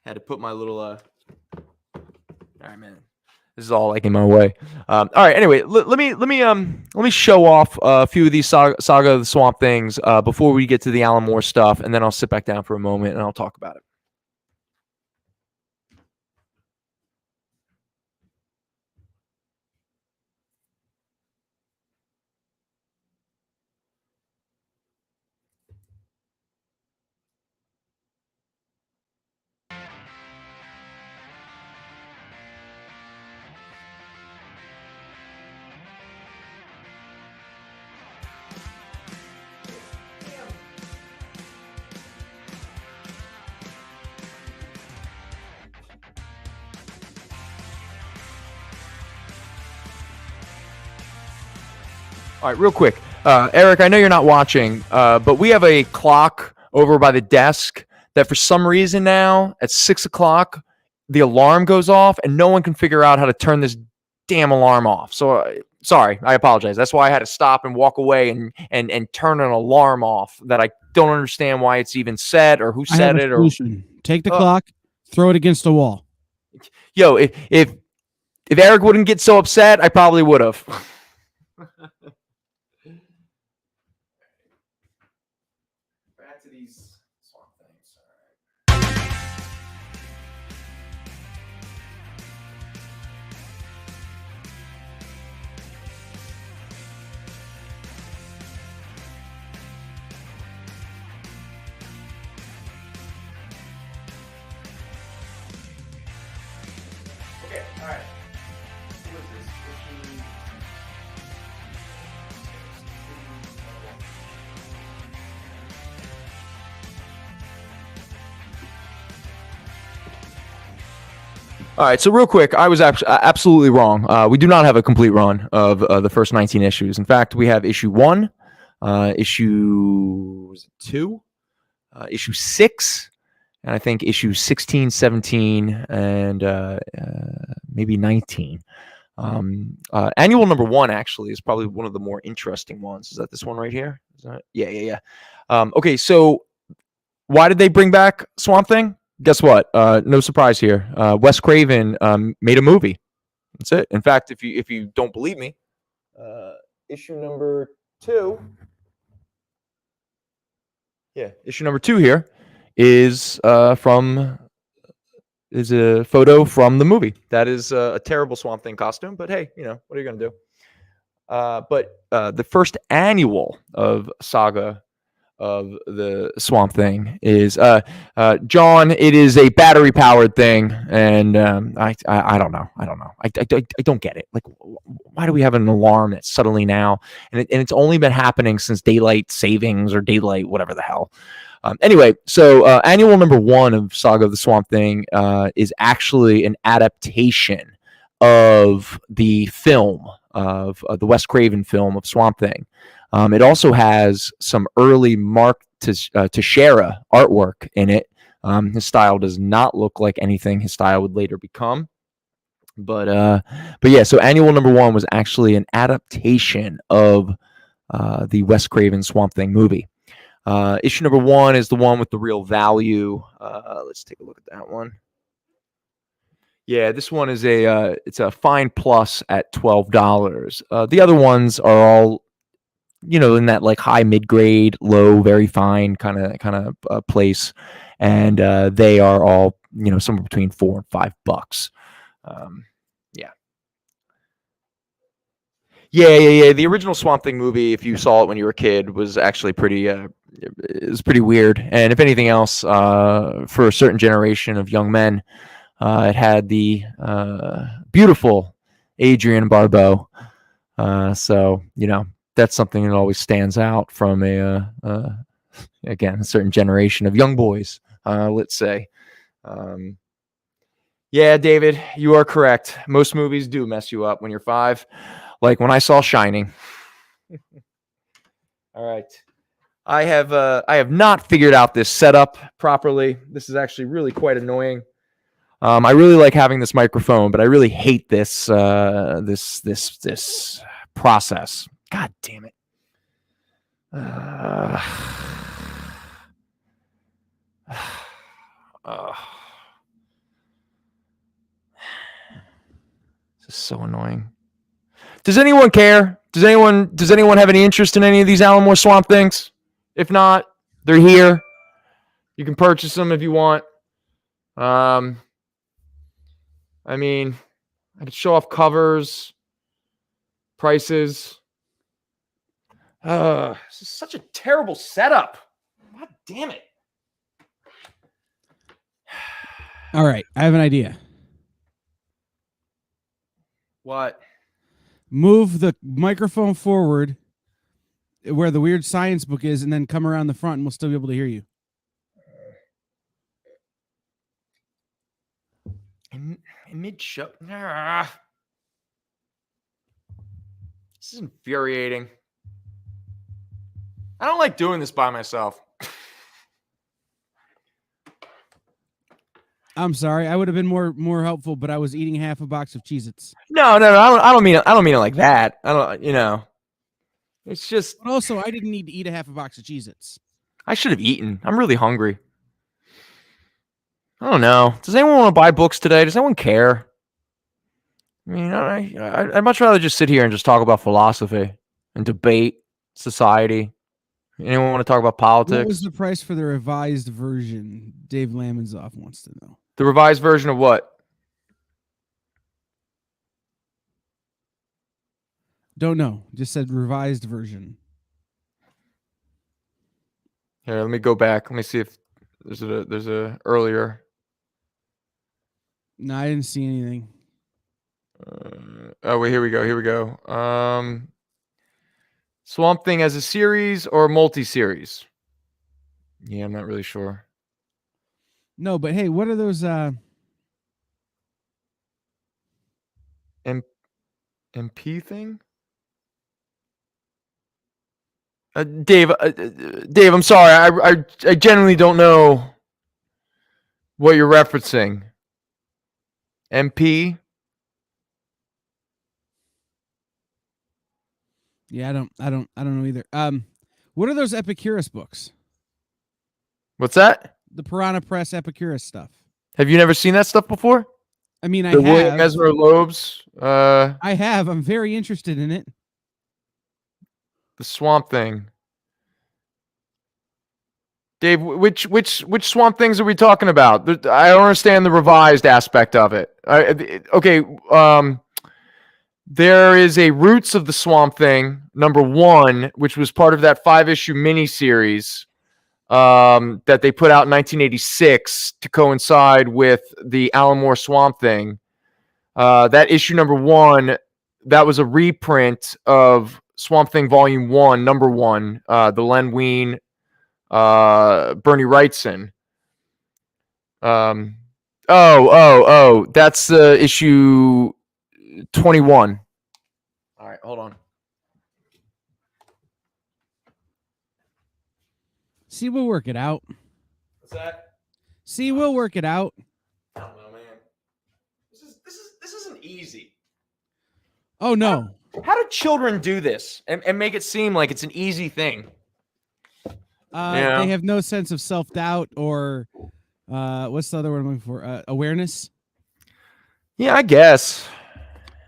Had to put my little all right, man. This is all like in my way. All right. Anyway, let me show off a few of these Saga of the Swamp things before we get to the Alan Moore stuff, and then I'll sit back down for a moment and I'll talk about it. All right, real quick. Eric, I know you're not watching, but we have a clock over by the desk that for some reason now at 6 o'clock, the alarm goes off and no one can figure out how to turn this damn alarm off. So sorry, I apologize. That's why I had to stop and walk away and turn an alarm off that I don't understand why it's even set or who set it. Solution. Take the clock, throw it against a wall. Yo, if Eric wouldn't get so upset, I probably would have. Back to these swamp things. Okay, all right. What is this? All right, so real quick, I was absolutely wrong. We do not have a complete run of the first 19 issues. In fact, we have issue 1, issue 2, issue 6, and I think issue 16, 17, and maybe 19. Annual number 1 actually is probably one of the more interesting ones. Is that this one right here? Is that? Yeah. Okay, so why did they bring back Swamp Thing? Guess what? No surprise here. Wes Craven made a movie. That's it. In fact, if you don't believe me, issue number 2. Yeah, issue number 2 here is a photo from the movie. That is a terrible Swamp Thing costume, but hey, what are you gonna do? But the first annual of Saga of the Swamp Thing is John. It is a battery powered thing, and I don't know. I don't get it. Like, why do we have an alarm that's suddenly now? And it's only been happening since daylight savings or daylight whatever the hell. Anyway, so annual number 1 of Saga of the Swamp Thing is actually an adaptation of the film of the Wes Craven film of Swamp Thing. It also has some early Mark Teixeira artwork in it. His style does not look like anything his style would later become. But yeah, so annual number 1 was actually an adaptation of the Wes Craven Swamp Thing movie. Issue number 1 is the one with the real value. Let's take a look at that one. Yeah, this one is it's a fine plus at $12. The other ones are all, in that like high mid-grade, low, very fine kind of place, and they are all somewhere between $4 and $5. Yeah. The original Swamp Thing movie, if you saw it when you were a kid, was actually pretty. It was pretty weird, and if anything else, for a certain generation of young men, it had the beautiful Adrienne Barbeau. So that's something that always stands out from again, a certain generation of young boys, let's say. Yeah, David, you are correct. Most movies do mess you up when you're 5, like when I saw Shining. All right. I have not figured out this setup properly. This is actually really quite annoying. I really like having this microphone, but I really hate this this process. God damn it. This is so annoying. Does anyone care? Does anyone have any interest in any of these Alan Moore Swamp Things? If not, they're here. You can purchase them if you want. I mean, I could show off covers, prices. This is such a terrible setup. God damn it. All right, I have an idea. What? Move the microphone forward where the weird science book is, and then come around the front, and we'll still be able to hear you. In mid-show. This is infuriating. I don't like doing this by myself. I'm sorry. I would have been more helpful, but I was eating half a box of Cheez-Its. No. I don't mean it like that. I don't. It's just. But also, I didn't need to eat a half a box of Cheez-Its. I should have eaten. I'm really hungry. I don't know. Does anyone want to buy books today? Does anyone care? I mean, I'd much rather just sit here and just talk about philosophy and debate society. Anyone want to talk about politics? What was the price for the revised version? Dave Lamonsoff wants to know. The revised version of what? Don't know. Just said revised version. Here, let me go back. Let me see if there's a earlier. No, I didn't see anything. Oh wait, here we go. Swamp Thing as a series or multi-series? Yeah, I'm not really sure. No, but hey, what are those? MP thing? Dave, I'm sorry. I genuinely don't know what you're referencing. MP? Yeah, I don't know either. What are those Epicurus books? What's that? The Piranha Press Epicurus stuff. Have you never seen that stuff before? I mean, I the have. William Mesmer Loeb's. I have. I'm very interested in it. The Swamp Thing. Dave, which Swamp Things are we talking about? I don't understand the revised aspect of it. Okay. There is a Roots of the Swamp Thing, #1, which was part of that 5-issue miniseries that they put out in 1986 to coincide with the Alan Moore Swamp Thing. That issue #1, that was a reprint of Swamp Thing Volume 1, #1, the Len Wein, Bernie Wrightson. That's issue 21. All right, hold on. See, we'll work it out. What's that? See, we'll work it out. I don't know, man. This isn't easy. Oh no. How do children do this and make it seem like it's an easy thing? They have no sense of self-doubt or what's the other word I'm looking for? Awareness. Yeah, I guess.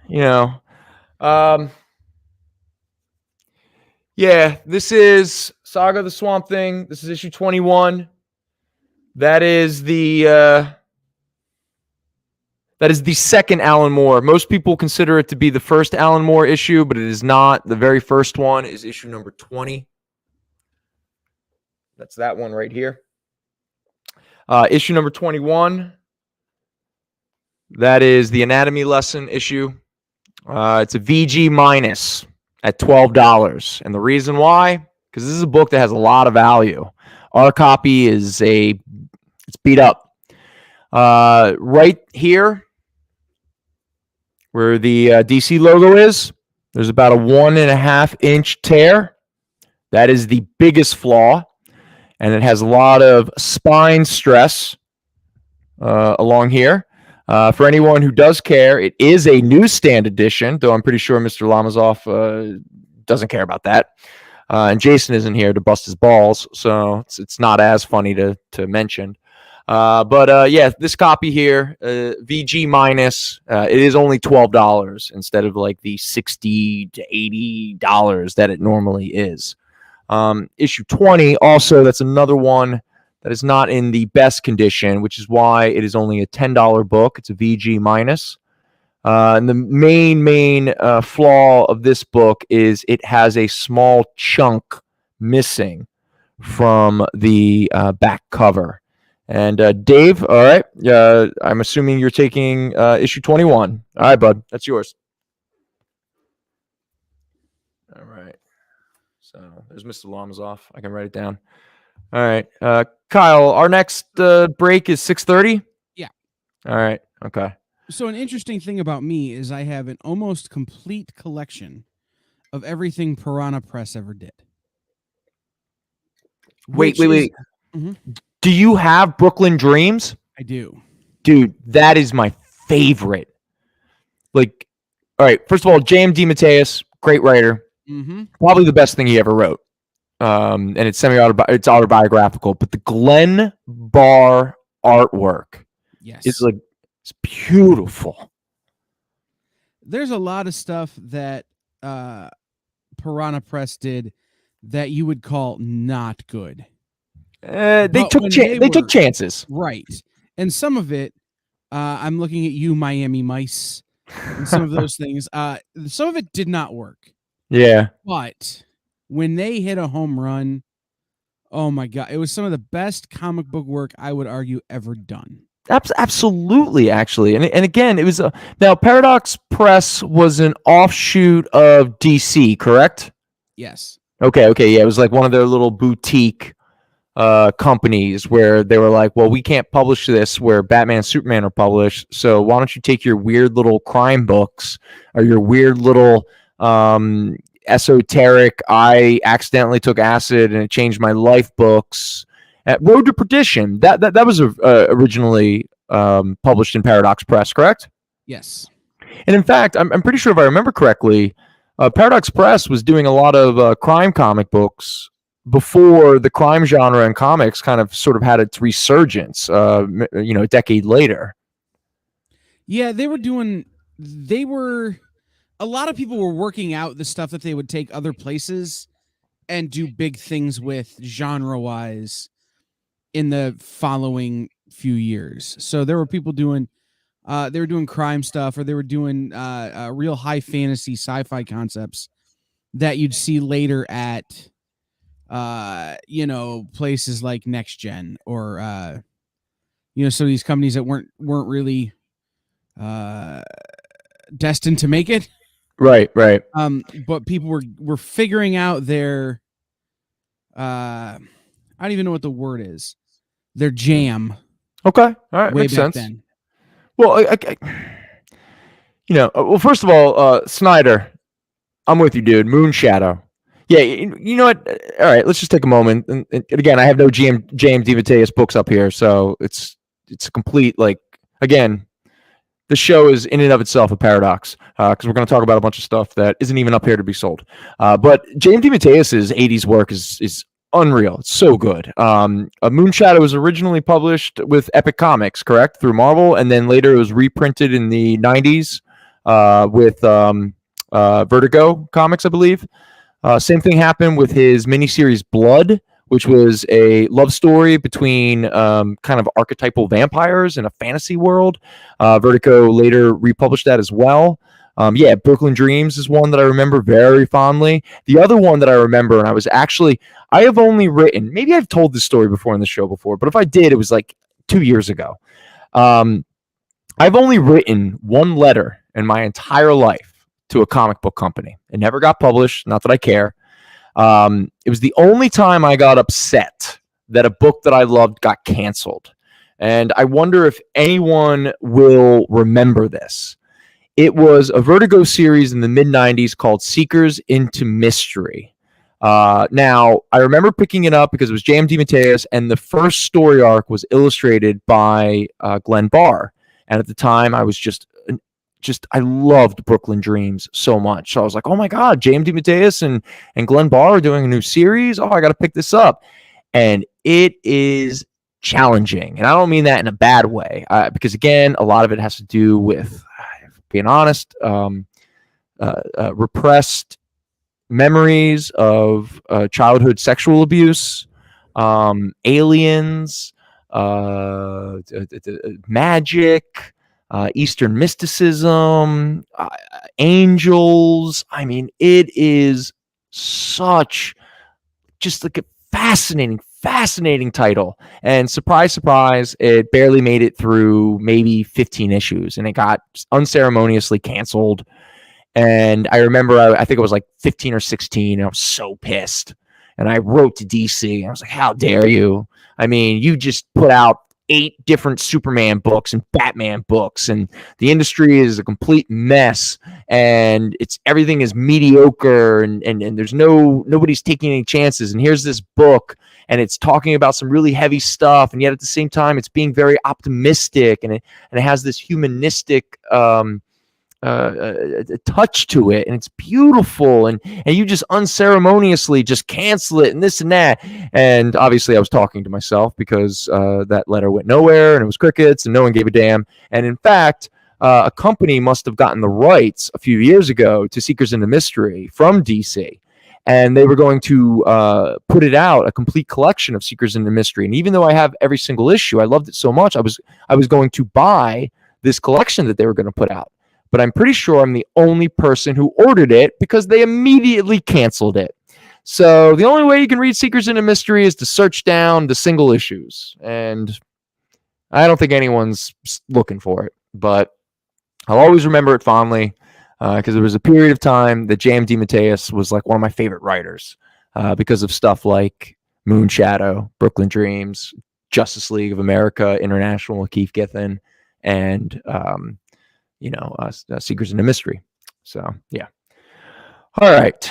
Yeah, this is Saga of the Swamp Thing. This is issue 21. That is the second Alan Moore. Most people consider it to be the first Alan Moore issue, but it is not. The very first one is issue number 20. That's that one right here. Issue number 21. That is the anatomy lesson issue. It's a VG minus at $12. And the reason why, because this is a book that has a lot of value. Our copy is it's beat up. Right here, where the DC logo is, there's about a 1.5 inch tear. That is the biggest flaw. And it has a lot of spine stress along here. For anyone who does care, it is a newsstand edition, though I'm pretty sure Mr. Lamonsoff doesn't care about that. And Jason isn't here to bust his balls, so it's not as funny to mention. But this copy here, VG minus, it is only $12 instead of like the $60 to $80 that it normally is. Issue 20, also, that's another one that is not in the best condition, which is why it is only a $10 book. It's a VG minus. And the main flaw of this book is it has a small chunk missing from the back cover. And Dave, all right, I'm assuming you're taking issue 21. All right, bud, that's yours. All right. So there's Mr. Lamazov. I can write it down. All right. Kyle, our next break is 6:30? Yeah. All right. Okay. So an interesting thing about me is I have an almost complete collection of everything Piranha Press ever did. Wait. Mhm. Do you have Brooklyn Dreams? I do. Dude, that is my favorite. Like, all right, first of all, J.M. DeMatteis, great writer. Mm-hmm. Probably the best thing he ever wrote. And it's it's autobiographical, but the Glenn Barr artwork is like, it's beautiful. There's a lot of stuff that Piranha Press did that you would call not good. They took chances. Right. And some of it, I'm looking at you, Miami Mice, and some of those things. Some of it did not work. Yeah. But when they hit a home run, oh my God, it was some of the best comic book work I would argue ever done. Absolutely, actually. And again, it was now Paradox Press was an offshoot of DC, correct? Yes. Okay, yeah. It was like one of their little boutique companies where they were like, well, we can't publish this where Batman and Superman are published, so why don't you take your weird little crime books or your weird little esoteric, I accidentally took acid and it changed my life books. At Road to Perdition, that was originally published in Paradox Press, correct? Yes. And in fact, I'm pretty sure if I remember correctly, Paradox Press was doing a lot of crime comic books before the crime genre in comics kind of sort of had its resurgence, a decade later. Yeah, a lot of people were working out the stuff that they would take other places and do big things with genre-wise in the following few years. So there were people doing they were doing crime stuff, or they were doing real high fantasy sci-fi concepts that you'd see later at places like Next Gen, or some of these companies that weren't really destined to make it. Right. But people were figuring out their I don't even know what the word is. Their jam. Okay. All right. Way Makes back sense. then. Well, well, first of all, Snyder, I'm with you, dude. Moonshadow. Yeah, you know what? All right, let's just take a moment. And again, I have no James DeMatteis books up here, so it's a complete, again, the show is in and of itself a paradox, because we're going to talk about a bunch of stuff that isn't even up here to be sold. But James DeMatteis' 80s work is unreal. It's so good. Moonshadow was originally published with Epic Comics, correct, through Marvel, and then later it was reprinted in the 90s with Vertigo Comics, I believe. Same thing happened with his miniseries Blood, which was a love story between kind of archetypal vampires in a fantasy world. Vertigo later republished that as well. Brooklyn Dreams is one that I remember very fondly. The other one that I remember, and I have only written, maybe I've told this story before in the show before, but if I did, it was like 2 years ago. I've only written one letter in my entire life to a comic book company. It never got published, not that I care. It was the only time I got upset that a book that I loved got canceled. And I wonder if anyone will remember this. It was a Vertigo series in the mid-90s called Seekers into Mystery. Now, I remember picking it up because it was J.M. DeMatteis, and the first story arc was illustrated by Glenn Barr. And at the time, I was just I loved Brooklyn Dreams so much. So I was like, oh my God, J.M. DeMatteis and Glenn Barr are doing a new series. Oh, I got to pick this up. And it is challenging. And I don't mean that in a bad way, because again, a lot of it has to do with, being honest, repressed memories of childhood sexual abuse, aliens, magic, Eastern mysticism, angels. I mean, it is such just like a fascinating title. And surprise, surprise, it barely made it through maybe 15 issues, and it got unceremoniously canceled. And I remember, I think it was like 15 or 16, and I was so pissed. And I wrote to DC. I was like, how dare you? I mean, you just put out 8 different Superman books and Batman books, and the industry is a complete mess, and everything is mediocre, and there's nobody's taking any chances. And here's this book, and it's talking about some really heavy stuff, and yet at the same time, it's being very optimistic, and it has this humanistic a touch to it, and it's beautiful, and you just unceremoniously just cancel it and this and that. And obviously I was talking to myself, because that letter went nowhere, and it was crickets, and no one gave a damn. And in fact, a company must have gotten the rights a few years ago to Seekers into Mystery from DC, and they were going to put it out, a complete collection of Seekers into Mystery. And even though I have every single issue, I loved it so much, I was going to buy this collection that they were going to put out. But I'm pretty sure I'm the only person who ordered it, because they immediately canceled it. So the only way you can read Seekers into Mystery is to search down the single issues. And I don't think anyone's looking for it. But I'll always remember it fondly, because there was a period of time that J.M. DeMatteis was like one of my favorite writers, because of stuff like Moonshadow, Brooklyn Dreams, Justice League of America International with Keith Giffen, and Seekers into Mystery. So yeah. All right.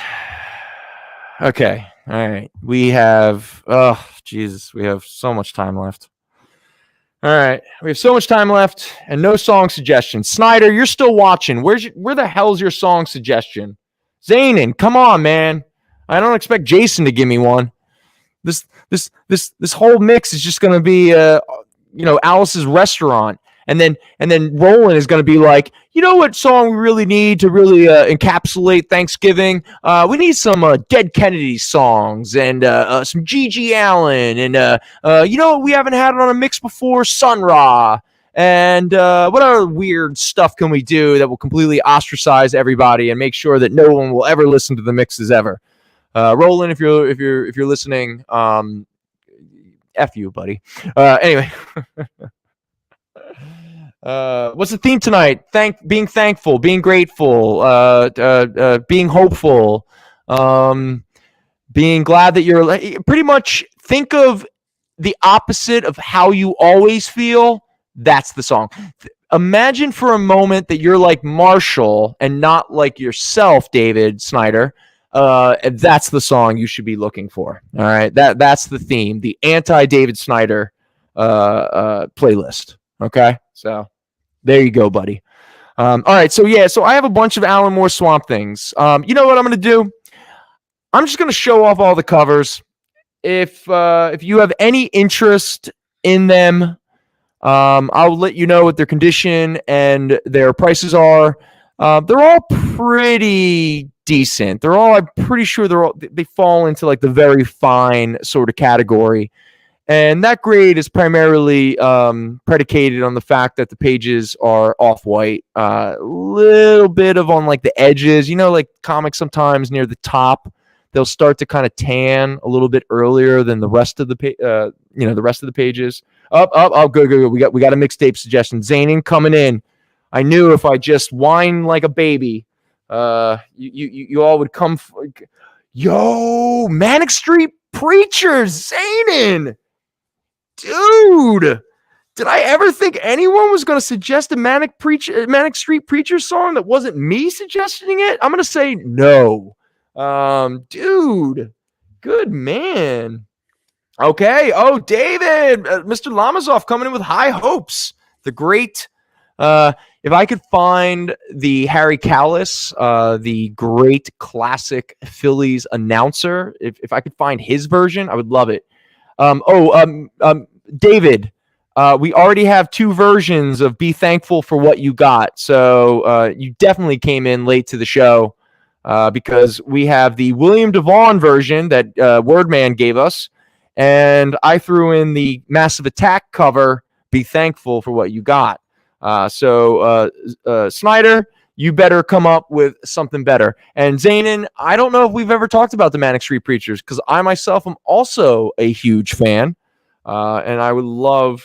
Okay. All right. We have we have so much time left. All right. We have so much time left and no song suggestions. Snyder, you're still watching. Where the hell's your song suggestion? Zanin, come on, man. I don't expect Jason to give me one. This whole mix is just going to be Alice's Restaurant. And then Roland is going to be like, you know what song we really need to really encapsulate Thanksgiving? We need some Dead Kennedy songs, and some G.G. Allen, and you know what we haven't had it on a mix before? Sun Ra. And what other weird stuff can we do that will completely ostracize everybody and make sure that no one will ever listen to the mixes ever? Roland, if you're listening, F you, buddy. Anyway. What's the theme tonight? Being thankful, being grateful, being hopeful, being glad that you're pretty much think of the opposite of how you always feel. That's the song. Imagine for a moment that you're like Marshall and not like yourself, David Snyder. That's the song you should be looking for. All right. That's the theme, the anti-David Snyder playlist. Okay. So there you go, buddy. All right. So I have a bunch of Alan Moore Swamp Things. You know what I'm going to do? I'm just going to show off all the covers. If you have any interest in them, I'll let you know what their condition and their prices are. They're all pretty decent. I'm pretty sure they fall into like the very fine sort of category. And that grade is primarily predicated on the fact that the pages are off-white, a little bit of on like the edges. You know, like comics sometimes near the top, they'll start to kind of tan a little bit earlier than the rest of the pages. Good. We got a mixtape suggestion. Zanin coming in. I knew if I just whine like a baby, you all would come. Yo, Manic Street Preacher, Zanin. Dude, did I ever think anyone was going to suggest a Manic Street Preacher song that wasn't me suggesting it? I'm going to say no. Dude, good man. Okay. Oh, David, Mr. Lamazov coming in with high hopes. The great, if I could find the Harry Callis, the great classic Phillies announcer, if I could find his version, I would love it. David, we already have 2 versions of Be Thankful for What You Got. So you definitely came in late to the show because we have the William Devon version that Wordman gave us. And I threw in the Massive Attack cover, Be Thankful for What You Got. So Snyder, you better come up with something better. And Zanin, I don't know if we've ever talked about the Manic Street Preachers because I myself am also a huge fan. And I would love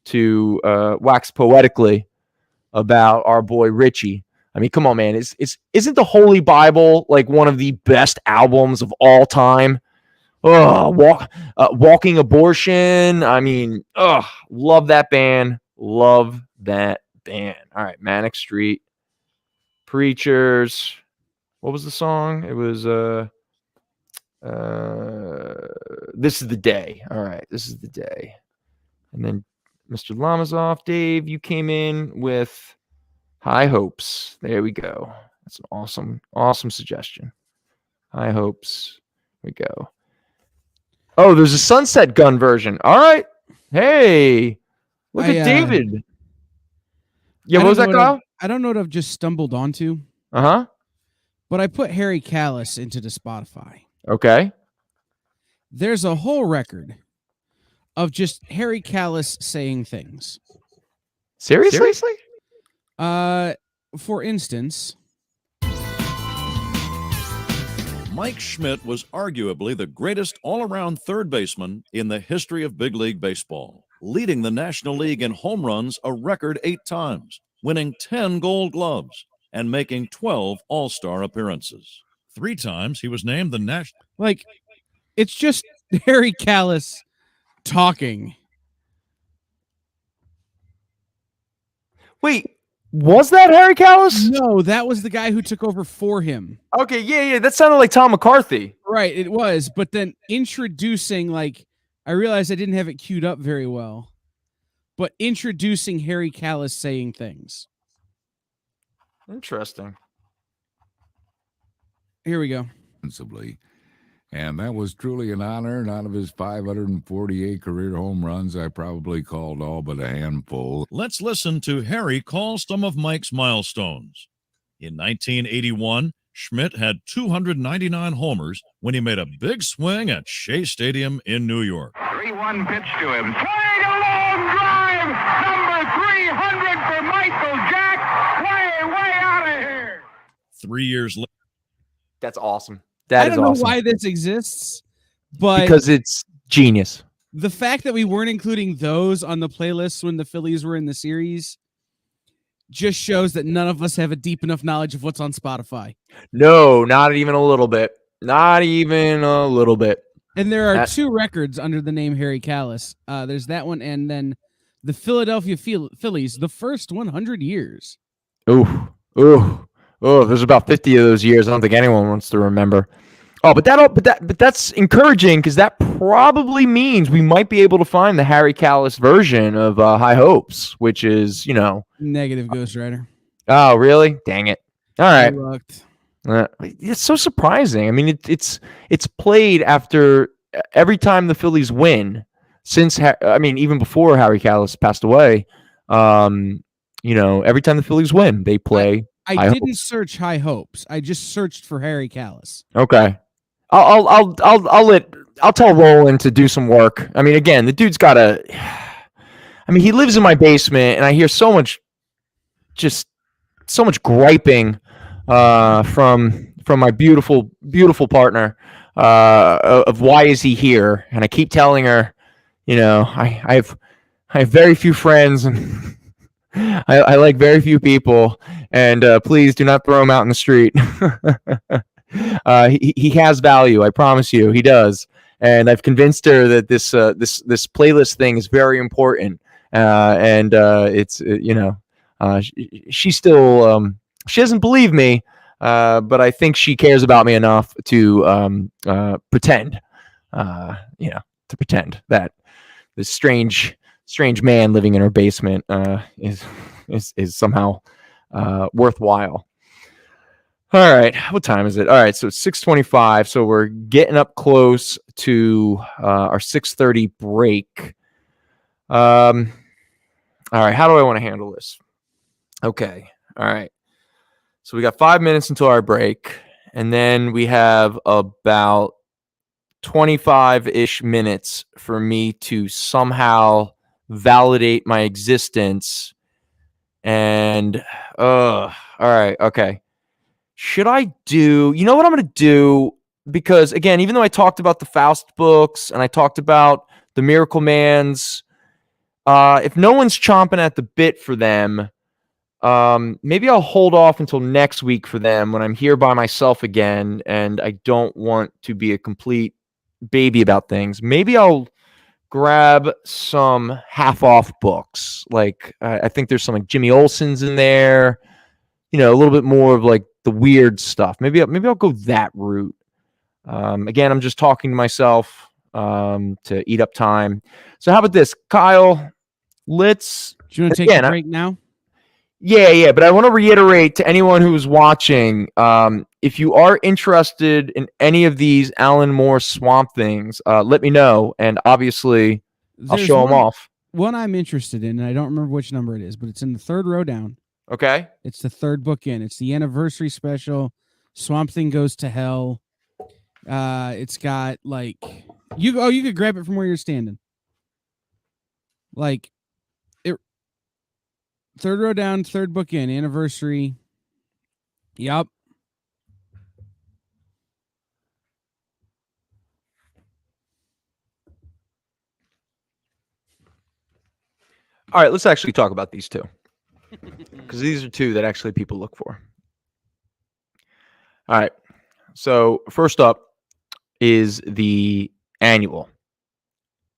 to wax poetically about our boy Richie. I mean, come on, man. Isn't the Holy Bible like one of the best albums of all time? Walking Abortion. I mean, love that band. Love that band. All right, Manic Street Preachers. What was the song? It was This Is the Day. All right, This Is the Day. And then Mr. Lamazov, Dave, you came in with High Hopes. There we go. That's an awesome suggestion. High Hopes. Here we go. Oh, there's a Sunset Gun version. All right. Hey, look at David. Yeah, what was that, Kyle? I don't know what I've just stumbled onto. Uh-huh. But I put Harry Callis into the Spotify. Okay. There's a whole record of just Harry Callis saying things. Seriously? For instance, Mike Schmidt was arguably the greatest all-around third baseman in the history of big league baseball, leading the National League in home runs a record 8 times, winning 10 Gold Gloves, and making 12 All-Star appearances. 3 times he was named the national... Like, it's just Harry Callis talking. Wait, was that Harry Callis? No, that was the guy who took over for him. Okay, yeah, that sounded like Tom McCarthy. Right, it was. But then introducing, like, I realized I didn't have it queued up very well, but introducing Harry Callis saying things. Interesting. Here we go. And that was truly an honor. And out of his 548 career home runs, I probably called all but a handful. Let's listen to Harry call some of Mike's milestones. In 1981, Schmidt had 299 homers when he made a big swing at Shea Stadium in New York. 3-1 pitch to him. Swing a long drive. Number 300 for Michael Jack. Way out of here. 3 years later. That's awesome. I don't know why this exists, but because it's genius. The fact that we weren't including those on the playlist when the Phillies were in the series just shows that none of us have a deep enough knowledge of what's on Spotify. No, not even a little bit. Not even a little bit. And there are 2 records under the name Harry Callis. There's that one, and then the Philadelphia Phillies, the first 100 years. There's about 50 of those years. I don't think anyone wants to remember. Oh, but that's encouraging because that probably means we might be able to find the Harry Callis version of High Hopes, which is, negative Ghost Rider. Oh, really? Dang it! All right. I It's so surprising. I mean, it's played after every time the Phillies win since. Even before Harry Callis passed away. Every time the Phillies win, they play. I didn't search High Hopes. I just searched for Harry Callis. Okay. I'll tell Roland to do some work. I mean, again, the dude's got he lives in my basement, and I hear so much griping from my beautiful partner of why is he here, and I keep telling her, I have very few friends, and I like very few people, and please do not throw him out in the street. He has value, I promise you, he does. And I've convinced her that this playlist thing is very important. And it's she still she doesn't believe me, but I think she cares about me enough to pretend that this strange man living in her basement is somehow worthwhile. All right, what time is it? All right, so it's 6:25. So we're getting up close to our 6:30 break. All right, how do I want to handle this? Okay, all right. So we got 5 minutes until our break, and then we have about 25-ish minutes for me to somehow validate my existence. And all right, okay. Should I do, you know what I'm going to do? Because again, even though I talked about the Faust books and I talked about the Miracle Mans, if no one's chomping at the bit for them, maybe I'll hold off until next week for them when I'm here by myself again and I don't want to be a complete baby about things. Maybe I'll grab some half-off books. Like I think there's some like Jimmy Olsen's in there. You know, a little bit more of like the weird stuff. Maybe I'll go that route. Again, I'm just talking to myself to eat up time. So how about this, Kyle? Let's. Do you want to take a break now? Yeah. But I want to reiterate to anyone who's watching, if you are interested in any of these Alan Moore Swamp Things, let me know, and obviously I'll show them off. One I'm interested in, and I don't remember which number it is, but it's in the third row down. Okay. It's the third book in. It's the anniversary special. Swamp Thing Goes to Hell. It's got like you could grab it from where you're standing. Like it. Third row down, third book in, anniversary. Yup. All right, let's actually talk about these two. Because these are two that actually people look for. All right. So first up is the annual.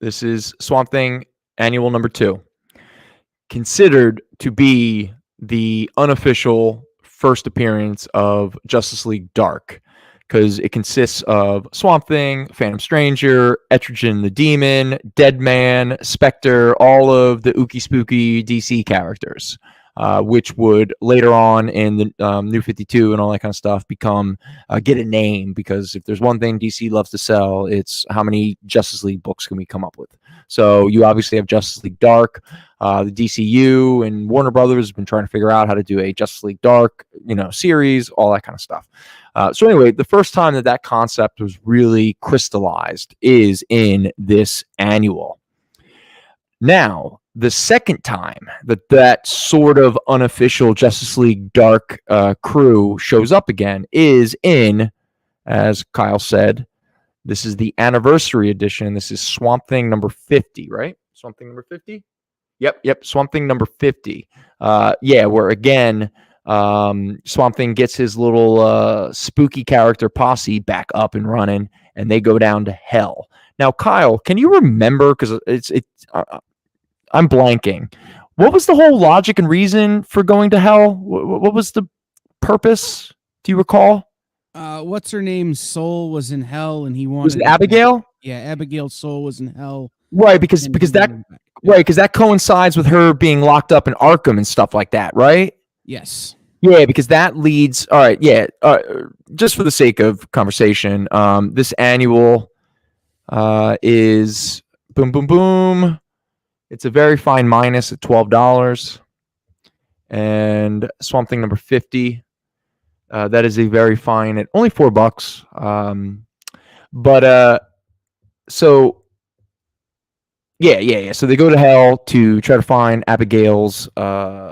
This is Swamp Thing Annual number 2. Considered to be the unofficial first appearance of Justice League Dark. Because it consists of Swamp Thing, Phantom Stranger, Etrigan the Demon, Deadman, Spectre, all of the ooky spooky DC characters. Which would later on in the New 52 and all that kind of stuff become get a name, because if there's one thing DC loves to sell, it's how many Justice League books can we come up with. So you obviously have Justice League Dark, the DCU and Warner Brothers have been trying to figure out how to do a Justice League Dark, series, all that kind of stuff. So anyway, the first time that concept was really crystallized is in this annual. Now, the second time that sort of unofficial Justice League Dark crew shows up again is in, as Kyle said, this is the anniversary edition. This is Swamp Thing number 50, right? Swamp Thing number 50? Yep. Swamp Thing number 50. Where again, Swamp Thing gets his little spooky character posse back up and running, and they go down to hell. Now, Kyle, can you remember, because I'm blanking, what was the whole logic and reason for going to hell? What was the purpose? Do you recall? What's her name's soul was in hell, and he wanted. Was it Abigail? Yeah, Abigail's soul was in hell. Right, because that coincides with her being locked up in Arkham and stuff like that, right? Yes. Yeah, because that leads. All right, yeah. Just for the sake of conversation, this annual is boom, boom, boom. It's a very fine minus at $12, and Swamp Thing number 50. That is a very fine at only $4. So yeah. So they go to hell to try to find Abigail's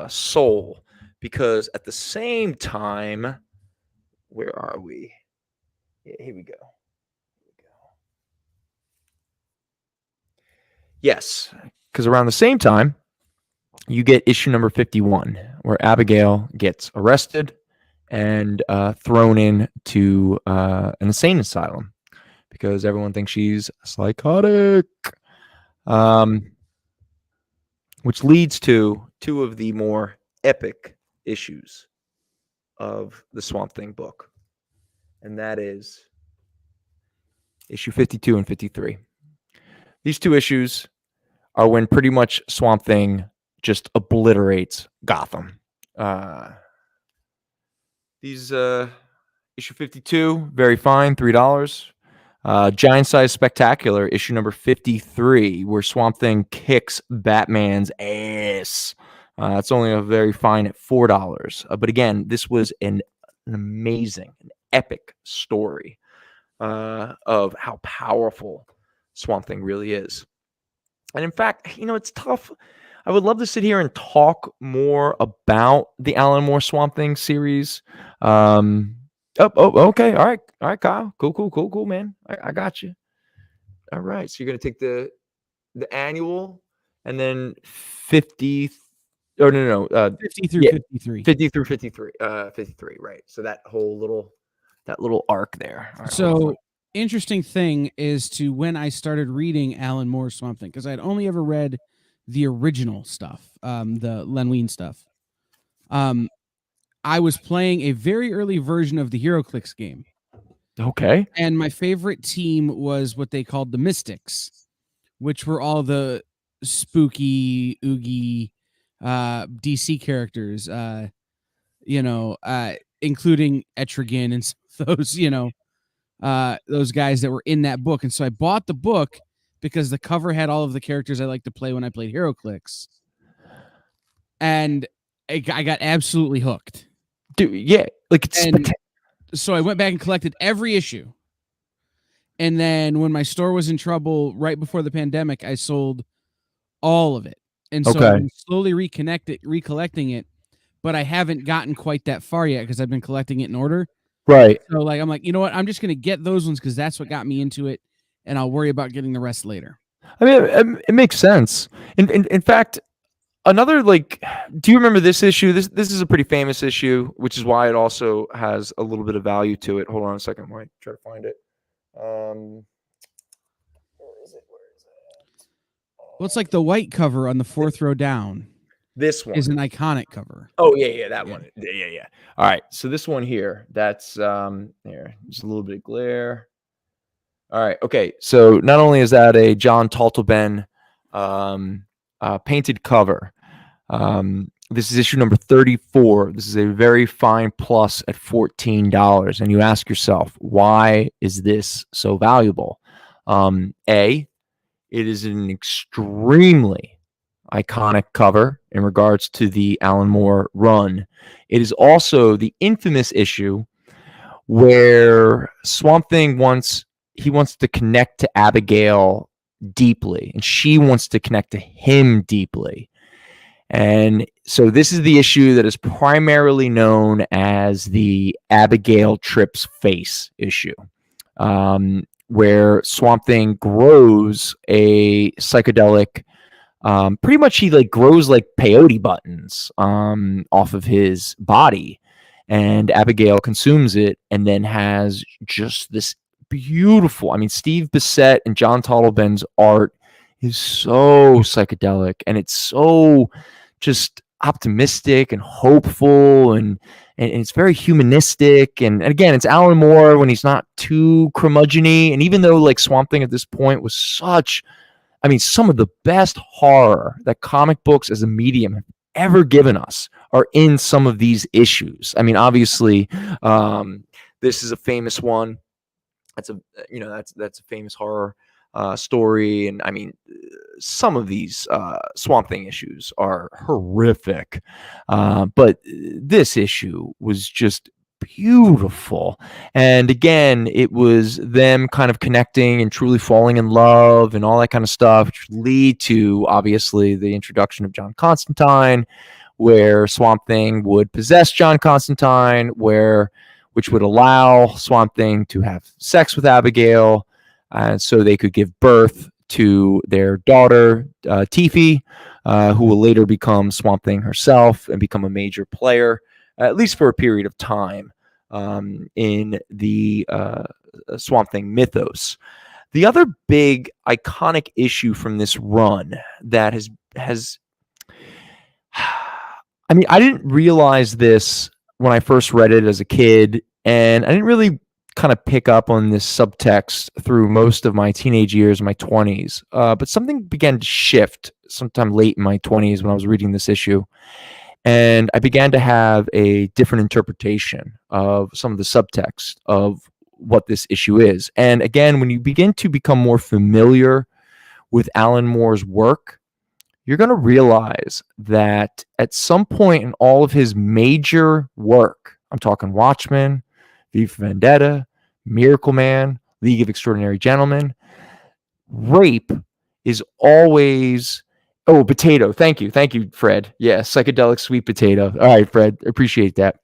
soul, because at the same time, where are we? Yeah, here we go. Yes, because around the same time, you get issue number 51, where Abigail gets arrested and thrown into an insane asylum because everyone thinks she's psychotic. Which leads to two of the more epic issues of the Swamp Thing book. And that is issue 52 and 53. These two issues are when pretty much Swamp Thing just obliterates Gotham. These issue 52, very fine, $3. Giant Size Spectacular, issue number 53, where Swamp Thing kicks Batman's ass. It's only a very fine at $4. But again, this was an amazing, an epic story of how powerful Swamp Thing really is. And in fact, it's tough. I would love to sit here and talk more about the Alan Moore Swamp Thing series. Okay. All right, Kyle. Cool, man. I got you. All right. So you're gonna take the annual and then 50. Oh no. 50 through 53. 50 through 53. 53. Right. So that little arc there. All right, so interesting thing is to when I started reading Alan Moore's Swamp Thing, because I'd only ever read the original stuff, the Len Wein stuff. I was playing a very early version of the HeroClix game. Okay. And my favorite team was what they called the Mystics, which were all the spooky, oogie DC characters, including Etrigan and those guys that were in that book. And so I bought the book because the cover had all of the characters I like to play when I played HeroClix. And I got absolutely hooked. Dude, yeah. So I went back and collected every issue. And then when my store was in trouble right before the pandemic, I sold all of it. And so I'm slowly recollecting it, but I haven't gotten quite that far yet because I've been collecting it in order. Right. So I'm like, you know what? I'm just going to get those ones because that's what got me into it, and I'll worry about getting the rest later. I mean, it makes sense. In fact, another do you remember this issue? This is a pretty famous issue, which is why it also has a little bit of value to it. Hold on a second, while I try to find it. Where is it? Well, it's like the white cover on the fourth row down. This one is an iconic cover. Oh yeah, that one. Yeah. All right, so this one here, that's here, just a little bit of glare. All right, okay. So not only is that a John Taltelben painted cover, this is issue number 34. This is a very fine plus at $14, and you ask yourself, why is this so valuable? It is an extremely iconic cover in regards to the Alan Moore run. It is also the infamous issue where Swamp Thing wants to connect to Abigail deeply, and she wants to connect to him deeply. And so this is the issue that is primarily known as the Abigail Trips Face issue, where Swamp Thing grows a psychedelic. Pretty much he grows like peyote buttons off of his body, and Abigail consumes it and then has just this beautiful, Steve Bissett and John Taltelben's art is so psychedelic, and it's so just optimistic and hopeful, and it's very humanistic, and again, it's Alan Moore when he's not too curmudgeon-y, and even though Swamp Thing at this point was such, some of the best horror that comic books as a medium have ever given us are in some of these issues. Obviously, this is a famous one. That's a famous horror story, and some of these Swamp Thing issues are horrific, but this issue was just beautiful. And again, it was them kind of connecting and truly falling in love and all that kind of stuff, which lead to obviously the introduction of John Constantine, where Swamp Thing would possess John Constantine, which would allow Swamp Thing to have sex with Abigail, so they could give birth to their daughter, Tiffy, who will later become Swamp Thing herself and become a major player, at least for a period of time, in the Swamp Thing mythos. The other big iconic issue from this run that has I didn't realize this when I first read it as a kid, and I didn't really kind of pick up on this subtext through most of my teenage years, my 20s. But something began to shift sometime late in my 20s when I was reading this issue. And I began to have a different interpretation of some of the subtext of what this issue is. And again, when you begin to become more familiar with Alan Moore's work, you're going to realize that at some point in all of his major work, I'm talking Watchmen, V for Vendetta, Miracle Man, League of Extraordinary Gentlemen, rape is always potato. Thank you, Fred. Yeah, psychedelic sweet potato. All right, Fred, appreciate that.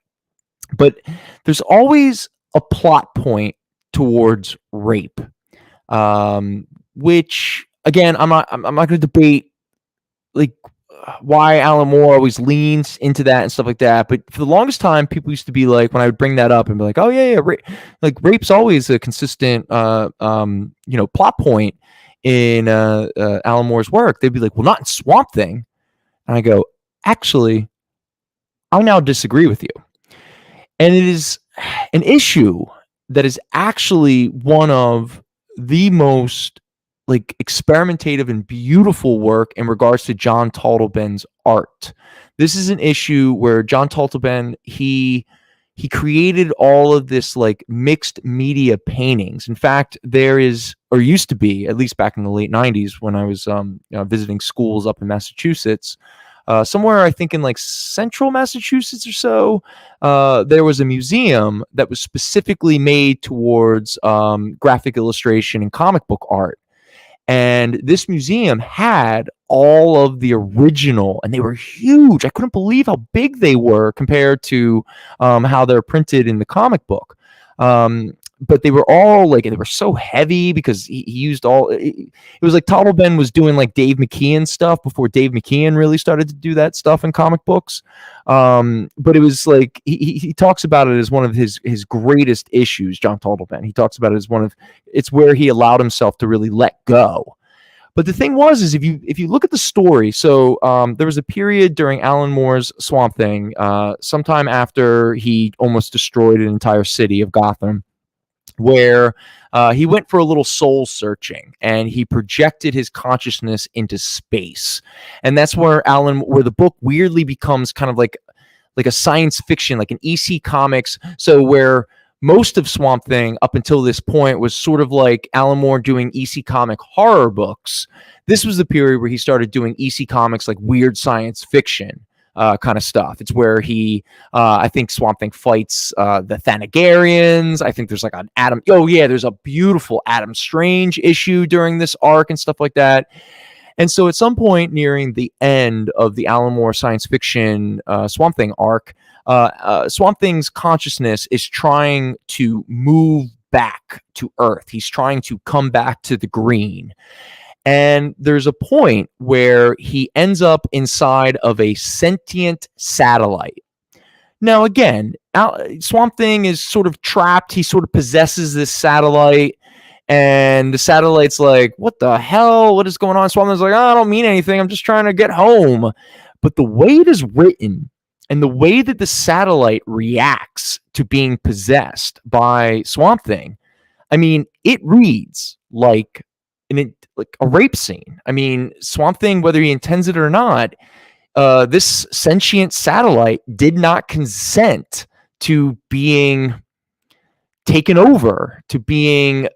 But there's always a plot point towards rape, which again, I'm not going to debate like why Alan Moore always leans into that and stuff like that. But for the longest time, people used to be like, when I would bring that up and be like, oh yeah, rape's always a consistent, plot point in Alan Moore's work. They'd be like, well, not in Swamp Thing. And I go, actually, I now disagree with you. And it is an issue that is actually one of the most like experimentative and beautiful work in regards to John Totlben's art. This is an issue where John Totlben, he created all of this like mixed media paintings. In fact, there is, or used to be, at least back in the late 90s when I was visiting schools up in Massachusetts, somewhere I think in like central Massachusetts or so, there was a museum that was specifically made towards graphic illustration and comic book art. And this museum had all of the original, and they were huge. I couldn't believe how big they were compared to how they're printed in the comic book. But they were all like, they were so heavy because he used all, it was like Totleben was doing like Dave McKean stuff before Dave McKean really started to do that stuff in comic books. But it was like, he talks about it as one of his greatest issues, John Totleben. He talks about it as it's where he allowed himself to really let go. But the thing is if you look at the story, so there was a period during Alan Moore's Swamp Thing, sometime after he almost destroyed an entire city of Gotham, where he went for a little soul searching and he projected his consciousness into space. And that's where the book weirdly becomes kind of like a science fiction, like an EC Comics. So where most of Swamp Thing up until this point was sort of like Alan Moore doing EC Comic horror books. This was the period where he started doing EC Comics, like weird science fiction kind of stuff. It's where he, I think Swamp Thing fights the Thanagarians. I think there's like an Adam. Oh yeah, there's a beautiful Adam Strange issue during this arc and stuff like that. And so at some point nearing the end of the Alan Moore science fiction Swamp Thing arc, Swamp Thing's consciousness is trying to move back to Earth. He's trying to come back to the green. And there's a point where he ends up inside of a sentient satellite. Now, again, Swamp Thing is sort of trapped. He sort of possesses this satellite. And the satellite's like, what the hell? What is going on? Swamp Thing's like, I don't mean anything. I'm just trying to get home. But the way it is written and the way that the satellite reacts to being possessed by Swamp Thing, I mean, it reads like a rape scene. I mean, Swamp Thing, whether he intends it or not, this sentient satellite did not consent to being taken over, to being,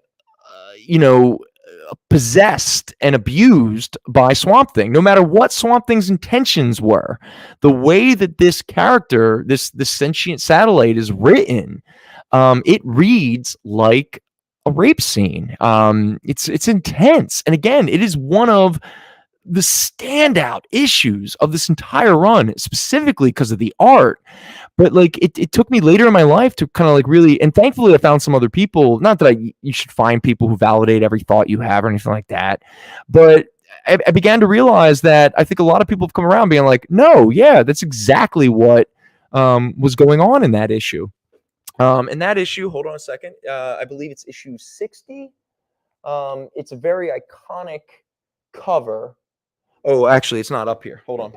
possessed and abused by Swamp Thing. No matter what Swamp Thing's intentions were, the way that this character, this sentient satellite is written, it reads like a rape scene. It's intense. And again, it is one of the standout issues of this entire run, specifically because of the art. But like it took me later in my life to kind of like really, and thankfully I found some other people, not that you should find people who validate every thought you have or anything like that. But I began to realize that I think a lot of people have come around being like, no, yeah, that's exactly what was going on in that issue. And that issue, hold on a second. I believe it's issue 60. It's a very iconic cover. Oh, actually, it's not up here. Hold on.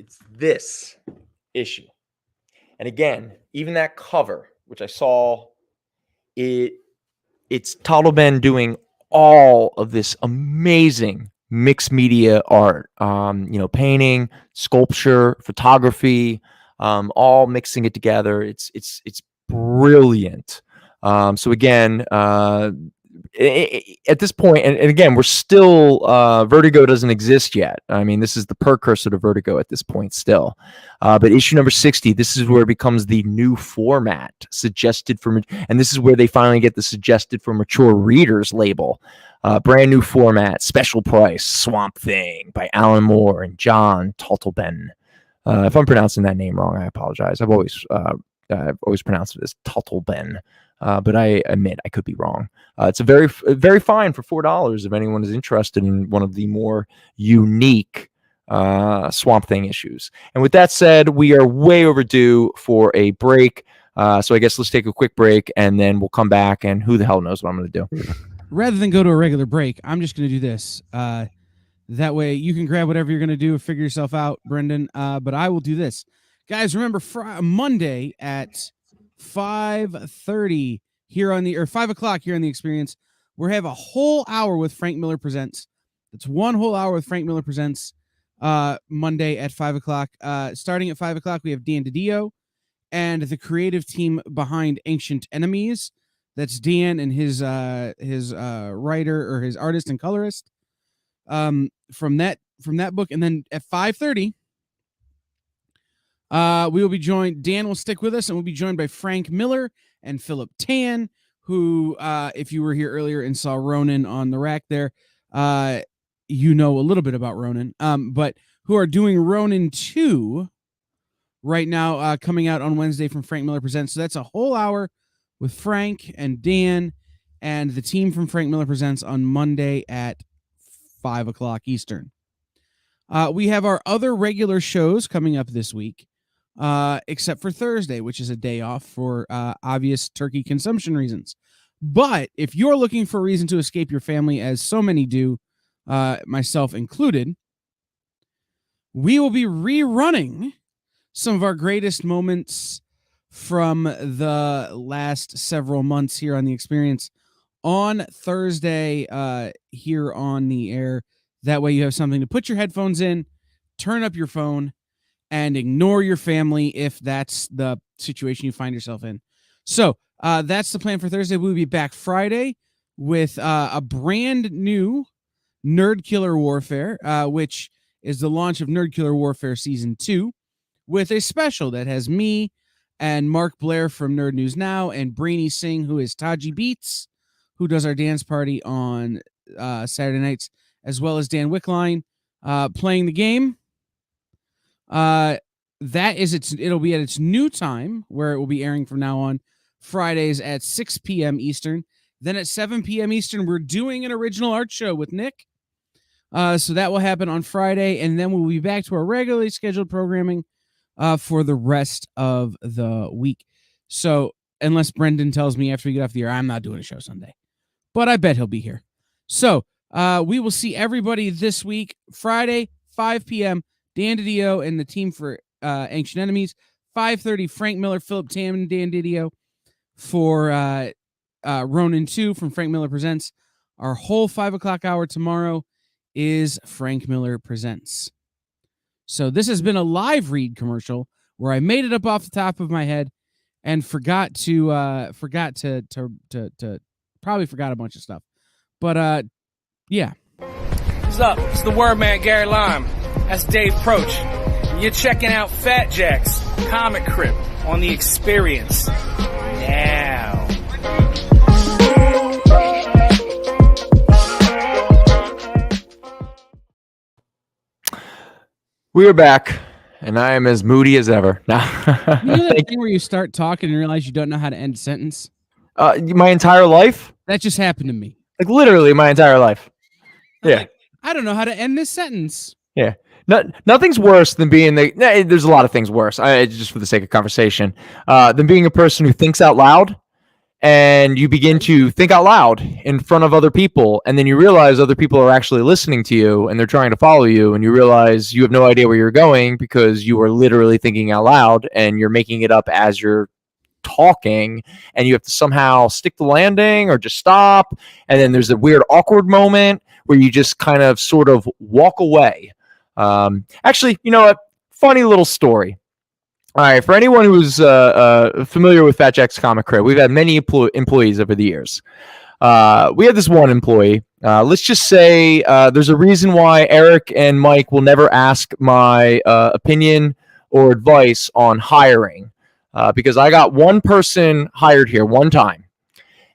It's this issue. And again, even that cover, which I saw, it's Tottleben doing all of this amazing mixed media art, painting, sculpture, photography, all mixing it together. It's brilliant. So again, at this point, and again, we're still Vertigo doesn't exist yet. I mean, this is the precursor to Vertigo at this point still. But issue number 60, this is where it becomes the new format suggested for, and this is where they finally get the suggested for mature readers label. Brand new format, special price, Swamp Thing by Alan Moore and John Tottleben. If I'm pronouncing that name wrong, I apologize. I've always pronounced it as Tottleben. But I admit I could be wrong. It's a very, very fine for $4 if anyone is interested in one of the more unique Swamp Thing issues. And with that said, we are way overdue for a break. So I guess let's take a quick break and then we'll come back and who the hell knows what I'm going to do. Rather than go to a regular break, I'm just going to do this. That way you can grab whatever you're going to do or figure yourself out, Brendan. But I will do this. Guys, remember Monday at 5:30 here on the, or 5 o'clock here on the Experience, we have a whole hour with Frank Miller Presents. It's one whole hour with Frank Miller Presents Monday at 5 o'clock. Starting at 5 o'clock, we have Dan DiDio and the creative team behind Ancient Enemies. That's Dan and his writer or his artist and colorist from that book. And then at 5:30, we will be joined. Dan will stick with us, and we'll be joined by Frank Miller and Philip Tan, who, if you were here earlier and saw Ronin on the rack there, you know a little bit about Ronin, but who are doing Ronin 2 right now, coming out on Wednesday from Frank Miller Presents. So that's a whole hour with Frank and Dan and the team from Frank Miller Presents on Monday at 5 o'clock Eastern. We have our other regular shows coming up this week, except for Thursday, which is a day off for obvious turkey consumption reasons. But if you're looking for a reason to escape your family, as so many do, myself included, we will be rerunning some of our greatest moments from the last several months here on the Experience on Thursday here on the air. That way you have something to put your headphones in, turn up your phone, and ignore your family if that's the situation you find yourself in. So that's the plan for Thursday. We'll be back Friday with a brand new Nerd Killer Warfare, which is the launch of Nerd Killer Warfare Season 2, with a special that has me and Mark Blair from Nerd News Now and Brainy Singh, who is Taji Beats, who does our dance party on Saturday nights, as well as Dan Wickline playing the game. It'll be at its new time, where it will be airing from now on, Fridays at 6 p.m. Eastern. Then at 7 p.m. Eastern, we're doing an original art show with Nick. So that will happen on Friday, and then we'll be back to our regularly scheduled programming for the rest of the week. So unless Brendan tells me after we get off the air, I'm not doing a show Sunday, but I bet he'll be here. So we will see everybody this week, Friday, 5 p.m., Dan DiDio and the team for Ancient Enemies. 5:30, Frank Miller, Philip Tam, and Dan DiDio for Ronin 2 from Frank Miller Presents. Our whole 5 o'clock hour tomorrow is Frank Miller Presents. So this has been a live read commercial where I made it up off the top of my head and forgot to probably forgot a bunch of stuff. But yeah. What's up? It's the word man, Gary Lime. That's Dave Proch. And you're checking out Fat Jack's Comicrypt on the Experience now. We are back, and I am as moody as ever. You know that thing where you start talking and realize you don't know how to end a sentence? My entire life? That just happened to me. Like literally my entire life. Yeah. I don't know how to end this sentence. Yeah. Nothing's worse than being there's a lot of things worse. Just for the sake of conversation, than being a person who thinks out loud and you begin to think out loud in front of other people, and then you realize other people are actually listening to you and they're trying to follow you, and you realize you have no idea where you're going because you are literally thinking out loud and you're making it up as you're talking, and you have to somehow stick the landing or just stop. And then there's a weird awkward moment where you just kind of sort of walk away. Actually, you know what? Funny little story. All right, for anyone who's familiar with Fat Jack's Comicrypt, we've had many employees over the years. We had this one employee. Let's just say there's a reason why Eric and Mike will never ask my opinion or advice on hiring, because I got one person hired here one time,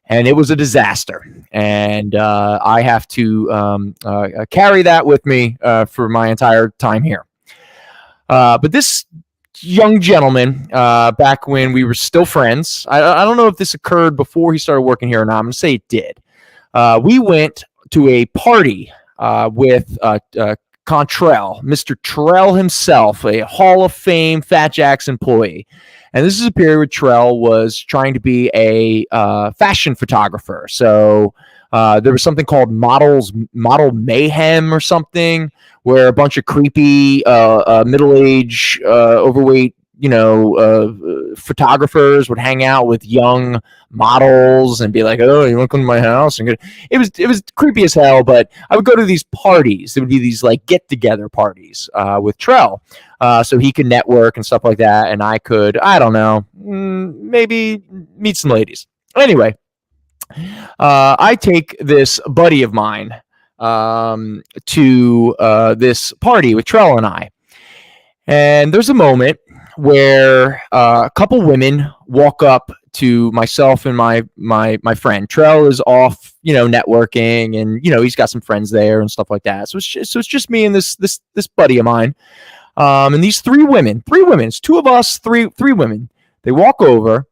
and it was a disaster. And I have to carry that with me for my entire time here. But this young gentleman, back when we were still friends, I don't know if this occurred before he started working here or not. I'm going to say it did. We went to a party with Contrell, Mr. Terrell himself, a Hall of Fame Fat Jacks employee. And this is a period where Terrell was trying to be a fashion photographer. So there was something called Model Mayhem or something, where a bunch of creepy middle-aged, overweight, photographers would hang out with young models and be like, "Oh, you want to come to my house?" And it was creepy as hell. But I would go to these parties. There would be these like get-together parties with Trell, so he could network and stuff like that, and I could, I don't know, maybe meet some ladies. Anyway, I take this buddy of mine to this party with Trell and I, and there's a moment where a couple women walk up to myself and my friend. Trell is off, networking, and he's got some friends there and stuff like that. So it's just me and this buddy of mine, and these three women. It's two of us, three women. They walk over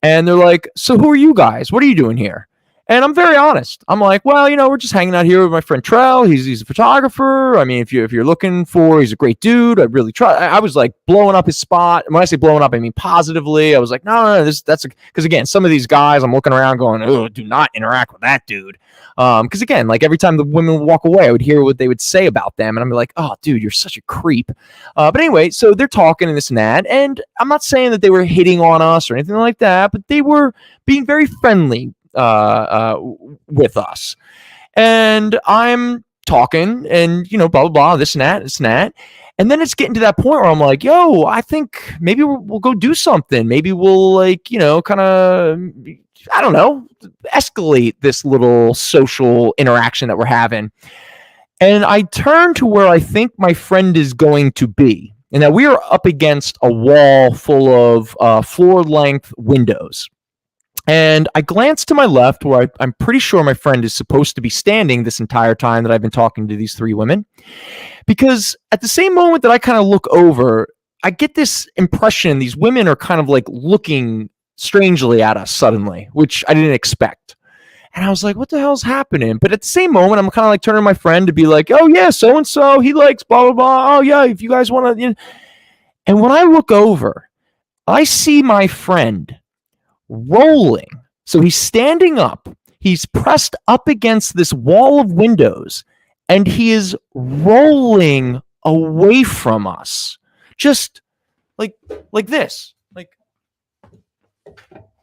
and they're like, "So who are you guys? What are you doing here?" And I'm very honest. I'm like, "Well, we're just hanging out here with my friend Trell. He's a photographer. I mean, if you're looking for, he's a great dude. I'd really try." I was like blowing up his spot. And when I say blowing up, I mean positively. I was like, no, that's because again, some of these guys, I'm looking around going, "Oh, do not interact with that dude." Because again, like every time the women would walk away, I would hear what they would say about them, and I'm like, "Oh, dude, you're such a creep." But anyway, so they're talking and this and that, and I'm not saying that they were hitting on us or anything like that, but they were being very friendly with us. And I'm talking and, blah, blah, blah, this and that. And then it's getting to that point where I'm like, "Yo, I think maybe we'll go do something. Maybe we'll kind of, I don't know, escalate this little social interaction that we're having." And I turn to where I think my friend is going to be. And now we are up against a wall full of floor-length windows. And I glance to my left where I'm pretty sure my friend is supposed to be standing this entire time that I've been talking to these three women. Because at the same moment that I kind of look over, I get this impression these women are kind of like looking strangely at us suddenly, which I didn't expect. And I was like, what the hell's happening? But at the same moment, I'm kind of like turning to my friend to be like, "Oh, yeah, so-and-so, he likes blah, blah, blah. Oh, yeah, if you guys want to." And when I look over, I see my friend rolling. So he's standing up. He's pressed up against this wall of windows, and he is rolling away from us. Just like this, like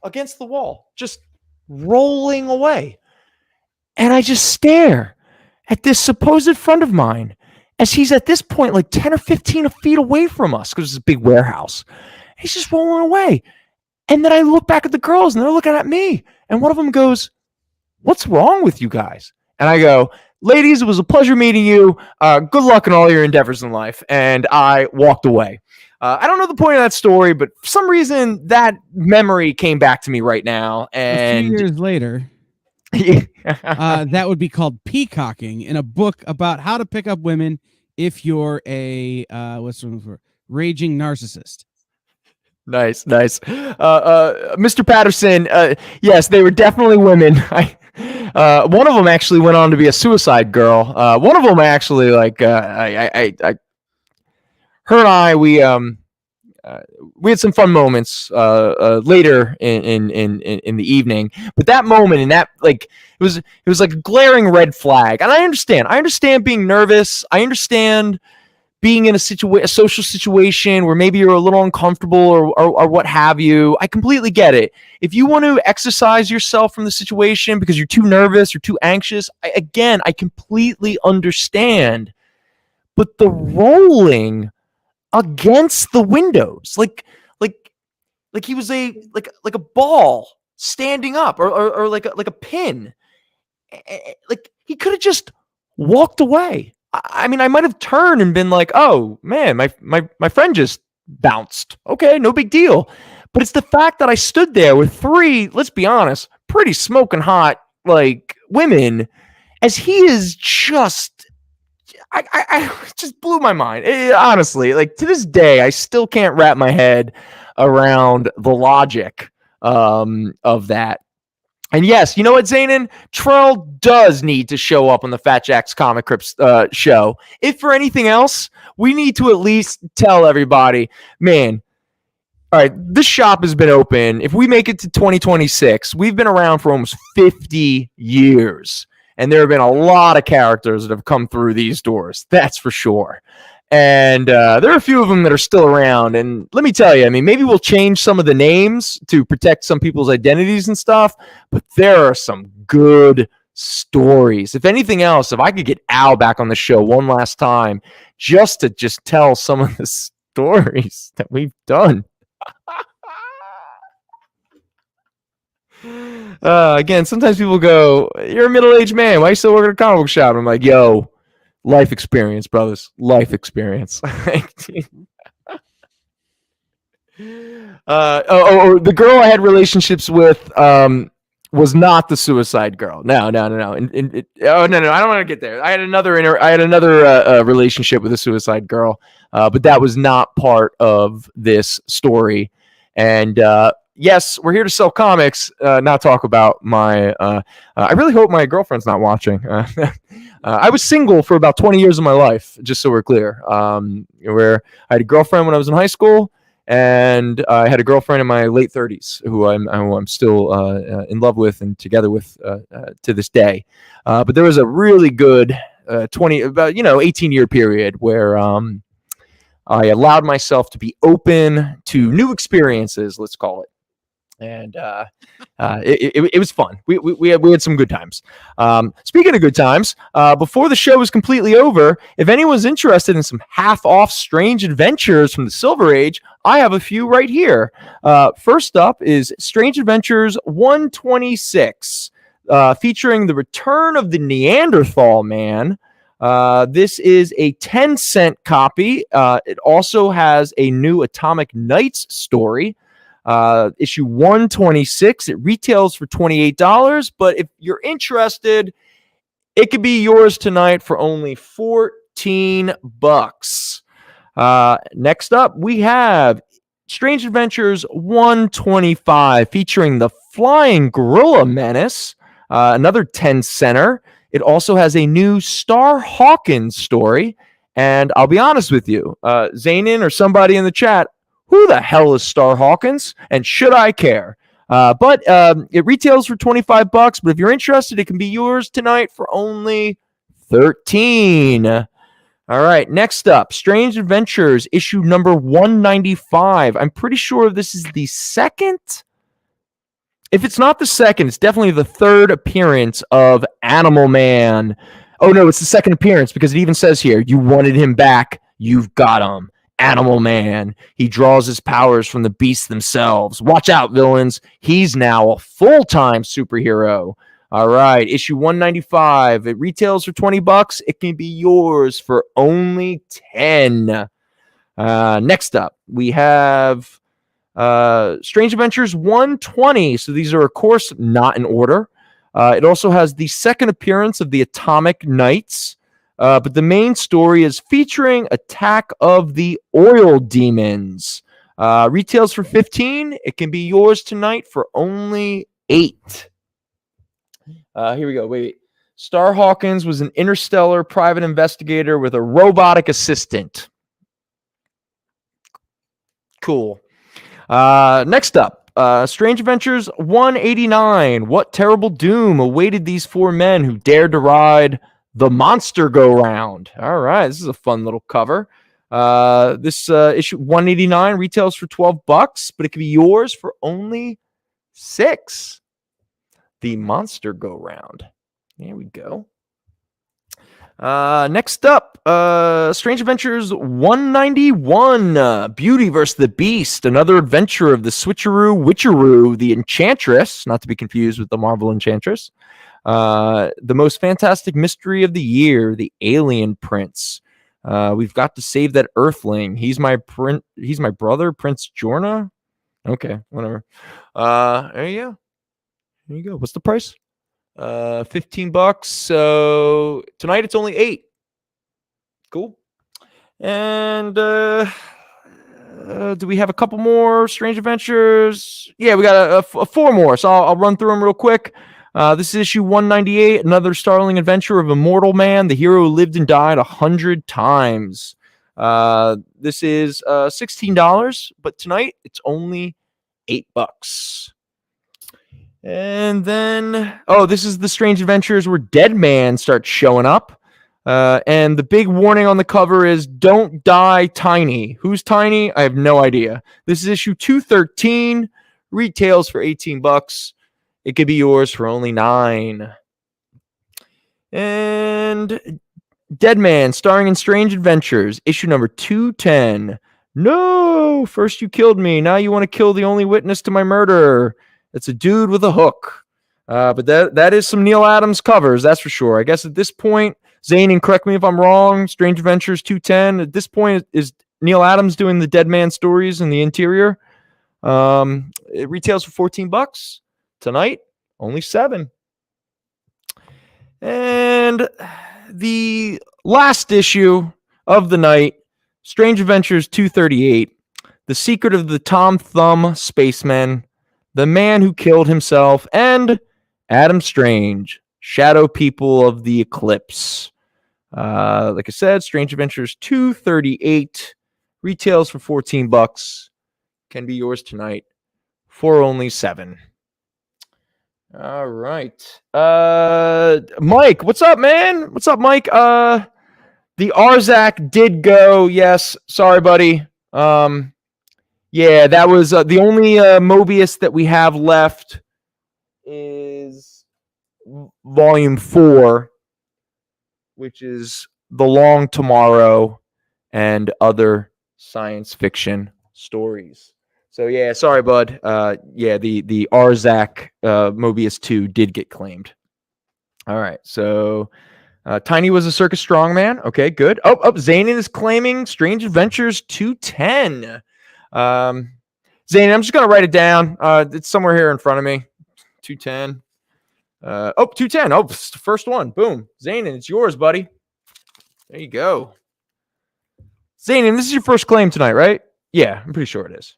against the wall, just rolling away. And I just stare at this supposed friend of mine as he's at this point like 10 or 15 feet away from us, because it's a big warehouse. He's just rolling away. And then I look back at the girls and they're looking at me. And one of them goes, "What's wrong with you guys?" And I go, "Ladies, it was a pleasure meeting you. Good luck in all your endeavors in life." And I walked away. I don't know the point of that story, but for some reason that memory came back to me right now. And a few years later, that would be called peacocking in a book about how to pick up women if you're a raging narcissist. Nice. Mr. Patterson, yes, they were definitely women. One of them actually went on to be a suicide girl. One of them actually, her and I, we had some fun moments later in the evening, but that moment and that it was like a glaring red flag. And I understand being nervous. I understand being in a social situation where maybe you're a little uncomfortable or what have you. I completely get it. If you want to exercise yourself from the situation because you're too nervous or too anxious, I completely understand. But the rolling against the windows, like he was a ball standing up or like a pin. Like he could have just walked away. I mean, I might have turned and been like, "Oh man, my friend just bounced. Okay, no big deal." But it's the fact that I stood there with three, let's be honest, pretty smoking hot women, as he is just. I just blew my mind. Honestly, to this day, I still can't wrap my head around the logic of that. And yes, you know what, Zanin? Trell does need to show up on the Fat Jack's Comicrypt show. If for anything else, we need to at least tell everybody, man, all right, this shop has been open. If we make it to 2026, we've been around for almost 50 years. And there have been a lot of characters that have come through these doors. That's for sure. And there are a few of them that are still around. And let me tell you, I mean, maybe we'll change some of the names to protect some people's identities and stuff, but there are some good stories. If anything else, if I could get Al back on the show one last time, just to tell some of the stories that we've done. Again, sometimes people go, "You're a middle-aged man. Why are you still working at a comic book shop?" I'm like, "Yo, life experience, brothers. Life experience." The girl I had relationships with was not the suicide girl. No. I don't want to get there. I had another relationship with a suicide girl, but that was not part of this story. And yes, we're here to sell comics, not talk about my. I really hope my girlfriend's not watching. I was single for about 20 years of my life, just so we're clear. Where I had a girlfriend when I was in high school, and I had a girlfriend in my late 30s who I'm still in love with and together with to this day. But there was a really good 18-year period where I allowed myself to be open to new experiences, let's call it. And it was fun. We had some good times. Speaking of good times, before the show is completely over, if anyone's interested in some half-off Strange Adventures from the Silver Age, I have a few right here. First up is Strange Adventures 126, featuring the return of the Neanderthal Man. This is a 10-cent copy. It also has a new Atomic Knights story. Issue 126. It retails for $28, but if you're interested, it could be yours tonight for only $14. Next up, we have Strange Adventures 125, featuring the Flying Gorilla Menace, another 10-center. It also has a new Star Hawkins story, and I'll be honest with you, Zanin or somebody in the chat, who the hell is Star Hawkins, and should I care? But it retails for $25, but if you're interested, it can be yours tonight for only $13. All right, next up, Strange Adventures, issue number 195. I'm pretty sure this is the second. If it's not the second, it's definitely the third appearance of Animal Man. Oh, no, it's the second appearance because it even says here, you wanted him back, you've got him. Animal Man. He draws his powers from the beasts themselves. Watch out, villains. He's now a full-time superhero. All right, issue 195. It retails for $20. It can be yours for only $10. Next up, we have Strange Adventures 120. So these are, of course, not in order. It also has the second appearance of the Atomic Knights. But the main story is featuring Attack of the Oil Demons. Retails for $15. It can be yours tonight for only $8. Here we go. Wait. Star Hawkins was an interstellar private investigator with a robotic assistant. Cool. Next up, Strange Adventures 189. What terrible doom awaited these four men who dared to ride the monster go-round? All right, this is a fun little cover. This issue 189 retails for $12, but it could be yours for only $6. The monster go-round. There we go. Next up, Strange Adventures 191, Beauty versus the Beast, another adventure of the Switcheroo Witcheroo, the Enchantress, not to be confused with the Marvel Enchantress, the most fantastic mystery of the year, the Alien Prince. We've got to save that Earthling. He's my brother, Prince Jorna. Okay, whatever. There you go. What's the price? $15. So tonight it's only $8. Cool. And do we have a couple more Strange Adventures? Yeah, we got a 4 more. So I'll run through them real quick. This is issue 198, another startling adventure of a mortal man, the hero who lived and died 100 times. This is $16, but tonight it's only $8. And then, this is the Strange Adventures where Dead Man starts showing up. And the big warning on the cover is don't die Tiny. Who's Tiny? I have no idea. This is issue 213, retails for $18. It could be yours for only $9. And Dead Man, starring in Strange Adventures, issue number 210. No, first you killed me. Now you want to kill the only witness to my murder. It's a dude with a hook. But that is some Neil Adams covers, that's for sure. I guess at this point, Zane, and correct me if I'm wrong, Strange Adventures 210, at this point, is Neil Adams doing the Dead Man stories in the interior. It retails for $14. Tonight, only $7. And the last issue of the night, Strange Adventures 238, The Secret of the Tom Thumb Spaceman, The Man Who Killed Himself, and Adam Strange, Shadow People of the Eclipse. Like I said, Strange Adventures 238 retails for $14. Can be yours tonight for only $7. All right. Mike, what's up, man? What's up, Mike? The Arzak did go. Yes. Sorry, buddy. Yeah, that was the only Mobius that we have left is volume 4, which is The Long Tomorrow and Other Science Fiction Stories. So yeah, sorry, bud. Yeah, the Arzak Mobius 2 did get claimed. All right, so Tiny was a circus strongman. Okay, good. Zanin is claiming Strange Adventures 210. Zanin, I'm just gonna write it down. It's somewhere here in front of me. 210. 210. Oh, it's the first one. Boom. Zanin, it's yours, buddy. There you go. Zanin, this is your first claim tonight, right? Yeah, I'm pretty sure it is.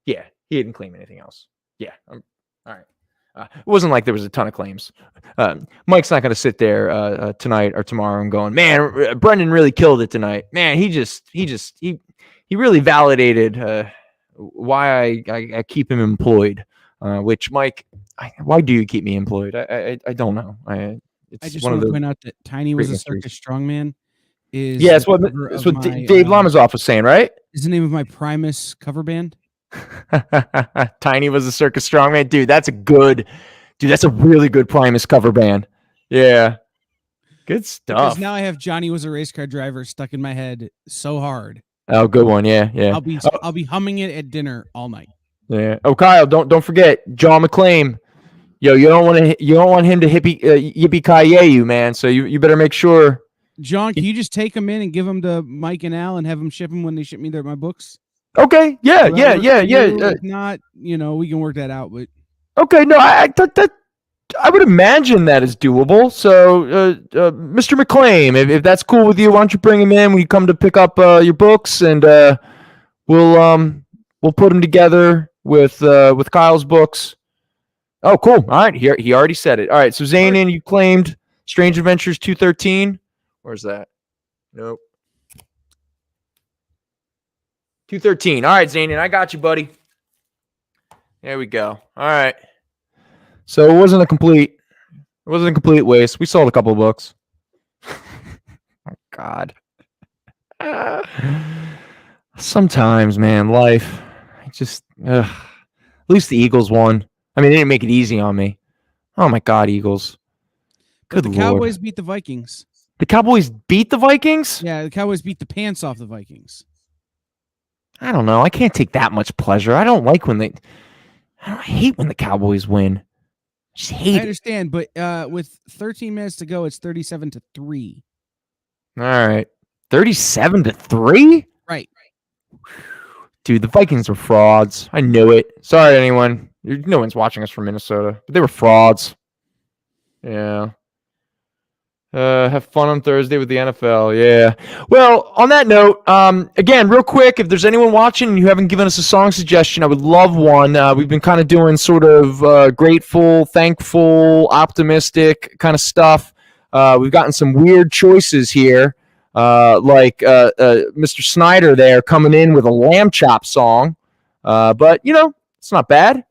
Yeah, he didn't claim anything else. Yeah, all right. It wasn't like there was a ton of claims. Mike's not going to sit there tonight or tomorrow and going, man, Brendan really killed it tonight. Man, he really validated why I keep him employed. Which, Mike, why do you keep me employed? I don't know. I just want to point out that Tiny was a circus strongman. That's what Dave Lamazoff was saying, right? Is the name of my Primus cover band. Tiny was a circus strongman. Dude, that's a really good Primus cover band. Yeah. Good stuff. Because now I have Johnny Was a Race Car Driver stuck in my head so hard. Oh, good one. Yeah. I'll be humming it at dinner all night. Yeah. Oh, Kyle, don't forget John McClane. Yo, you don't want him to yippee-ki-yay you, man. So you better make sure. John, can you just take them in and give them to Mike and Al and have them ship them when they ship me my books? Okay. Yeah. If not, we can work that out. But okay, no, I would imagine that is doable. So, Mr. McClain, if that's cool with you, why don't you bring him in when you come to pick up your books, and we'll put them together with Kyle's books. Oh, cool. All right, he already said it. All right, so Zanin, you claimed Strange Adventures 213. Where's that? Nope. 213. All right, Zanian, I got you, buddy. There we go. All right. So it wasn't a complete waste. We sold a couple of books. Oh, God. Sometimes, man, life. At least the Eagles won. I mean, they didn't make it easy on me. Oh my God, Eagles. But Good the Lord. Cowboys beat the Vikings. The Cowboys beat the Vikings? Yeah, the Cowboys beat the pants off the Vikings. I don't know. I can't take that much pleasure. I don't like when I hate when the Cowboys win. Just hate I it. understand, but with 13 minutes to go, it's 37-3. All right. 37-3? Right. Dude, the Vikings were frauds. I knew it. Sorry, anyone. No one's watching us from Minnesota, but they were frauds. Yeah. Have fun on Thursday with the NFL. Yeah. Well, on that note, again, real quick, if there's anyone watching and you haven't given us a song suggestion, I would love one. We've been kind of doing sort of grateful, thankful, optimistic kind of stuff. We've gotten some weird choices here, like Mr. Snyder there coming in with a lamb chop song. But, it's not bad.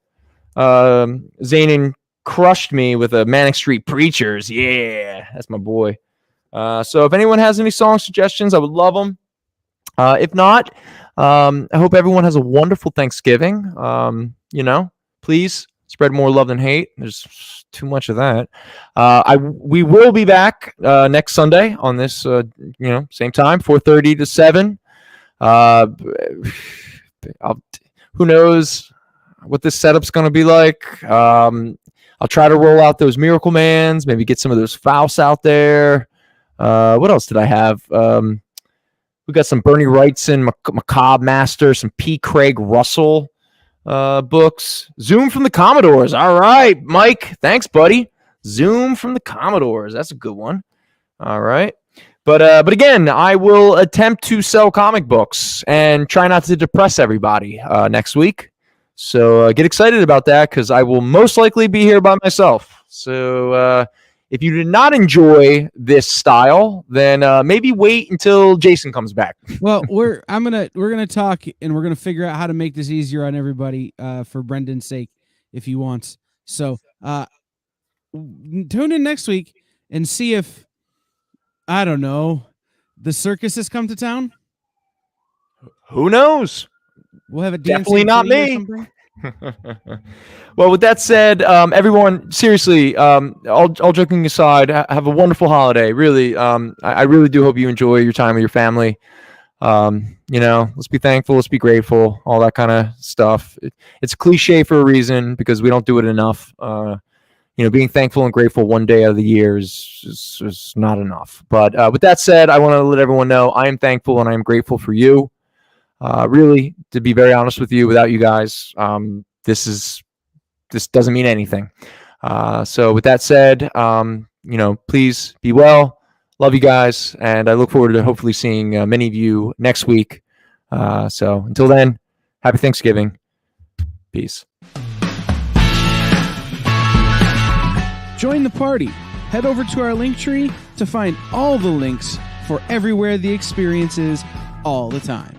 Zanin crushed me with a Manic Street Preachers. Yeah, that's my boy. So if anyone has any song suggestions, I would love them. If not, I hope everyone has a wonderful Thanksgiving. Please spread more love than hate. There's too much of that. We will be back next Sunday on this, same time, 4:30 to 7. Who knows what this setup's going to be like. I'll try to roll out those Miracle Mans, maybe get some of those Faust out there. What else did I have? We got some Bernie Wrightson, Macabre Master, some P. Craig Russell books. Zoom from the Commodores. All right, Mike. Thanks, buddy. Zoom from the Commodores. That's a good one. All right. But again, I will attempt to sell comic books and try not to depress everybody next week. So get excited about that because I will most likely be here by myself. So if you did not enjoy this style, then maybe wait until Jason comes back. Well, we're gonna talk and we're gonna figure out how to make this easier on everybody for Brendan's sake if he wants. So tune in next week and see if I don't know the circus has come to town. Who knows? We'll have a definitely not me. Well, with that said, everyone, seriously, all joking aside, have a wonderful holiday. Really, I really do hope you enjoy your time with your family. Let's be thankful, let's be grateful, all that kind of stuff. It's cliche for a reason because we don't do it enough. Being thankful and grateful one day out of the year is not enough. But with that said, I want to let everyone know I am thankful and I am grateful for you. Really, to be very honest with you, without you guys, this doesn't mean anything. So with that said, please be well. Love you guys, and I look forward to hopefully seeing many of you next week. So until then, happy Thanksgiving. Peace. Join the party. Head over to our link tree to find all the links for everywhere the experience is all the time.